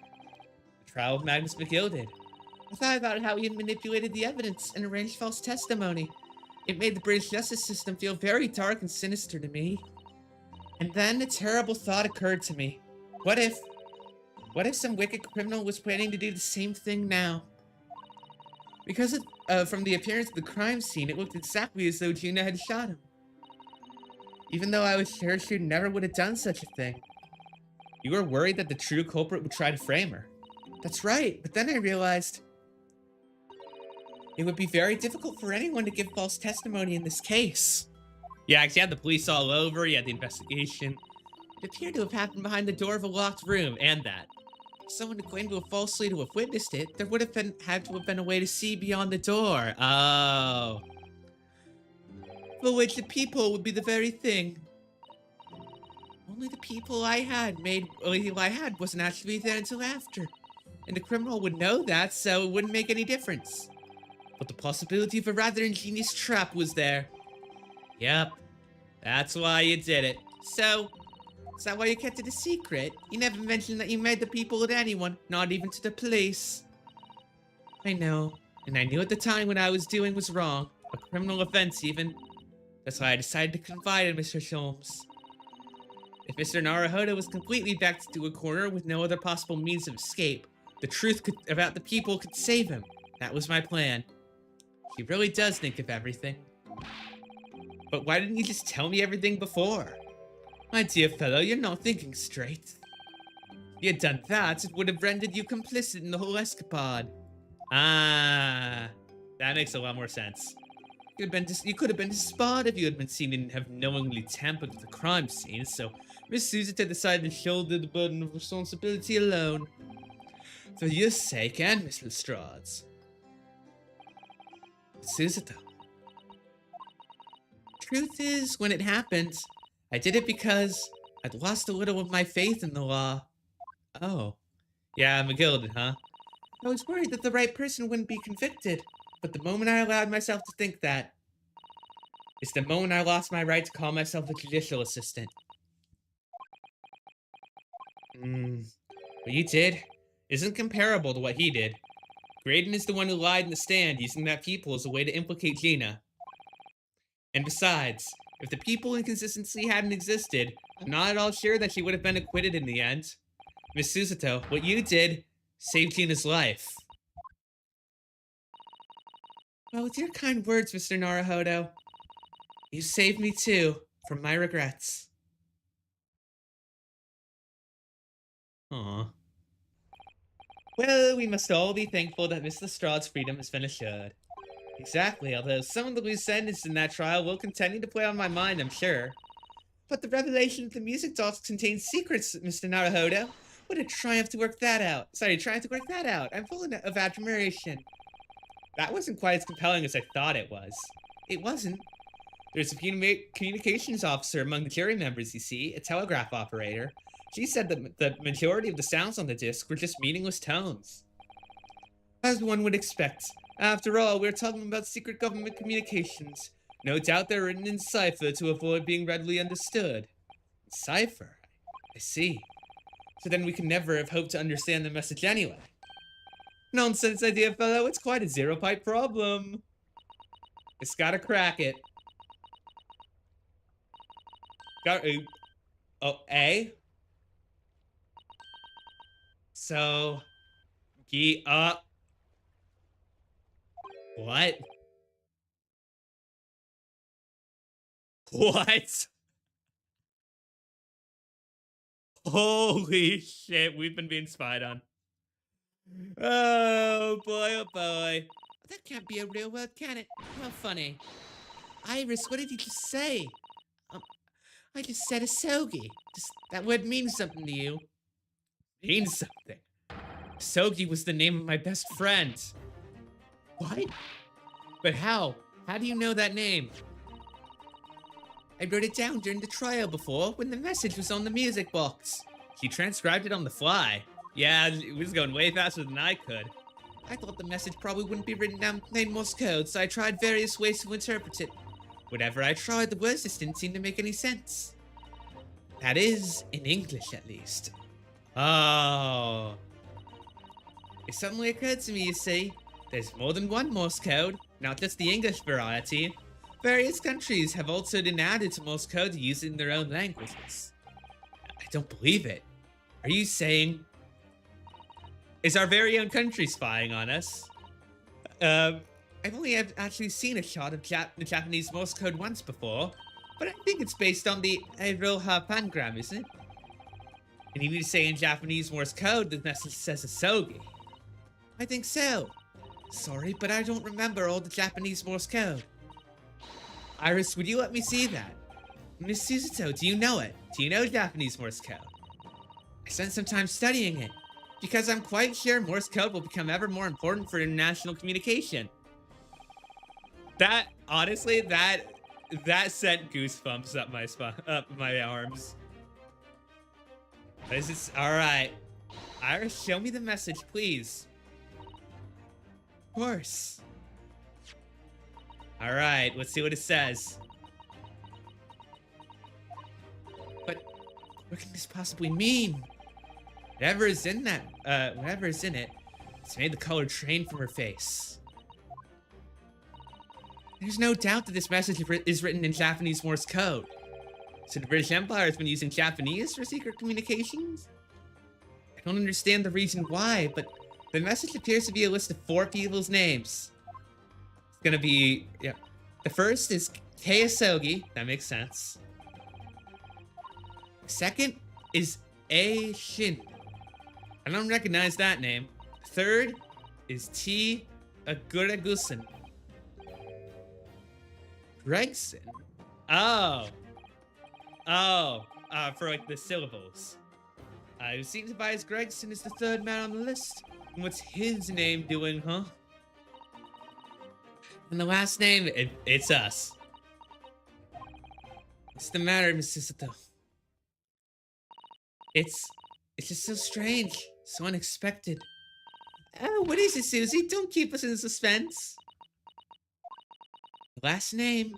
The trial of Magnus McGilty. I thought about how he had manipulated the evidence and arranged false testimony. It made the British justice system feel very dark and sinister to me. And then a terrible thought occurred to me. What if some wicked criminal was planning to do the same thing now? Because from the appearance of the crime scene, it looked exactly as though Gina had shot him. Even though I was sure she never would have done such a thing. You were worried that the true culprit would try to frame her. That's right, but then I realized it would be very difficult for anyone to give false testimony in this case. Yeah, because you had the police all over, you had the investigation. It appeared to have happened behind the door of a locked room, and that. If someone had claimed falsely to have witnessed it, there would have had to have been a way to see beyond the door. Oh. For which the peephole would be the very thing. Only the peephole I had wasn't actually there until after. And the criminal would know that, so it wouldn't make any difference. But the possibility of a rather ingenious trap was there. Yep. That's why you did it. So, is that why you kept it a secret? You never mentioned that you made the peephole to anyone, not even to the police. I know. And I knew at the time what I was doing was wrong. A criminal offense, even. That's why I decided to confide in Mr. Sholmes. If Mr. Naruhodo was completely backed into a corner with no other possible means of escape, the truth about the people could save him. That was my plan. He really does think of everything. But why didn't you just tell me everything before? My dear fellow, you're not thinking straight. If you had done that, it would have rendered you complicit in the whole escapade. Ah, that makes a lot more sense. You could have been disbarred if you had been seen and have knowingly tampered with the crime scene, so Miss Suzuta decided to shoulder the burden of responsibility alone. For your sake and Miss Lestrade's. Suzuta. Truth is, when it happened, I did it because I'd lost a little of my faith in the law. Oh. Yeah, McGilty, huh? I was worried that the right person wouldn't be convicted, but the moment I allowed myself to think that is the moment I lost my right to call myself a judicial assistant. What you did isn't comparable to what he did. Graydon is the one who lied in the stand using that peephole as a way to implicate Gina. And besides, if the peephole inconsistency hadn't existed, I'm not at all sure that she would have been acquitted in the end. Miss Suzuto, what you did saved Gina's life. Well, with your kind words, Mr. Naruhodo, you saved me too, from my regrets. Aww. Well, we must all be thankful that Miss Lestrade's freedom has been assured. Exactly, although some of the loose ends in that trial will continue to play on my mind, I'm sure. But the revelation that the music dolls contain secrets, Mr. Naruhodo. What a triumph to work that out. I'm full of admiration. That wasn't quite as compelling as I thought it was. It wasn't. There's a communications officer among the jury members, you see, a telegraph operator. She said that the majority of the sounds on the disc were just meaningless tones. As one would expect. After all, we're talking about secret government communications. No doubt they're written in cipher to avoid being readily understood. Cipher? I see. So then we can never have hoped to understand the message anyway. Nonsense idea, fellow. It's quite a zero-pipe problem. It's gotta crack it. Oh, A? So... What? What? Holy shit, we've been being spied on. Oh boy, oh boy. That can't be a real word, can it? How funny. Iris, what did you just say? I just said asogi. That word means something to you. Means something? Asogi was the name of my best friend. What? But how? How do you know that name? I wrote it down during the trial before when the message was on the music box. She transcribed it on the fly. Yeah, it was going way faster than I could. I thought the message probably wouldn't be written down in plain Morse code, so I tried various ways to interpret it. Whatever I tried, the words just didn't seem to make any sense. That is, in English at least. Oh. It suddenly occurred to me, you see, there's more than one Morse code, not just the English variety. Various countries have altered and added to Morse code to use it in their own languages. I don't believe it. Are you saying... Is our very own country spying on us? I've only actually seen a shot of the Japanese Morse code once before, but I think it's based on the Iroha pangram, isn't it? And you need to say in Japanese Morse code the message says asogi. I think so. Sorry, but I don't remember all the Japanese Morse code. Iris, would you let me see that? Miss Suzuto, do you know it? Do you know Japanese Morse code? I spent some time studying it, because I'm quite sure Morse code will become ever more important for international communication. That, honestly, that sent goosebumps up my arms. This is, alright. Iris, show me the message, please. Of course. Alright, let's see what it says. But what can this possibly mean? Whatever is in it, it's made the color drain from her face. There's no doubt that this message is written in Japanese Morse code. So the British Empire has been using Japanese for secret communications? I don't understand the reason why, but the message appears to be a list of 4 people's names. It's gonna be, yeah. The first is Kei Asogi, that makes sense. Second is A Shin. I don't recognize that name. Third is T Aguragusen. Gregson? For like the syllables. Who seems to buy as Gregson is the 3rd man on the list. And what's his name doing, huh? And the last name, it's us. What's the matter, Miss Suzuto? It's just so strange, so unexpected. Oh, what is it, Susie? Don't keep us in suspense. The last name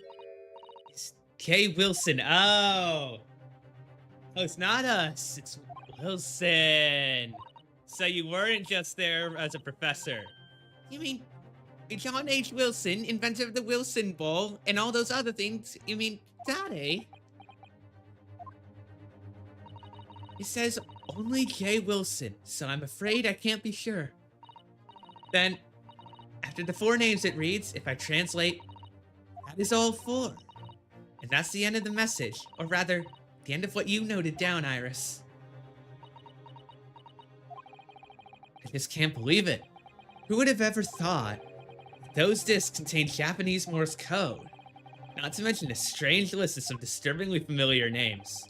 is Kay Wilson. Oh, it's not us. It's Wilson. So you weren't just there as a professor. You mean John H. Wilson, inventor of the Wilson Ball, and all those other things? You mean Daddy? It says only J. Wilson, so I'm afraid I can't be sure. Then, after the 4 names it reads, if I translate, that is all 4. And that's the end of the message, or rather, the end of what you noted down, Iris. I just can't believe it. Who would have ever thought those discs contained Japanese Morse code? Not to mention a strange list of some disturbingly familiar names.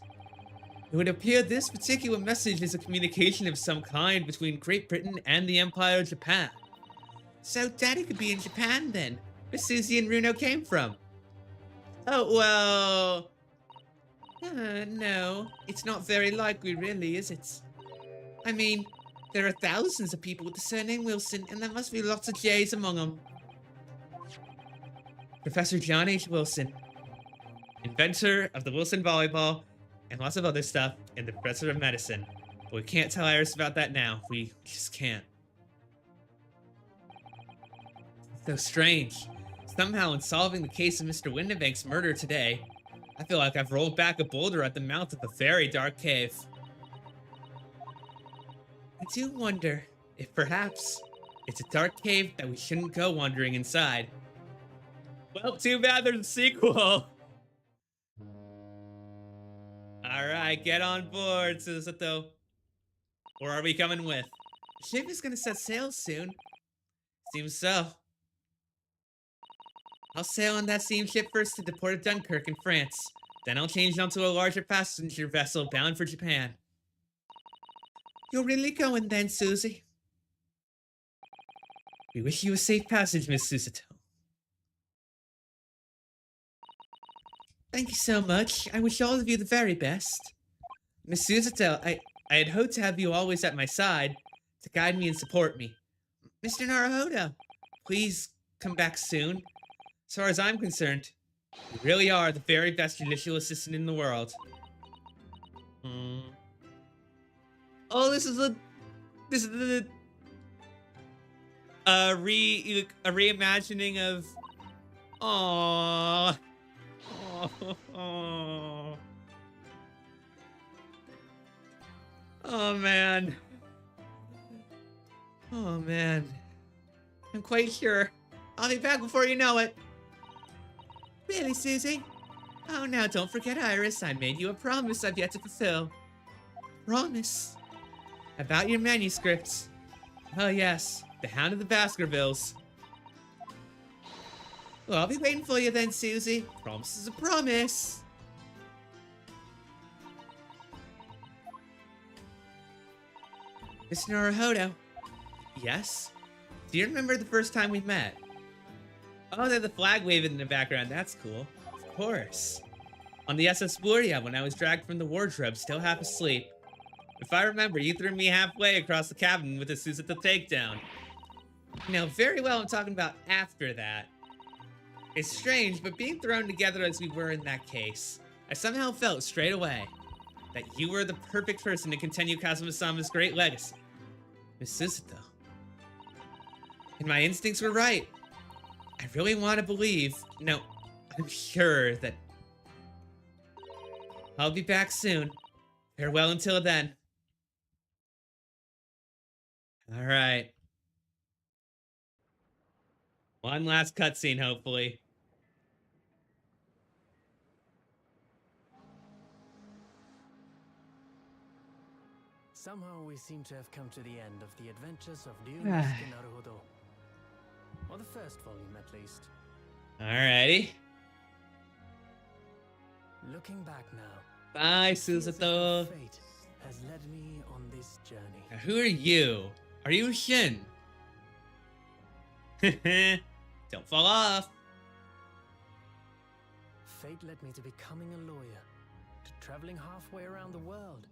It would appear this particular message is a communication of some kind between Great Britain and the Empire of Japan. So Daddy could be in Japan then, where Susie and Runo came from. Oh, well... no, it's not very likely really, is it? I mean, there are thousands of people with the surname Wilson, and there must be lots of J's among them. Professor John H. Wilson, inventor of the Wilson volleyball, and lots of other stuff, and the professor of medicine. But we can't tell Iris about that now. We just can't. So strange. Somehow in solving the case of Mr. Windibank's murder today, I feel like I've rolled back a boulder at the mouth of a very dark cave. I do wonder if perhaps it's a dark cave that we shouldn't go wandering inside. Well, too bad there's a sequel. Alright, get on board, Susato. Or are we coming with? The ship is gonna set sail soon. Seems so. I'll sail on that steamship first to the port of Dunkirk in France. Then I'll change onto a larger passenger vessel bound for Japan. You're really going then, Susie? We wish you a safe passage, Miss Susato. Thank you so much. I wish all of you the very best. Miss Susato, I had hoped to have you always at my side to guide me and support me. Mr. Naruhodo, please come back soon. As far as I'm concerned, you really are the very best judicial assistant in the world. Oh, this is the reimagining of. Aww. Oh man. Oh man. I'm quite sure I'll be back before you know it. Really, Susie? Oh, now don't forget, Iris. I made you a promise I've yet to fulfill. Promise? About your manuscripts. Oh yes, the Hound of the Baskervilles. Well, I'll be waiting for you then, Susie. Promise is a promise. Mr. Naruhodo. Yes? Do you remember the first time we met? Oh, there's the flag waving in the background. That's cool. Of course. On the SS Buria when I was dragged from the wardrobe, still half asleep. If I remember, you threw me halfway across the cabin with a Susato takedown. Now, very well I'm talking about after that. It's strange, but being thrown together as we were in that case, I somehow felt straight away that you were the perfect person to continue Kazuma-sama's great legacy. Miss Susato. And my instincts were right. I really want to believe, no, I'm sure that I'll be back soon. Farewell until then. Alright. One last cutscene, hopefully. Somehow we seem to have come to the end of the adventures of Lynx Stellastar. Or the first volume, at least. Alrighty. Looking back now, Bye, it feels as Susato. if fate has led me on this journey. Now, who are you? Are you Shin? Don't fall off. Fate led me to becoming a lawyer, to traveling halfway around the world,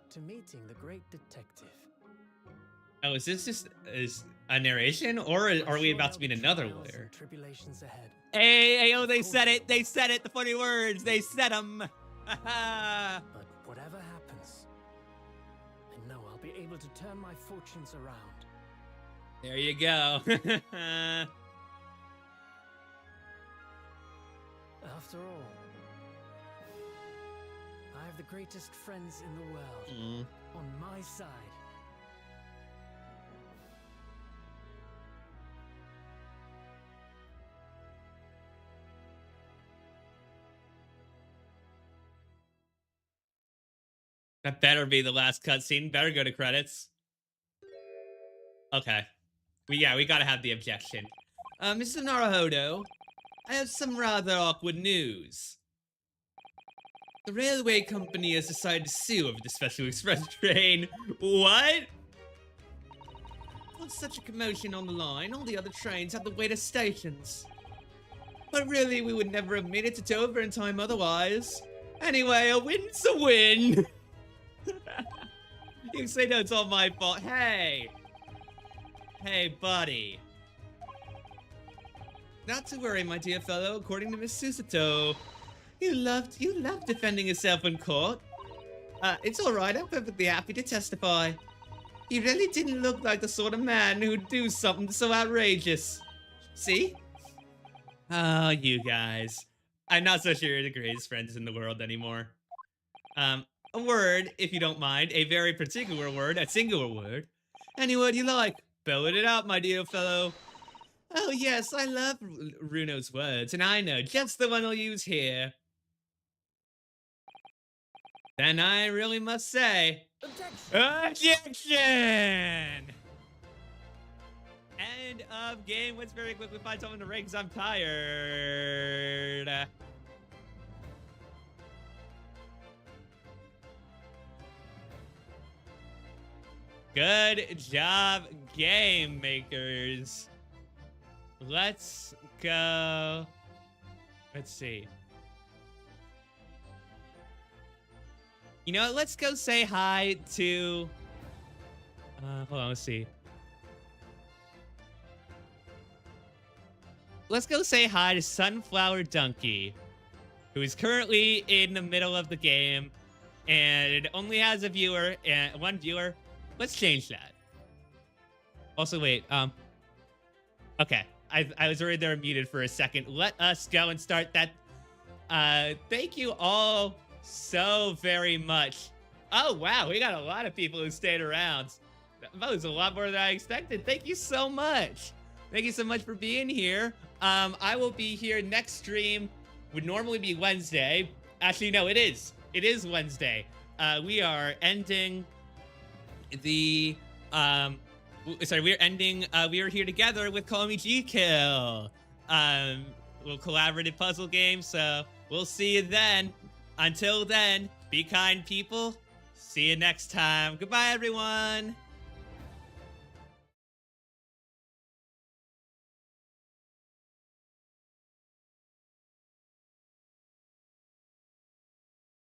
to meeting the great detective. Oh, is this just a narration, or are we about to meet another Trials lawyer? and tribulations ahead. Hey, oh, they said it. They said it. The funny words. They said them. But whatever happens, I know I'll be able to turn my fortunes around. There you go. After all, I have the greatest friends in the world on my side. That better be the last cutscene. Better go to credits. Okay. We gotta have the objection. Mr. Naruhodo, I have some rather awkward news. The railway company has decided to sue over the Special Express train. What? With such a commotion on the line, all the other trains have to wait at stations. But really, we would never have made it to Dover in time otherwise. Anyway, a win's a win. You can say no, it's all my fault. Hey, buddy. Not to worry, my dear fellow. According to Miss Susato, you loved defending yourself in court. It's all right. I'm perfectly happy to testify. You really didn't look like the sort of man who'd do something so outrageous. See? Oh, you guys. I'm not so sure you're the greatest friends in the world anymore. A word, if you don't mind. A very particular word. A singular word. Any word you like. Spell it out, my dear fellow. Oh, yes, I love Runo's words, and I know just the one I'll use here. Then I really must say... Objection! End of game. Let's very quickly find someone to rank because I'm tired. Good job, game makers. Let's go. Let's see. You know what? Let's go say hi to... hold on, let's see. Let's go say hi to Sunflower Donkey, who is currently in the middle of the game, and it only has a viewer, and one viewer. Let's change that. Also, wait, okay. I was worried they were muted for a second. Let us go and start that. Thank you all so very much. Oh, wow. We got a lot of people who stayed around. That was a lot more than I expected. Thank you so much. Thank you so much for being here. I will be here next stream. Would normally be Wednesday. Actually, no, it is. It is Wednesday. We are ending the, we are here together with Call Me G-Kill. Little collaborative puzzle game, so we'll see you then. Until then, be kind, people. See you next time. Goodbye, everyone.